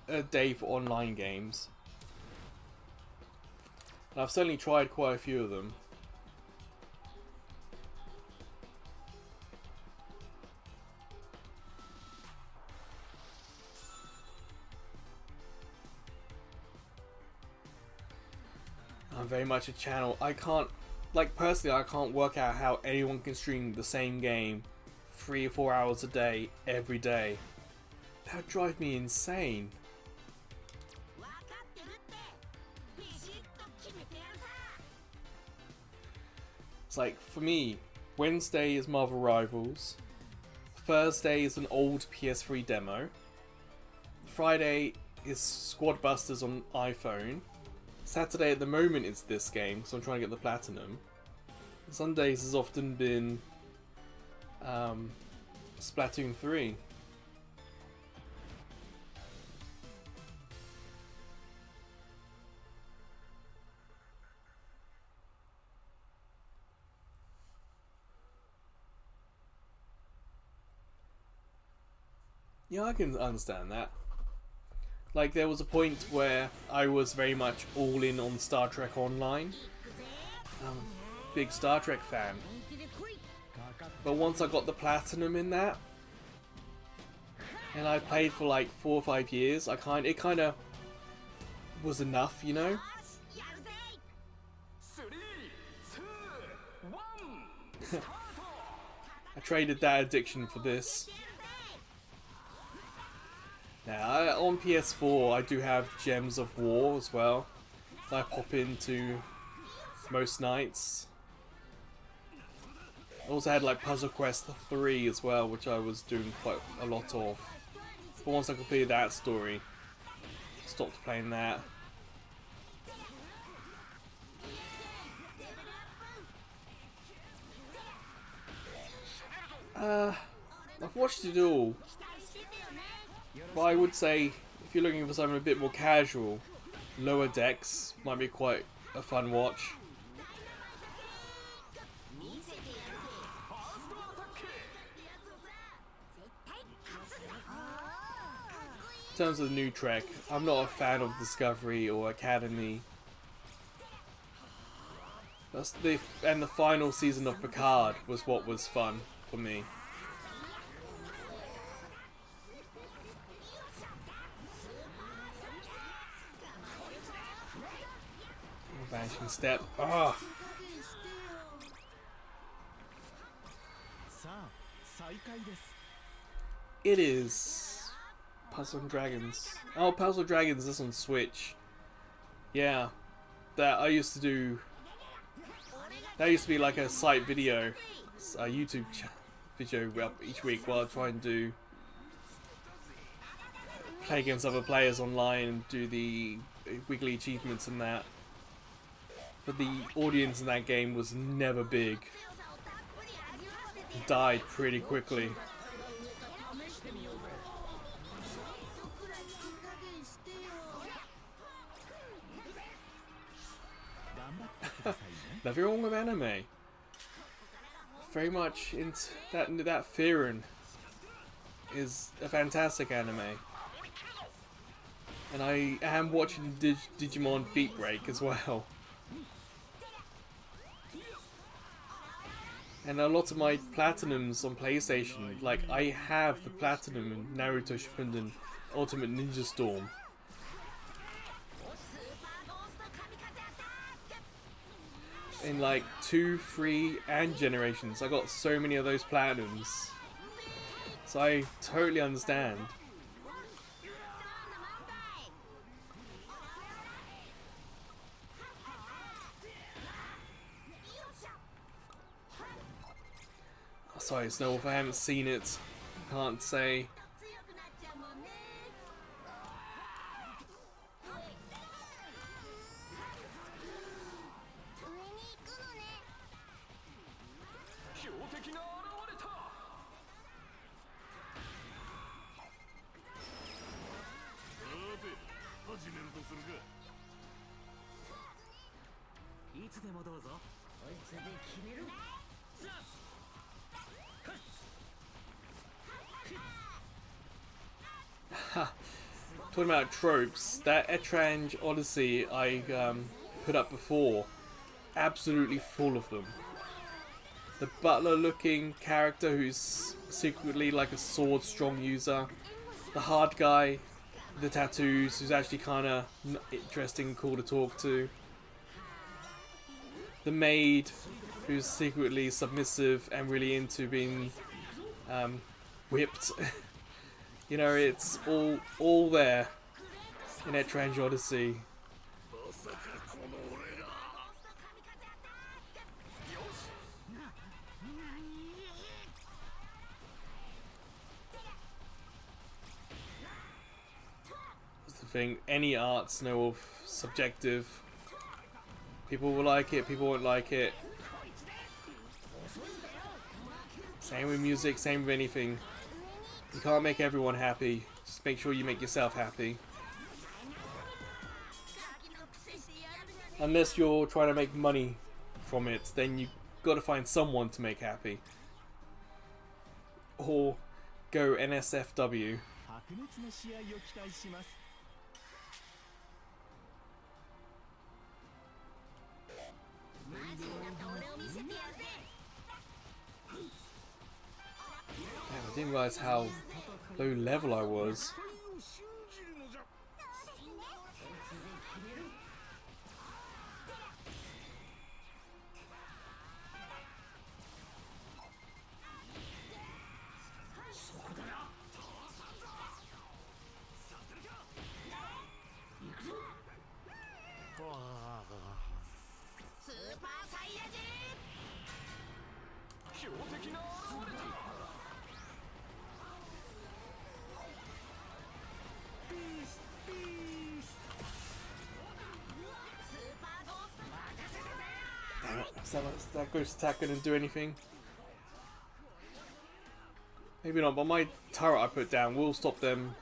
a day for online games. And I've certainly tried quite a few of them. I'm very much a channel. I can't, like personally, I can't work out how anyone can stream the same game 3 or 4 hours a day, every day. That would drive me insane. It's like, for me, Wednesday is Marvel Rivals, Thursday is an old PS3 demo, Friday is Squad Busters on iPhone, Saturday at the moment is this game, because I'm trying to get the platinum, Sundays has often been Splatoon 3. Yeah, I can understand that. Like, there was a point where I was very much all in on Star Trek Online. Big Star Trek fan. But once I got the platinum in that, and I played for like 4 or 5 years, it kind of was enough, you know? I traded that addiction for this. Now, on PS4, I do have Gems of War as well, that I pop into most nights. I also had like Puzzle Quest 3 as well, which I was doing quite a lot of. But once I completed that story, I stopped playing that. I've watched it all. But I would say, if you're looking for something a bit more casual, Lower Decks might be quite a fun watch. In terms of the new Trek, I'm not a fan of Discovery or Academy. And the final season of Picard was what was fun for me. Vanishing Step. Ah. It is Puzzle and Dragons. Oh, Puzzle Dragons is on Switch. Yeah. that I used to do. That used to be like a site video, a YouTube video up each week while I try and play against other players online and do the weekly achievements and that. But the audience in that game was never big. It died pretty quickly. Nothing wrong with anime. Very much into that Fearin is a fantastic anime. And I am watching Digimon Beat Break as well. And a lot of my platinums on PlayStation, like I have the platinum in Naruto Shippuden Ultimate Ninja Storm. In like 2, 3, and Generations, I got so many of those platinums. So I totally understand. Sorry, Snowwolf, I haven't seen it. Can't say. Talking about tropes, that Etrange Odyssey I put up before, absolutely full of them. The butler looking character who's secretly like a sword strong user. The hard guy with the tattoos who's actually kind of interesting and cool to talk to. The maid who's secretly submissive and really into being whipped. You know, it's all there in Etrange Odyssey. That's the thing, any art's subjective. People will like it, people won't like it. Same with music, same with anything. You can't make everyone happy. Just make sure you make yourself happy. Unless you're trying to make money from it, then you've got to find someone to make happy. Or go NSFW. I didn't realize how low level I was. That ghost attack gonna do anything? Maybe not, but my turret I put down will stop them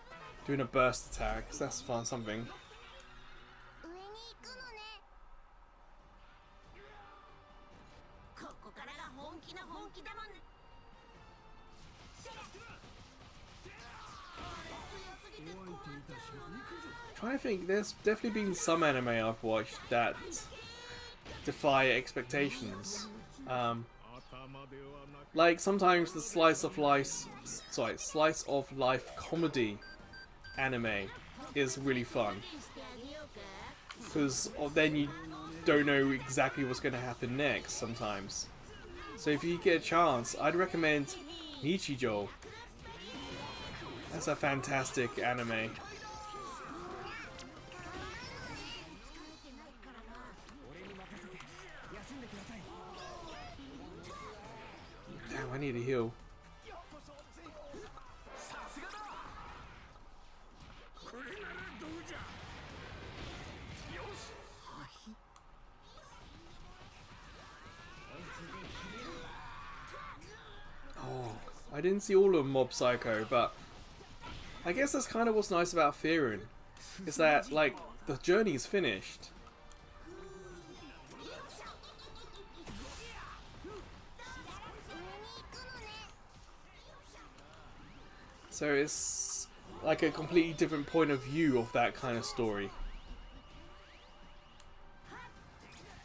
doing a burst attack, so that's fun, something. Trying to think, there's definitely been some anime I've watched that defy expectations. Like sometimes the slice of life comedy anime is really fun because then you don't know exactly what's going to happen next sometimes. So if you get a chance, I'd recommend Nichijou. That's a fantastic anime. I need a heal. Oh, I didn't see all of Mob Psycho, but I guess that's kind of what's nice about Fearing, is that, like, the journey's finished. So it's like a completely different point of view of that kind of story.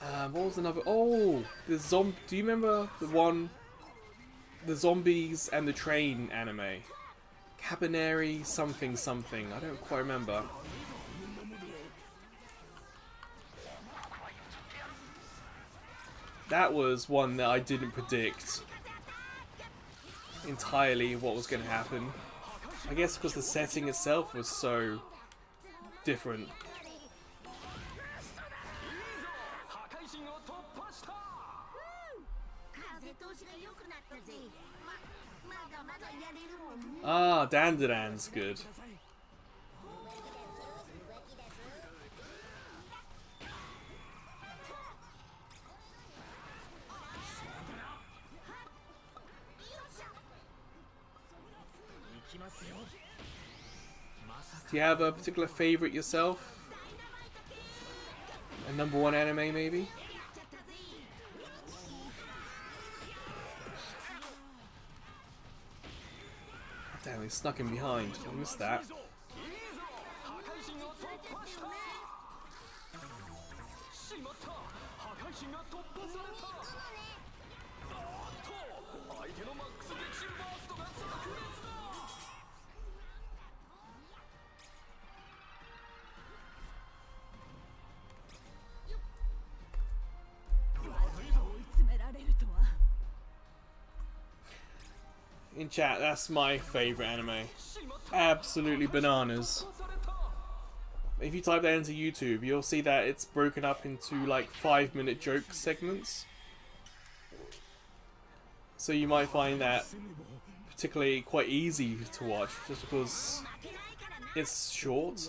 What was another? Oh, the zombie. Do you remember the one, the zombies and the train anime? Cabaneri something something. I don't quite remember. That was one that I didn't predict entirely what was going to happen. I guess because the setting itself was so different. Ah, Dandadan's good. Do you have a particular favorite yourself? A #1 anime, maybe? Damn, he snuck in behind. I missed that. In chat, that's my favourite anime. Absolutely bananas. If you type that into YouTube, you'll see that it's broken up into like 5-minute joke segments. So you might find that particularly quite easy to watch, just because it's short.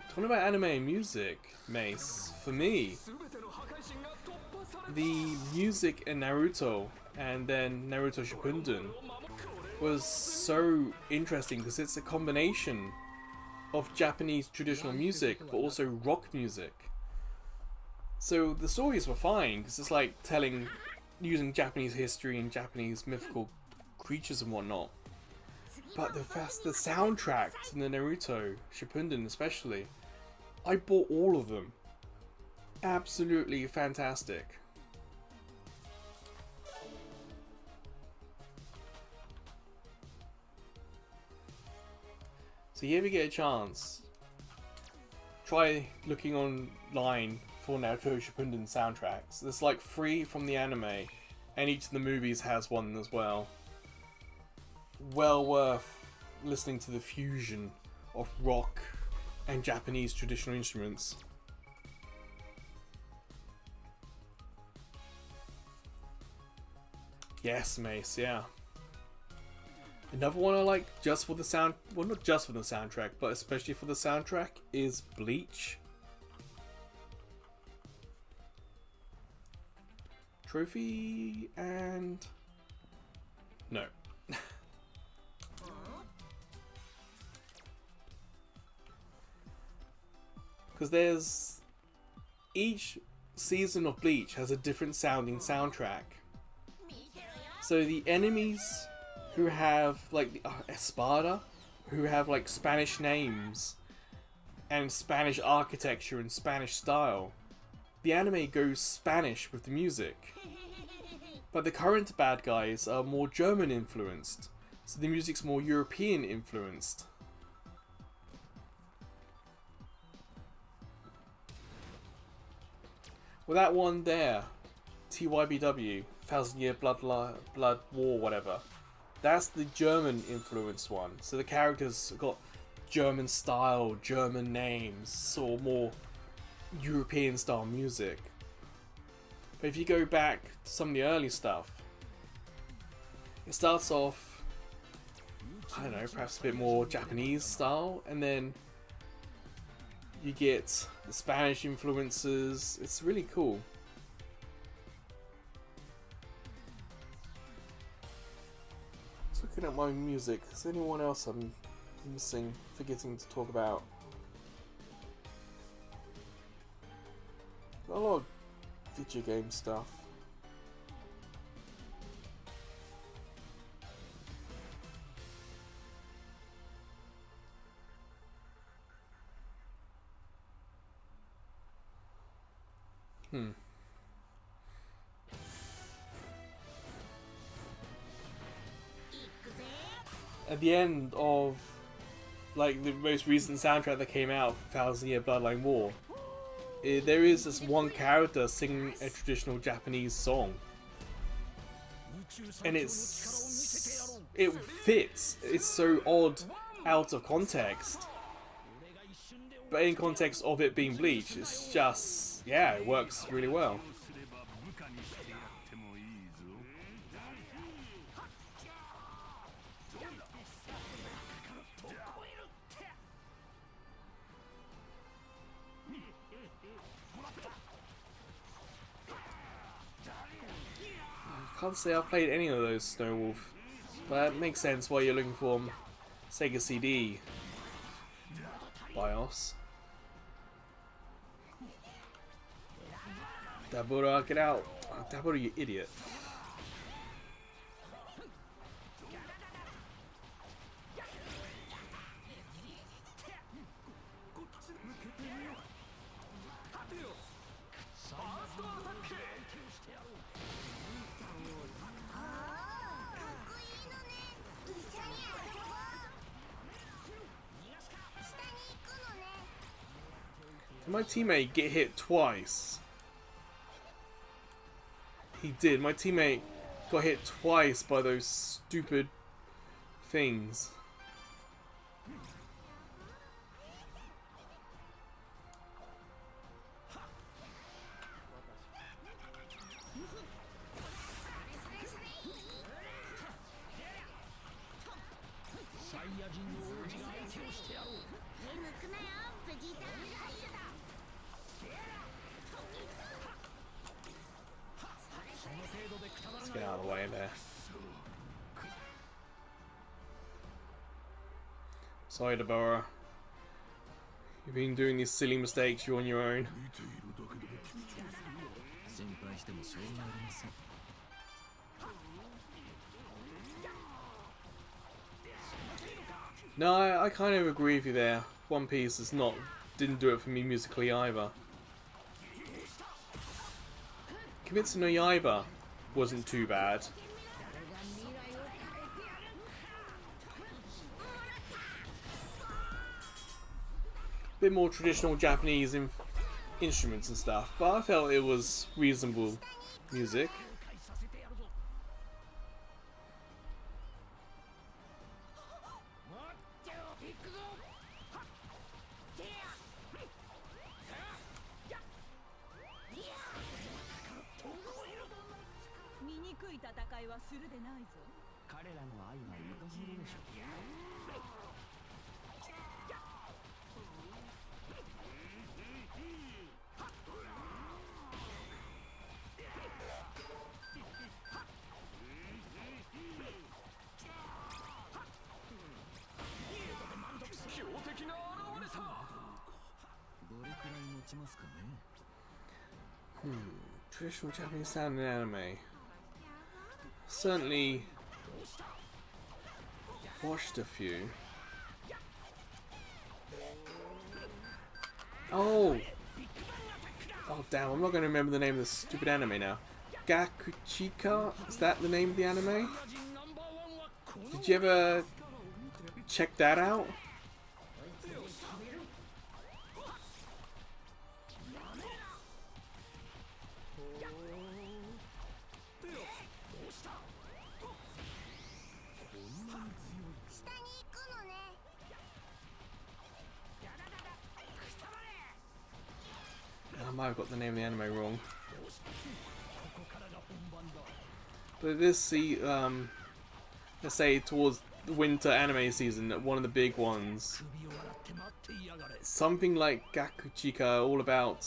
Talking about anime music, Mace, for me, the music in Naruto and then Naruto Shippuden was so interesting because it's a combination of Japanese traditional music but also rock music. So the stories were fine because it's like using Japanese history and Japanese mythical creatures and whatnot. But the soundtrack to the Naruto Shippuden especially, I bought all of them. Absolutely fantastic. So if you ever get a chance, try looking online for Naruto Shippuden soundtracks. There's like 3 from the anime, and each of the movies has one as well. Well worth listening to the fusion of rock and Japanese traditional instruments. Yes, Mace, yeah. Another one I like just for the sound, well, not just for the soundtrack, but especially for the soundtrack, is Bleach. Trophy and... no. Because there's... each season of Bleach has a different sounding soundtrack. So the enemies who have like Espada, who have like Spanish names and Spanish architecture and Spanish style, the anime goes Spanish with the music. But the current bad guys are more German influenced, so the music's more European influenced. Well, that one there, TYBW, 1000 Year Blood War, whatever. That's the German influenced one. So the characters got German style, German names, or more European style music. But if you go back to some of the early stuff, it starts off, I don't know, perhaps a bit more Japanese style, and then you get the Spanish influences. It's really cool. Just looking at my music, is there anyone else I'm missing, forgetting to talk about? Got a lot of video game stuff. At the end of like the most recent soundtrack that came out, Thousand Year Bloodline War, there is this one character singing a traditional Japanese song, and it fits. It's so odd out of context, but in context of it being Bleach, it's just, yeah, it works really well. I can't say I've played any of those Snow Wolf, but it makes sense why you're looking for Sega CD BIOS. Dabura, get out! Oh, Dabura, you idiot! Did my teammate get hit twice? He did. My teammate got hit twice by those stupid things. Let's get out of the way there. Sorry, Deborah. You've been doing these silly mistakes, you're on your own. No, I kind of agree with you there. One Piece didn't do it for me musically either. Kimetsu no Yaiba wasn't too bad. Bit more traditional Japanese instruments and stuff, but I felt it was reasonable music. Traditional Japanese sound in anime. Certainly watched a few. Oh damn, I'm not going to remember the name of the stupid anime now. Gakuchika? Is that the name of the anime? Did you ever check that out? I might have got the name of the anime wrong. But this, let's say towards the winter anime season, one of the big ones, something like Gakuchika, all about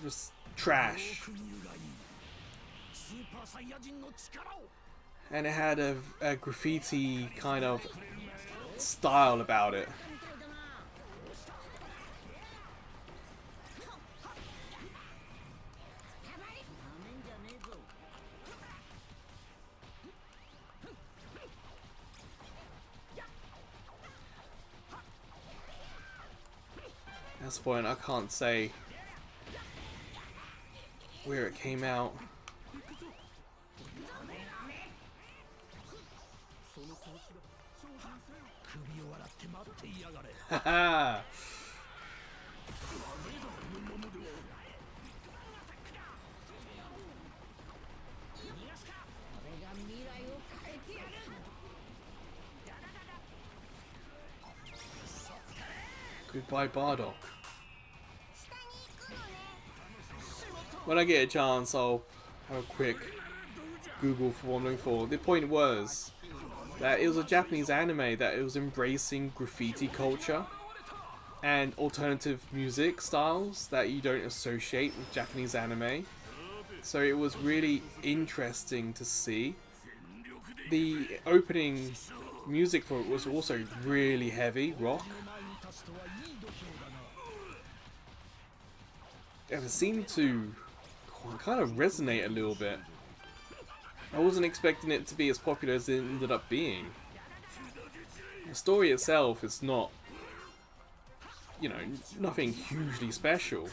just trash. And it had a graffiti kind of style about it. That's the point, I can't say where it came out. Haha! Goodbye, Bardock. When I get a chance, I'll have a quick Google for what I'm looking for. The point was that it was a Japanese anime that it was embracing graffiti culture and alternative music styles that you don't associate with Japanese anime. So it was really interesting to see. The opening music for it was also really heavy rock. And it seemed to kind of resonate a little bit. I wasn't expecting it to be as popular as it ended up being. The story itself is not, you know, nothing hugely special.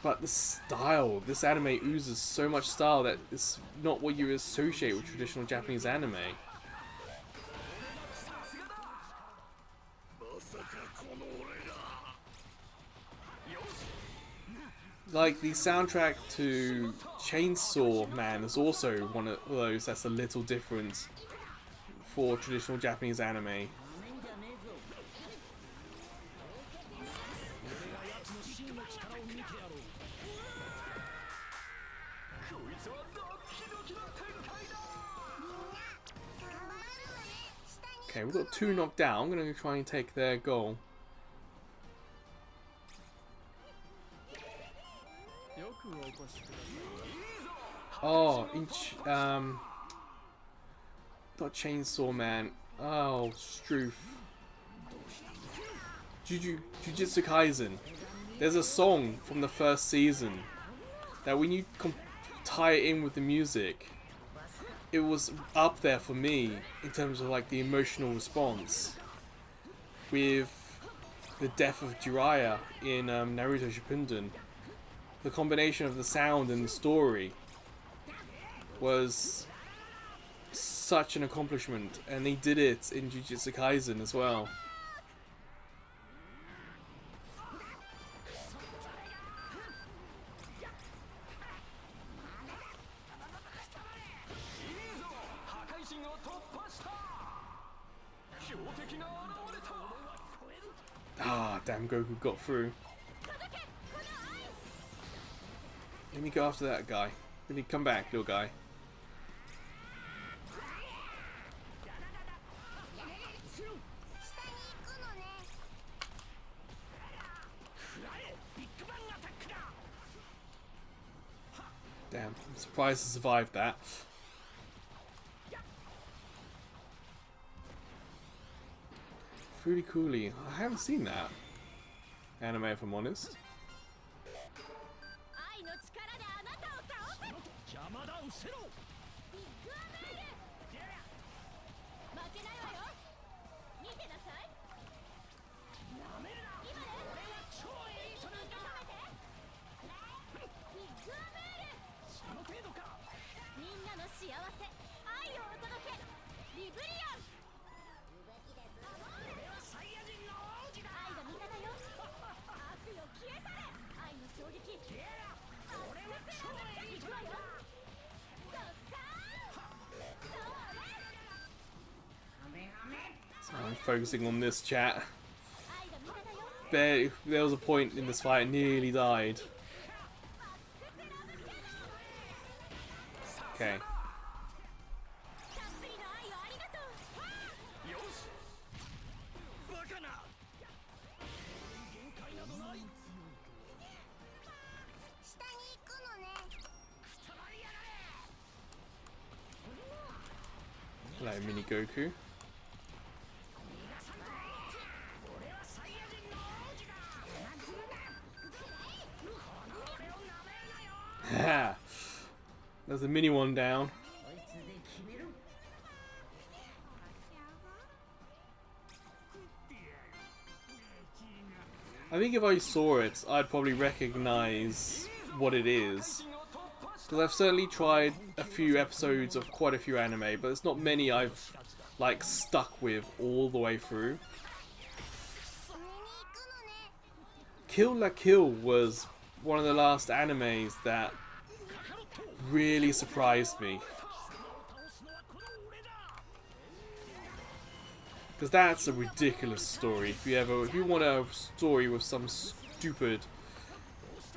But the style, this anime oozes so much style that it's not what you associate with traditional Japanese anime. Like, the soundtrack to Chainsaw Man is also one of those that's a little different for traditional Japanese anime. Okay, we've got 2 knocked down. I'm going to try and take their goal. Oh, not Chainsaw Man. Oh, Stroof. Jujutsu Kaisen. There's a song from the first season that when you tie it in with the music, it was up there for me in terms of like the emotional response with the death of Jiraiya in Naruto Shippuden. The combination of the sound and the story was such an accomplishment, and they did it in Jujutsu Kaisen as well. Ah, damn, Goku got through. Let me go after that guy. Let me come back, little guy. Damn, I'm surprised I survived that. Fruity Coolie. I haven't seen that anime, if I'm honest. So I'm focusing on this chat. There was a point in this fight I nearly died. Okay. Hello, Mini Goku. Ha! There's a mini one down. I think if I saw it, I'd probably recognize what it is. Because I've certainly tried a few episodes of quite a few anime, but it's not many I've like stuck with all the way through. Kill la Kill was one of the last animes that really surprised me. Because that's a ridiculous story. If you want a story with some stupid,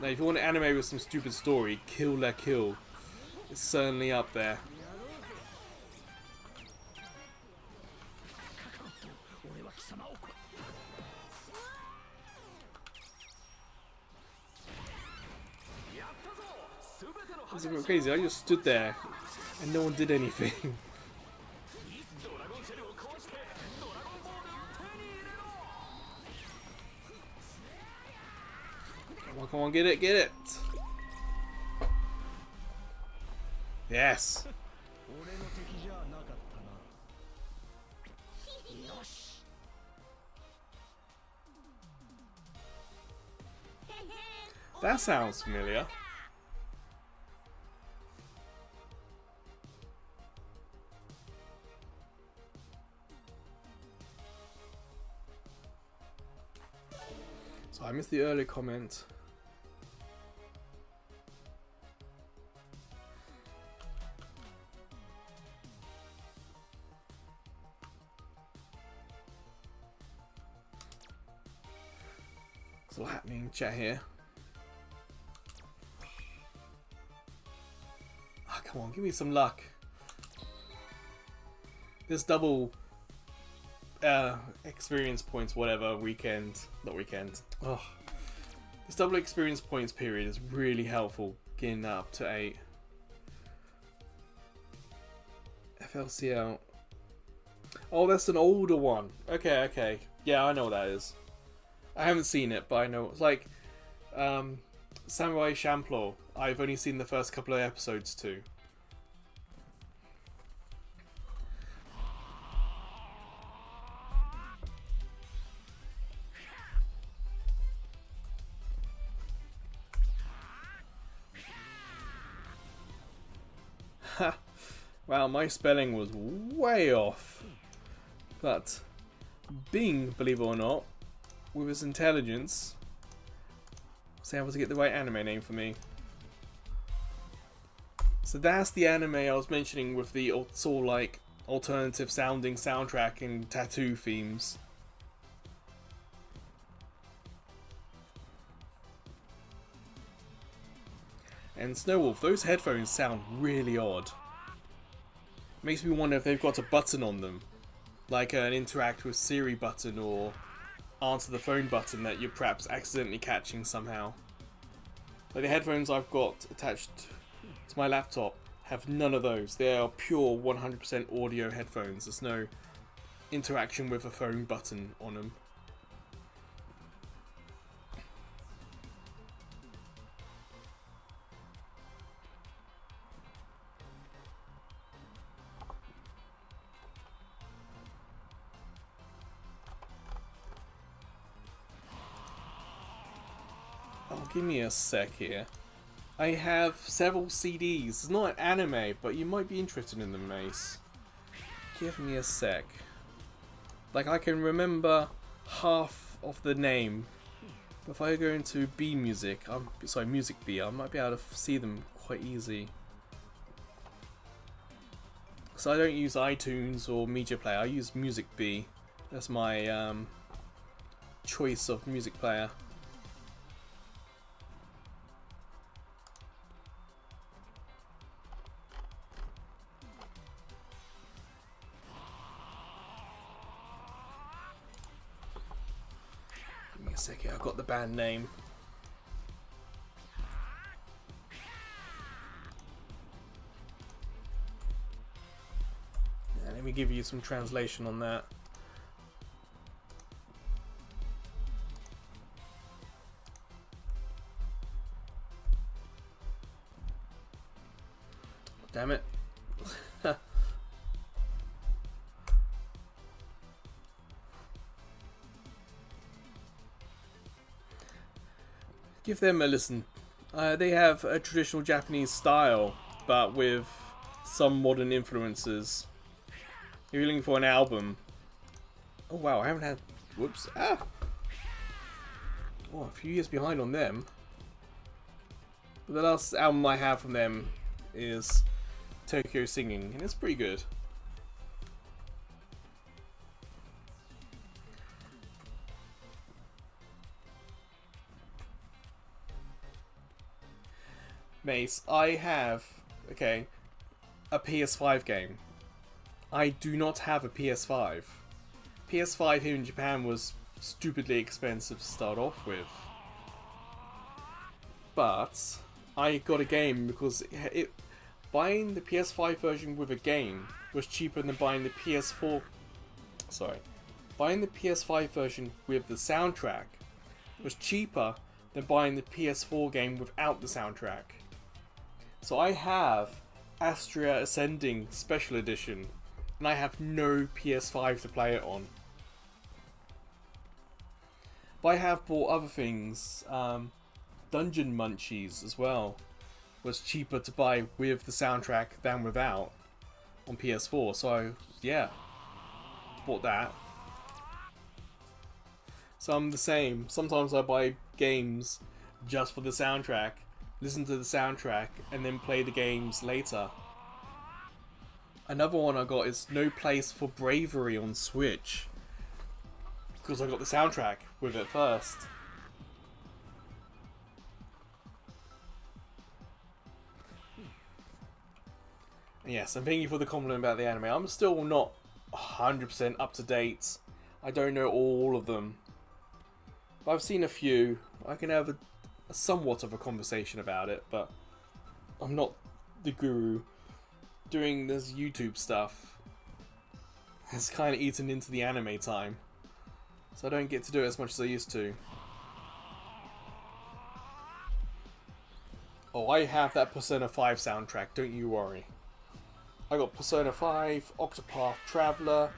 like if you want an anime with some stupid story, Kill la Kill is certainly up there. It's a bit crazy. I just stood there and no one did anything. Come on, get it, get it! Yes! That sounds familiar. So I missed the early comment. What's happening, chat here? Oh, come on, give me some luck. This double experience points, whatever, not weekend. Oh, this double experience points period is really helpful getting that up to 8. FLCL. Oh, that's an older one. Okay, okay. Yeah, I know what that is. I haven't seen it, but I know it's like Samurai Champloo. I've only seen the first couple of episodes too. Wow, my spelling was way off. But Bing, believe it or not, with his intelligence, was able to get the right anime name for me. So that's the anime I was mentioning with the sort of like alternative sounding soundtrack and tattoo themes. And Snowwolf, those headphones sound really odd. Makes me wonder if they've got a button on them, like an interact with Siri button or answer the phone button that you're perhaps accidentally catching somehow. Like the headphones I've got attached to my laptop have none of those. They are pure 100% audio headphones. There's no interaction with a phone button on them. Give me a sec here. I have several CDs. It's not an anime, but you might be interested in them, Mace. Give me a sec. Like, I can remember half of the name. But if I go into B Music, Music B, I might be able to see them quite easy. So I don't use iTunes or Media Player, I use Music B. That's my choice of music player. Give me a second, I've got the band name. Yeah, let me give you some translation on that. Damn it. Give them a listen. They have a traditional Japanese style, but with some modern influences. If you're looking for an album. Oh wow, I haven't had... Whoops. Ah! Oh, a few years behind on them. But the last album I have from them is Tokyo Singing, and it's pretty good. Mace, I have, okay, a PS5 game. I do not have a PS5. PS5 here in Japan was stupidly expensive to start off with. But I got a game because buying the PS5 version with a game was cheaper than buying the PS4. Sorry. Buying the PS5 version with the soundtrack was cheaper than buying the PS4 game without the soundtrack. So I have Astria Ascending Special Edition, and I have no PS5 to play it on. But I have bought other things. Dungeon Munchies as well was cheaper to buy with the soundtrack than without on PS4. So yeah, bought that. So I'm the same. Sometimes I buy games just for the soundtrack, listen to the soundtrack, and then play the games later. Another one I got is No Place for Bravery on Switch, because I got the soundtrack with it first. And yes, and thank you for the compliment about the anime. I'm still not 100% up to date. I don't know all of them. But I've seen a few. I can have a somewhat of a conversation about it, but I'm not the guru. Doing this YouTube stuff has kind of eaten into the anime time, so I don't get to do it as much as I used to. Oh, I have that Persona 5 soundtrack, don't you worry. I got Persona 5, Octopath Traveler.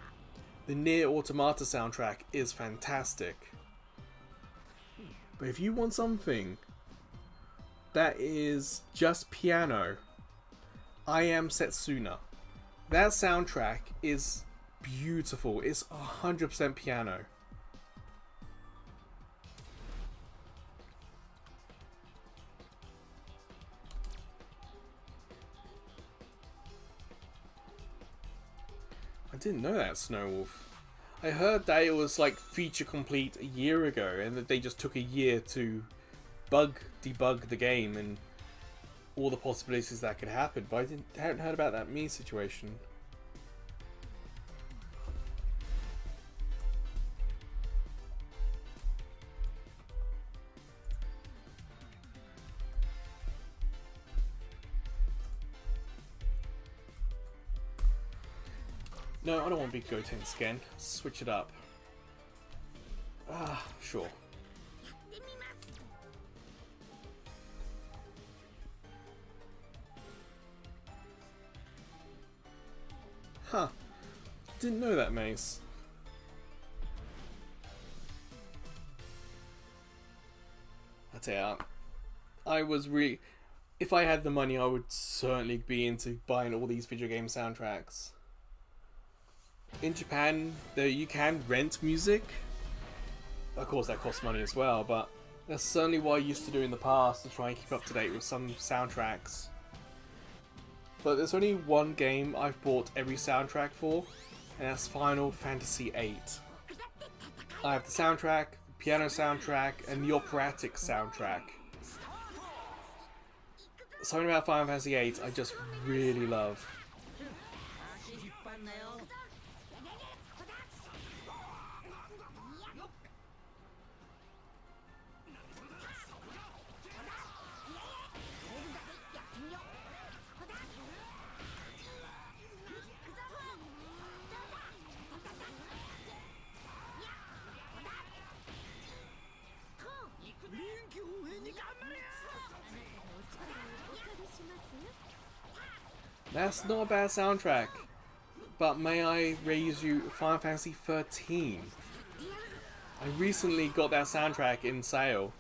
The Nier Automata soundtrack is fantastic. But if you want something that is just piano, I Am Setsuna. That soundtrack is beautiful. It's 100% piano. I didn't know that, Snowwolf. I heard that it was like feature complete a year ago, and that they just took a year to debug the game and all the possibilities that could happen. But I haven't heard about that me situation. No, I don't want big Gotenks again. Switch it up. Ah, sure. Huh. Didn't know that, Mace. I tell you, I was if I had the money, I would certainly be into buying all these video game soundtracks. In Japan, you can rent music. Of course, that costs money as well, but that's certainly what I used to do in the past to try and keep up to date with some soundtracks. But there's only one game I've bought every soundtrack for, and that's Final Fantasy VIII. I have the soundtrack, the piano soundtrack, and the operatic soundtrack. Something about Final Fantasy VIII I just really love. That's not a bad soundtrack. But may I raise you Final Fantasy 13? I recently got that soundtrack in sale,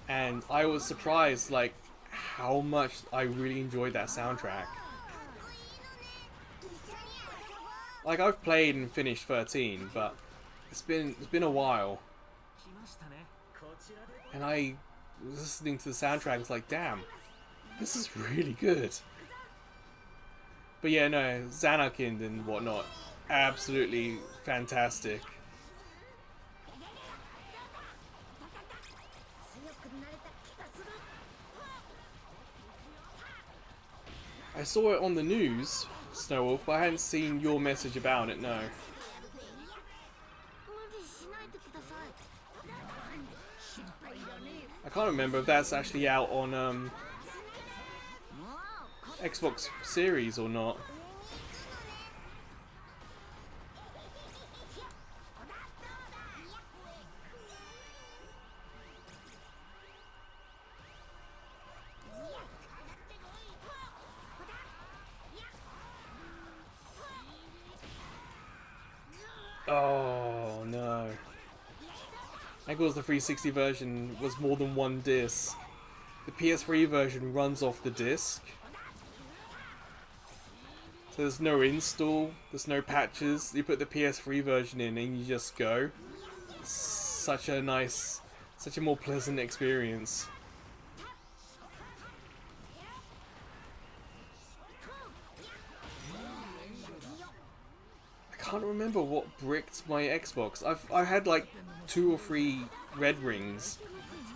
and I was surprised like how much I really enjoyed that soundtrack. Like, I've played and finished 13, but it's been a while. And I was listening to the soundtrack, and was like, damn, this is really good. But yeah, no, Xanakind and whatnot, absolutely fantastic. I saw it on the news, Snowwolf, but I hadn't seen your message about it, no. I can't remember if that's actually out on Xbox Series or not. Oh no. I think it was the 360 version was more than one disc. The PS3 version runs off the disc. So there's no install, there's no patches. You put the PS3 version in and you just go. It's such a nice, such a more pleasant experience. I can't remember what bricked my Xbox. I had like 2 or 3 red rings,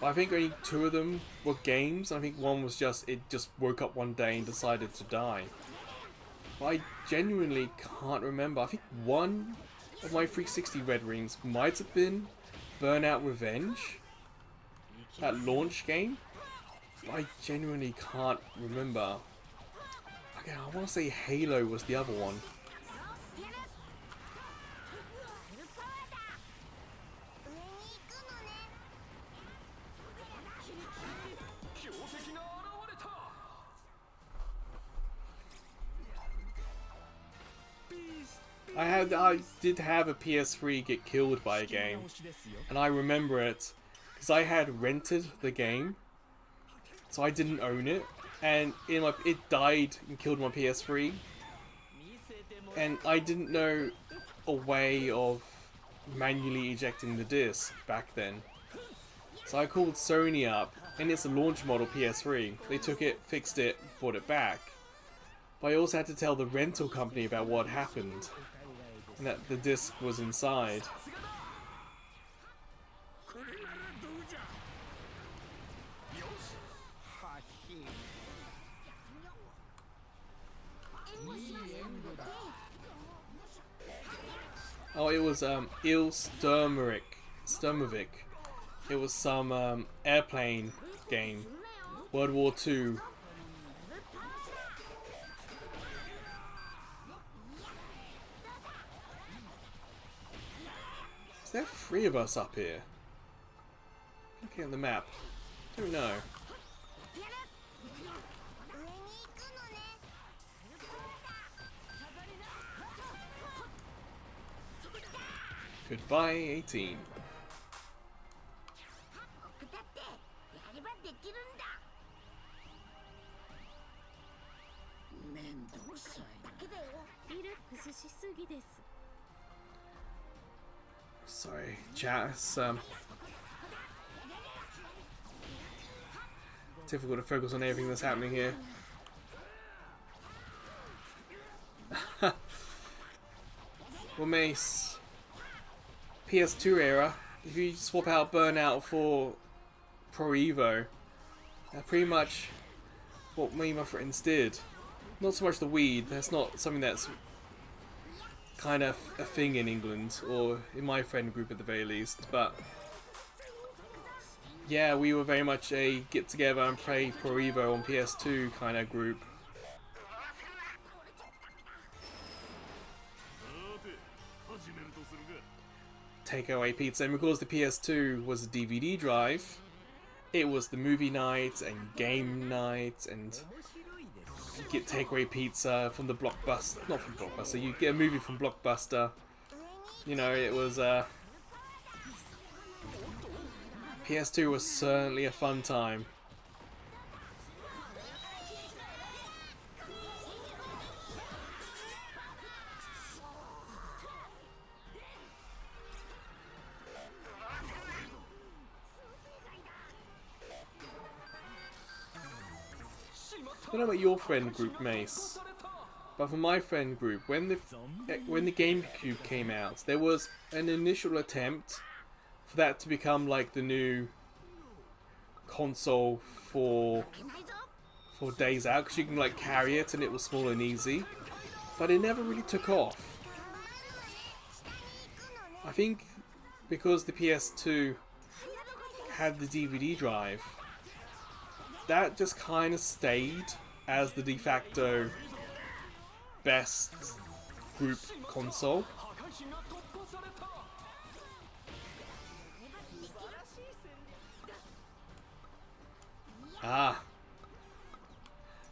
but I think only 2 of them were games. I think one was just, it just woke up one day and decided to die. But I genuinely can't remember. I think one of my 360 red rings might have been Burnout Revenge, that launch game. But I genuinely can't remember. Okay, I want to say Halo was the other one. I did have a PS3 get killed by a game, and I remember it because I had rented the game, so I didn't own it, and it died and killed my PS3, and I didn't know a way of manually ejecting the disc back then. So I called Sony up, and it's a launch model PS3. They took it, fixed it, brought it back. But I also had to tell the rental company about what happened, and that the disc was inside. Oh, it was Il Sturmovik. It was some airplane game, World War II. Is there 3 of us up here? Looking at the map, don't know. Goodbye, 18. Sorry, chat. It's difficult to focus on everything that's happening here. Well, Mace, PS2 era, if you swap out Burnout for Pro Evo, that's pretty much what me and my friends did. Not so much the weed, that's not something that's kind of a thing in England, or in my friend group at the very least, but yeah, we were very much a get together and play Pro Evo on PS2 kind of group. Takeaway pizza, and because the PS2 was a DVD drive, it was the movie night and game night, and you get takeaway pizza from the Blockbuster, not from Blockbuster, you get a movie from Blockbuster. You know, it was PS2 was certainly a fun time. I don't know about your friend group, Mace, but for my friend group, when the GameCube came out, there was an initial attempt for that to become like the new console for Days Out, because you can like carry it and it was small and easy, but it never really took off. I think because the PS2 had the DVD drive, that just kind of stayed as the de facto best group console. Ah.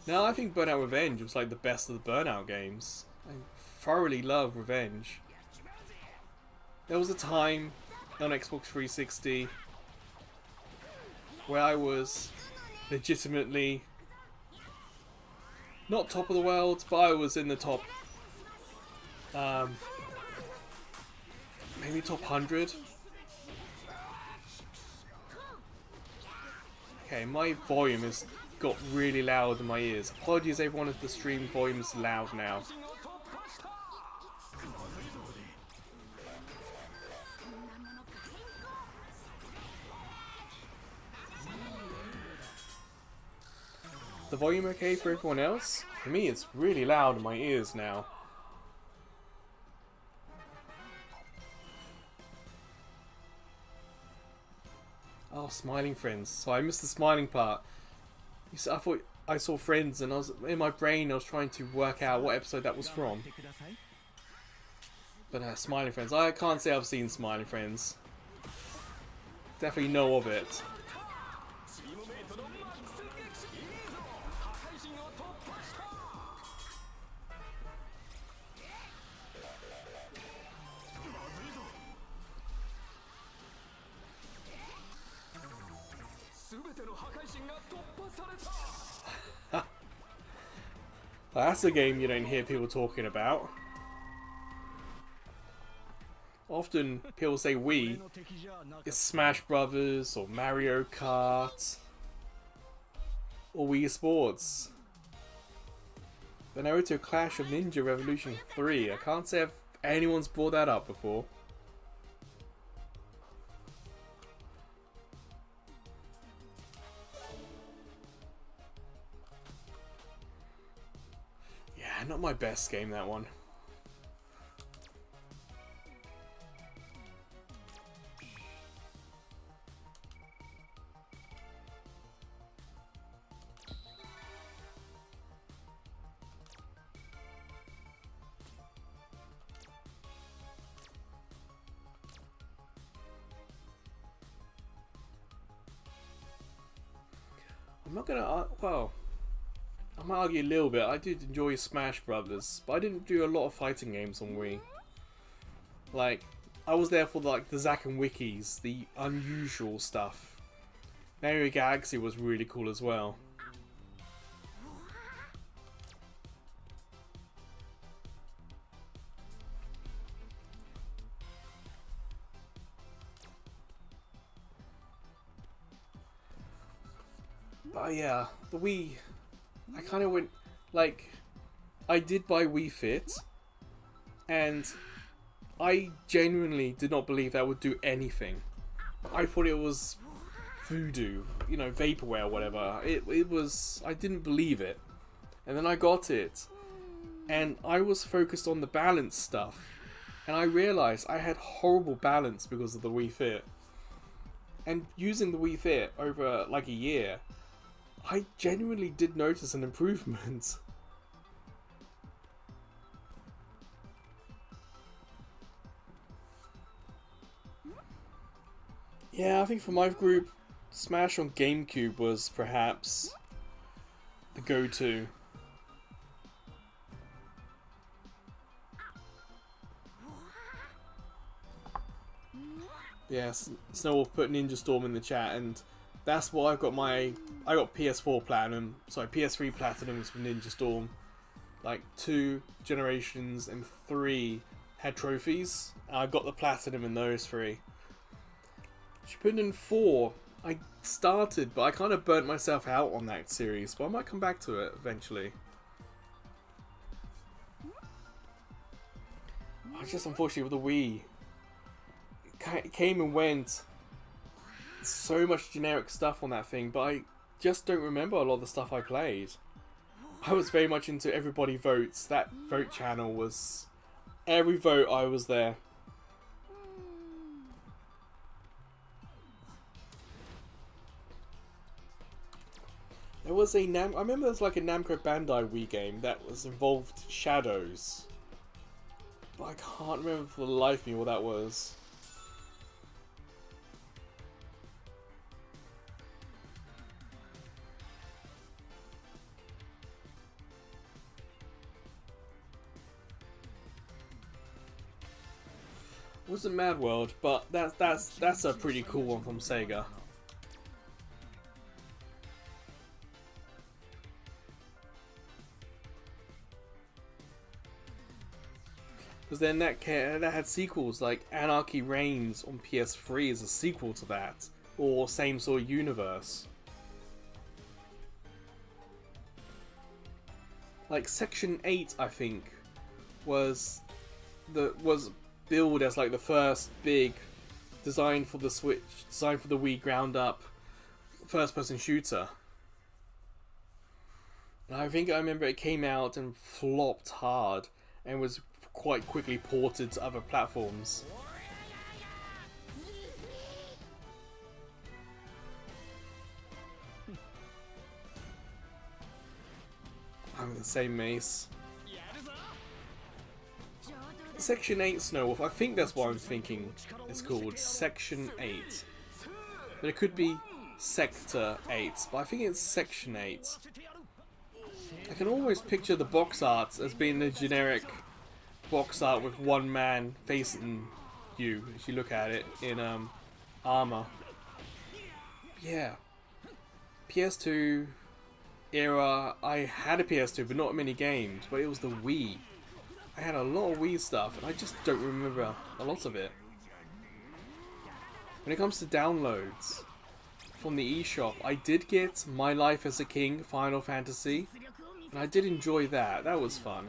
Now I think Burnout Revenge was like the best of the Burnout games. I thoroughly love Revenge. There was a time on Xbox 360 where I was legitimately not top of the world, but I was in the top, maybe top 100. Okay, my volume has got really loud in my ears. Apologies everyone if the stream volume is loud now. The volume okay for everyone else? For me it's really loud in my ears now. Oh, smiling friends. So I missed the smiling part. I thought I saw Friends and I was in my brain I was trying to work out what episode that was from. But Smiling Friends. I can't say I've seen Smiling Friends. Definitely know of it. That's a game you don't hear people talking about. Often people say Wii. It's Smash Brothers or Mario Kart or Wii Sports. The Naruto Clash of Ninja Revolution 3. I can't say if anyone's brought that up before. Yeah, not my best game, that one. I'm not gonna, well, I might argue a little bit. I did enjoy Smash Brothers, but I didn't do a lot of fighting games on Wii. Like, I was there for like the Zack and Wikis, the unusual stuff. Mario Galaxy was really cool as well. But yeah, the Wii, I kind of went, like, I did buy Wii Fit, and I genuinely did not believe that would do anything. I thought it was voodoo, you know, vaporware or whatever. It was, I didn't believe it. And then I got it, and I was focused on the balance stuff, and I realized I had horrible balance because of the Wii Fit. And using the Wii Fit over like a year, I genuinely did notice an improvement. Yeah, I think for my group, Smash on GameCube was perhaps the go-to. Yes, Snowwolf put Ninja Storm in the chat, and that's what I got PS4 Platinum, sorry, PS3 Platinums for Ninja Storm. Like 2 generations and 3 had trophies. I got the Platinum in those 3. She put in 4. I started, but I kind of burnt myself out on that series, but I might come back to it eventually. I just, unfortunately, with the Wii, it came and went. So much generic stuff on that thing, but I just don't remember a lot of the stuff I played. I was very much into Everybody Votes. That vote channel was... Every vote I was there. There was a I remember there was like a Namco Bandai Wii game that was involved Shadows. But I can't remember for the life of me what that was. It wasn't Mad World, but that's a pretty cool one from Sega. Because then that had sequels like Anarchy Reigns on PS3 is a sequel to that, or Same Sort of Universe. Like Section 8, I think, was billed as like the first big design for the Switch, design for the Wii ground up first-person shooter. And I remember it came out and flopped hard and was quite quickly ported to other platforms. I'm the same Mace. Section 8 Snowwolf, I think that's what I'm thinking it's called, Section 8. But it could be Sector 8, but I think it's Section 8. I can almost picture the box art as being the generic box art with one man facing you as you look at it in armor. Yeah. PS2 era, I had a PS2 but not many games, but it was the Wii. I had a lot of Wii stuff and I just don't remember a lot of it. When it comes to downloads from the eShop, I did get My Life as a King Final Fantasy, and I did enjoy that. That was fun.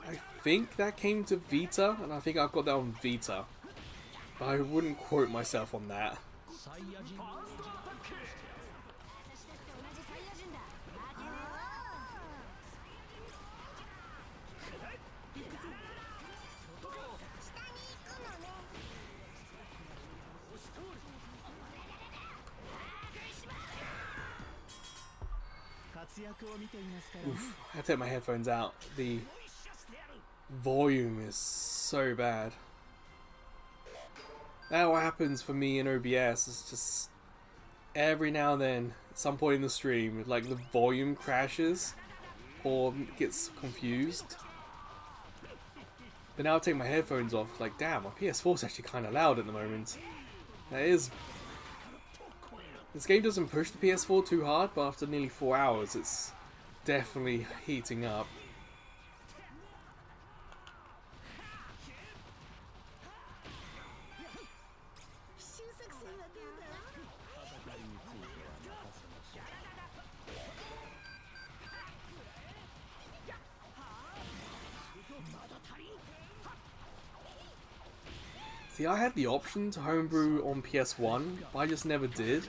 I think that came to Vita, and I think I've got that on Vita. But I wouldn't quote myself on that. Oof, I had to take my headphones out. The volume is so bad. That what happens for me in OBS. It's just every now and then, at some point in the stream, like the volume crashes or gets confused. But now I take my headphones off, like damn, my PS4 is actually kind of loud at the moment. That is. This game doesn't push the PS4 too hard, but after nearly 4 hours, it's definitely heating up. See, I had the option to homebrew on PS1, but I just never did.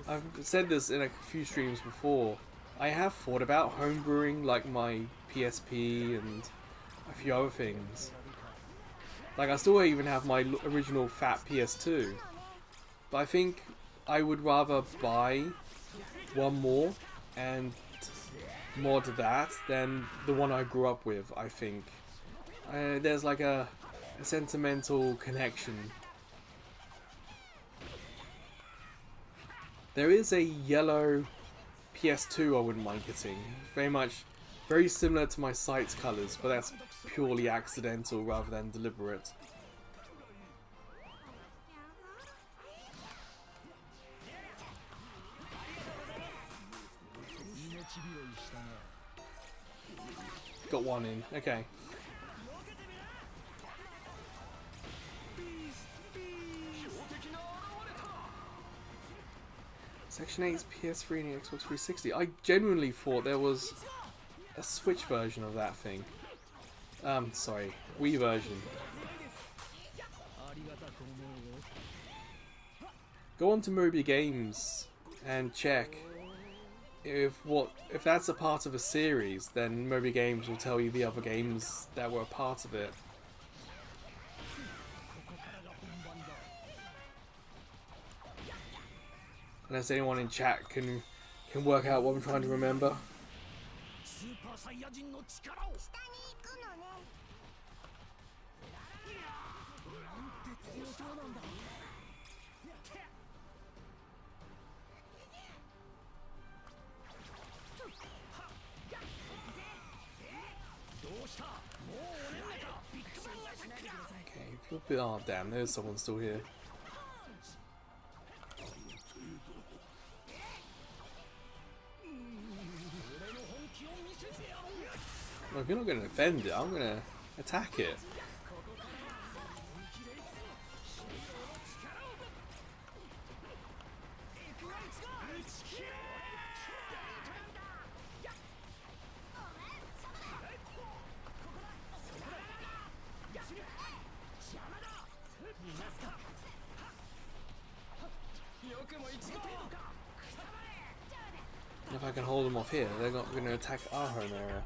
I've said this in a few streams before. I have thought about homebrewing like my PSP and a few other things. Like I still even have my original fat PS2. But I think I would rather buy one more and mod that than the one I grew up with, I think. There's like a sentimental connection. There is a yellow PS2 I wouldn't mind getting. Very similar to my site's colours, but that's purely accidental rather than deliberate. Got one in, okay. Section 8 is PS3 and Xbox 360. I genuinely thought there was a Switch version of that thing. Sorry, Wii version. Go on to Moby Games and check if that's a part of a series, then Moby Games will tell you the other games that were a part of it. Unless anyone in chat can work out what I'm trying to remember. Okay, oh damn, there's someone still here. Well, if you're not going to defend it, I'm going to attack it. If I can hold them off here, they're not going to attack our home area.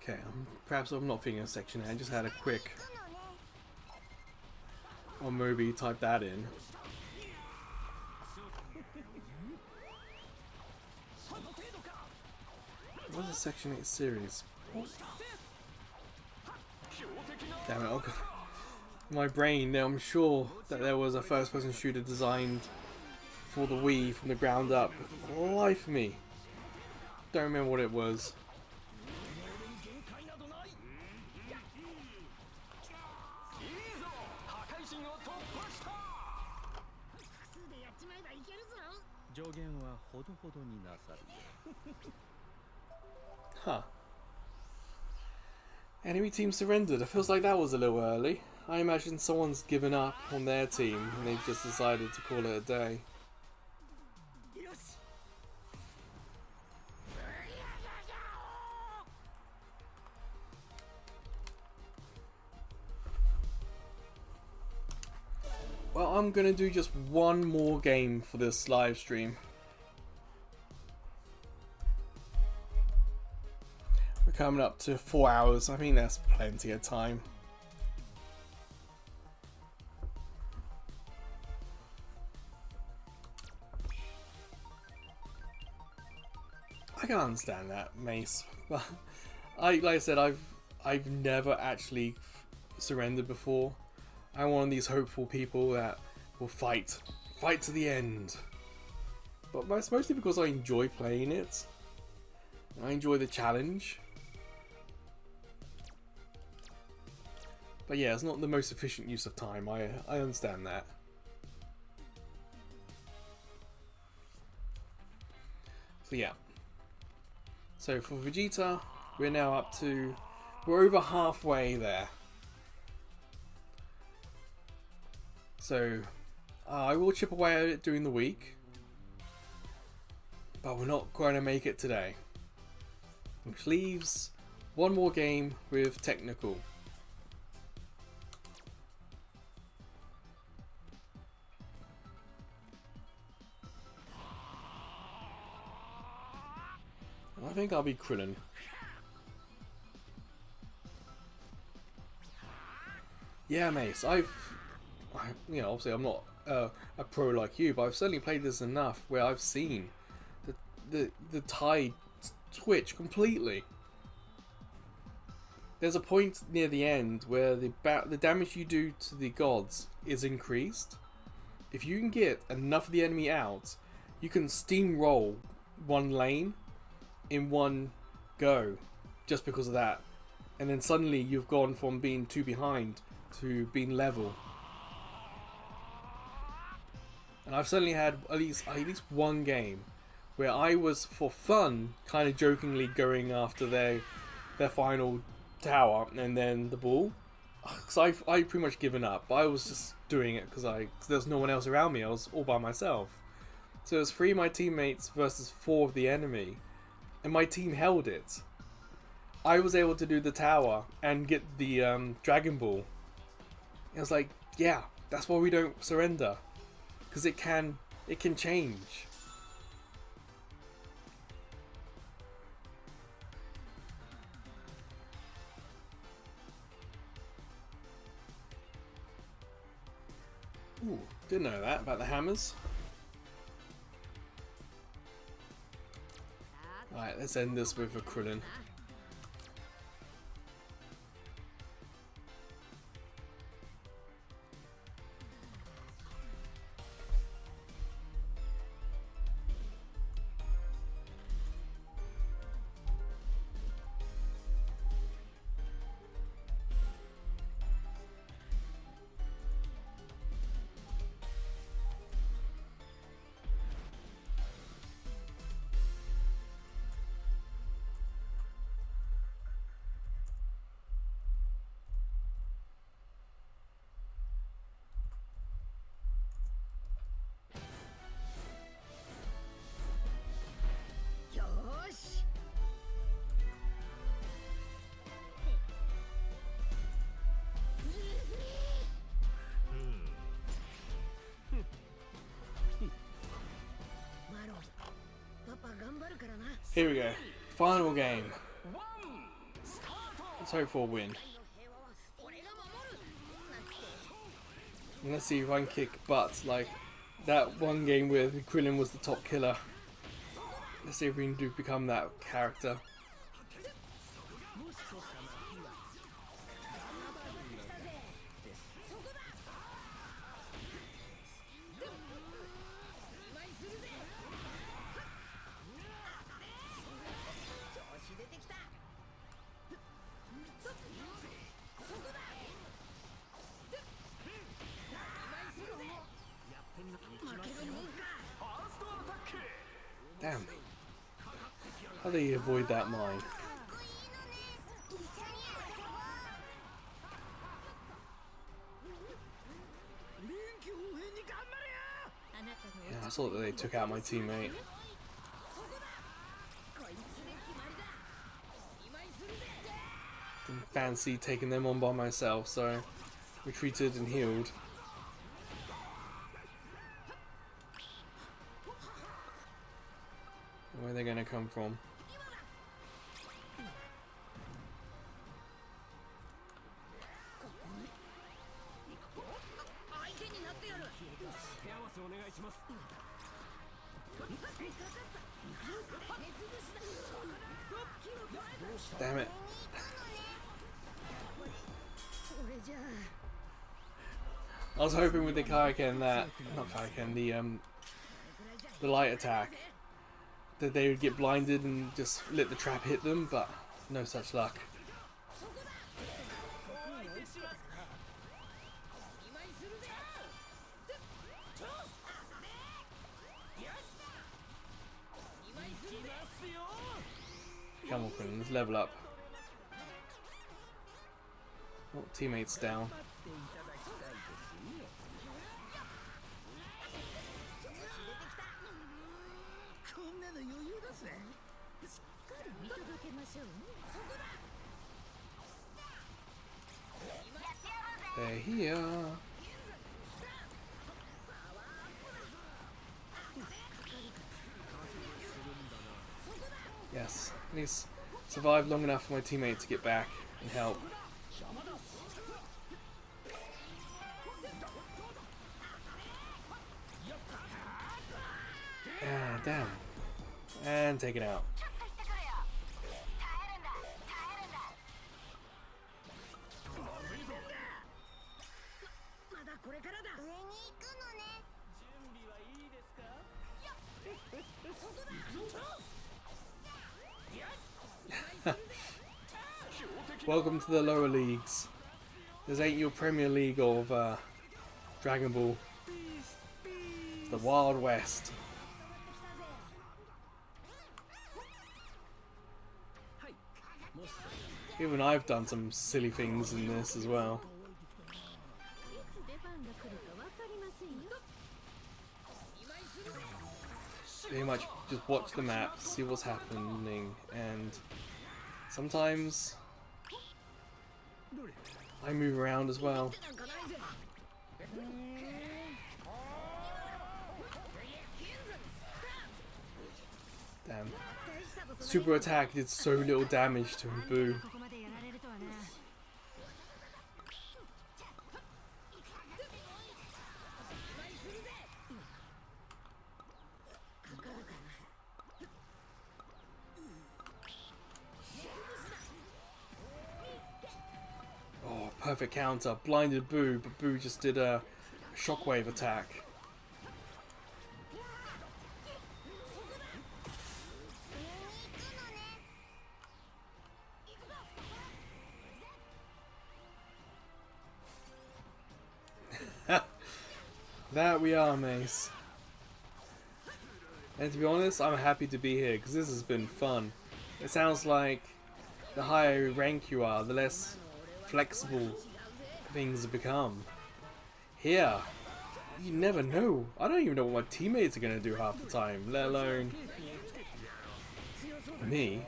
Okay, perhaps I'm not thinking of section A. I just had a quick on Moby, type that in. What's a section 8 series? Damn it, okay. My brain, now I'm sure that there was a first person shooter designed for the Wii from the ground up. Life of me. Don't remember what it was. Huh. Enemy team surrendered. It feels like that was a little early. I imagine someone's given up on their team and they've just decided to call it a day. Well, I'm gonna do just one more game for this live stream. We're coming up to 4 hours. I think that's plenty of time. I can understand that, Mace. But like I said, I've never actually surrendered before. I'm one of these hopeful people that will fight to the end. But that's mostly because I enjoy playing it. I enjoy the challenge. But yeah, it's not the most efficient use of time. I understand that. So yeah. So for Vegeta, we're now up to... We're over halfway there. So, I will chip away at it during the week. But we're not going to make it today. Which leaves one more game with technical. I think I'll be Krillin. Yeah, Mace, you know, obviously I'm not a pro like you, but I've certainly played this enough where I've seen the tide switch completely. There's a point near the end where the damage you do to the gods is increased. If you can get enough of the enemy out, you can steamroll one lane in one go just because of that, and then suddenly you've gone from being 2 behind to being level. And I've certainly had at least one game where I was, for fun, kind of jokingly going after their final tower and then the ball, because I pretty much given up, but I was just doing it because there's no one else around me. I was all by myself, so it was 3 of my teammates versus 4 of the enemy. And my team held it. I was able to do the tower and get the Dragon Ball. It was like, yeah, that's why we don't surrender, because it can change. Ooh, didn't know that about the hammers. Alright, let's end this with a Krillin. Here we go. Final game. Let's hope for a win. And let's see if I can kick butt like that one game where Krillin was the top killer. Let's see if we can become that character. Damn. How do you avoid that mine? Yeah, I saw that they took out my teammate. Didn't fancy taking them on by myself, so retreated and healed. Where are they going to come from? Damn it. I was hoping with the Kaioken that, not Kaioken, the light attack, that they would get blinded and just let the trap hit them, but no such luck. Come on, Quinn, let's level up. Oh, teammates down. They're here. Yes, at least survive long enough for my teammate to get back and help. Ah, damn. And take it out. Welcome to the lower leagues. This ain't your Premier League of Dragon Ball. It's the Wild West. Even I've done some silly things in this as well. Pretty much just watch the map, see what's happening, and sometimes I move around as well. Damn. Super attack did so little damage to Boo. Oh, perfect counter. Blinded Boo, but Boo just did a shockwave attack. That we are, Mace. And to be honest, I'm happy to be here because this has been fun. It sounds like the higher rank you are, the less flexible things have become. Here, you never know. I don't even know what my teammates are going to do half the time, let alone me.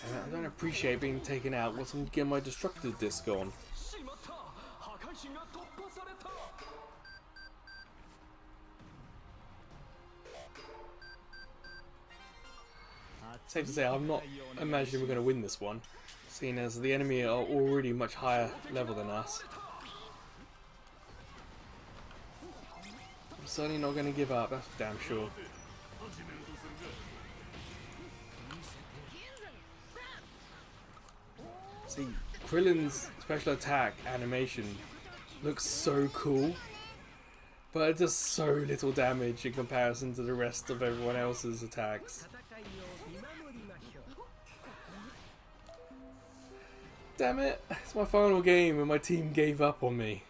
I don't appreciate being taken out once I'm getting my destructive disc on. Safe to say, I'm not imagining we're going to win this one, seeing as the enemy are already much higher level than us. I'm certainly not going to give up, that's for damn sure. See, Krillin's special attack animation looks so cool, but it does so little damage in comparison to the rest of everyone else's attacks. Damn it, it's my final game and my team gave up on me.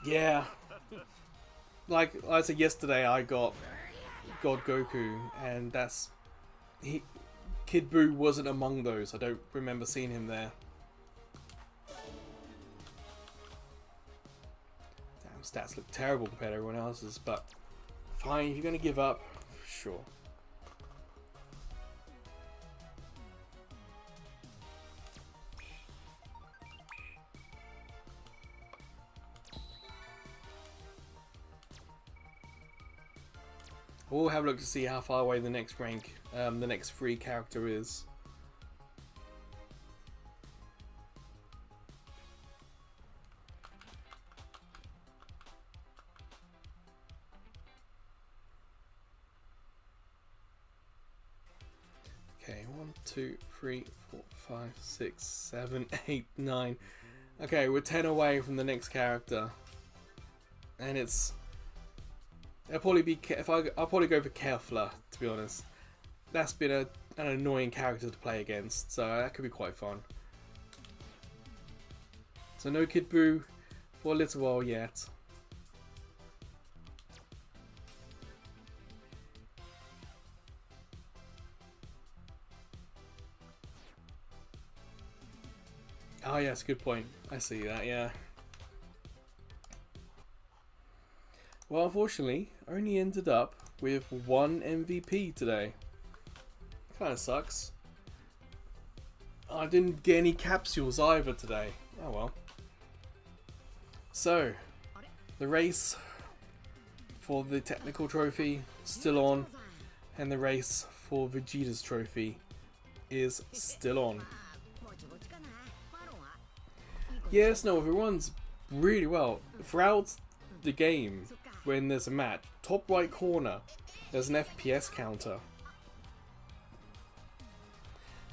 Yeah. Like I said yesterday, I got God Goku, and Kid Buu wasn't among those. I don't remember seeing him there. Damn, stats look terrible compared to everyone else's, but fine, if you're gonna give up, sure. We'll have a look to see how far away the next rank, the next free character is. Okay, 1, 2, 3, 4, 5, 6, 7, 8, 9. Okay, we're 10 away from the next character, and it's. I'll probably go for Kefla, to be honest. That's been an annoying character to play against, so that could be quite fun. So no Kid Buu for a little while yet. Oh yes, good point. I see that, yeah. Well, unfortunately, I only ended up with 1 MVP today. Kinda sucks. I didn't get any capsules either today. Oh well. So, the race for the technical trophy still on, and the race for Vegeta's trophy is still on. Yes, no, everyone's really well. Throughout the game, when there's a match, top right corner, there's an FPS counter.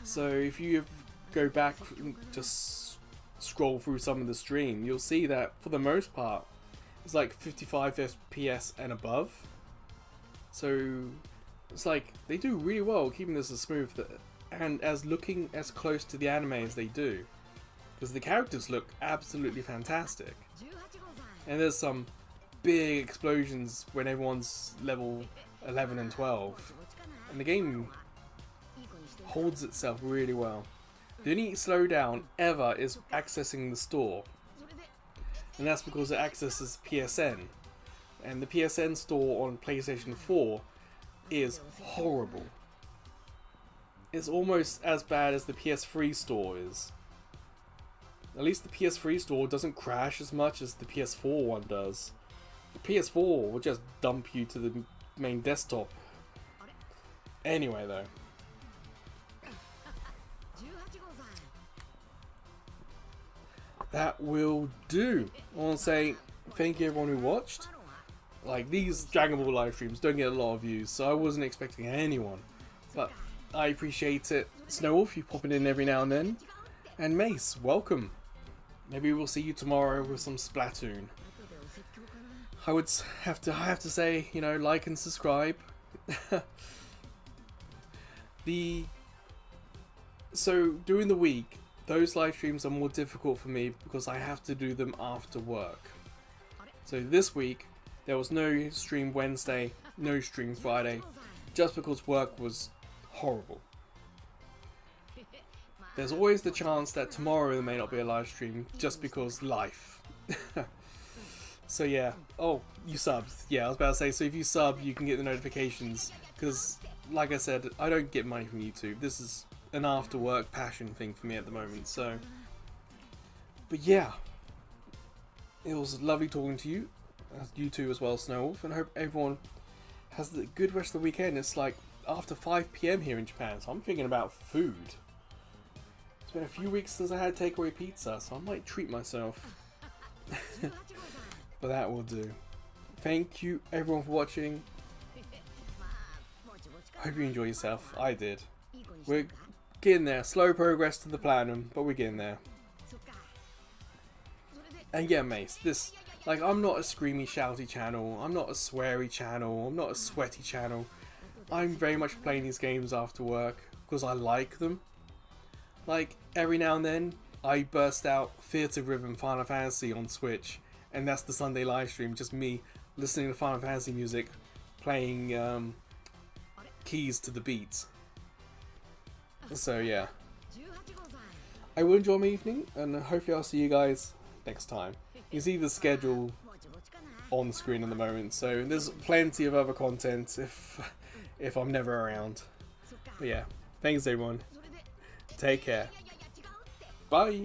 So if you go back and just scroll through some of the stream, you'll see that for the most part, it's like 55 FPS and above. So it's like they do really well keeping this as smooth and as looking as close to the anime as they do. Because the characters look absolutely fantastic. And there's some big explosions when everyone's level 11 and 12. And the game holds itself really well. The only slowdown ever is accessing the store. And that's because it accesses PSN. And the PSN store on PlayStation 4 is horrible. It's almost as bad as the PS3 store is. At least the PS3 store doesn't crash as much as the PS4 one does. The PS4 will just dump you to the main desktop. Anyway though. That will do. I want to say thank you everyone who watched. Like, these Dragon Ball live streams don't get a lot of views, so I wasn't expecting anyone. But I appreciate it. Snowwolf, you popping in every now and then. And Mace, welcome. Maybe we'll see you tomorrow with some Splatoon. I have to say, you know, like and subscribe. So during the week, those live streams are more difficult for me because I have to do them after work. So this week there was no stream Wednesday, no stream Friday, just because work was horrible. There's always the chance that tomorrow there may not be a live stream just because life. So yeah. Oh, you subbed. Yeah, I was about to say, so if you sub, you can get the notifications. Because, like I said, I don't get money from YouTube. This is an after work passion thing for me at the moment, so. But yeah. It was lovely talking to you. You too as well, Snowwolf. And I hope everyone has a good rest of the weekend. It's like after 5 PM here in Japan, so I'm thinking about food. It's been a few weeks since I had takeaway pizza, so I might treat myself. But that will do. Thank you everyone for watching. Hope you enjoy yourself. I did. We're getting there. Slow progress to the platinum, but we're getting there. And yeah, Mace, this, like, I'm not a screamy, shouty channel. I'm not a sweary channel. I'm not a sweaty channel. I'm very much playing these games after work because I like them. Like, every now and then, I burst out Theatre Rhythm Final Fantasy on Switch, and that's the Sunday live stream, just me listening to Final Fantasy music, playing keys to the beats. So yeah, I will enjoy my evening, and hopefully I'll see you guys next time. You can see the schedule on the screen at the moment, so there's plenty of other content if I'm never around. But yeah, thanks everyone. Take care. Bye.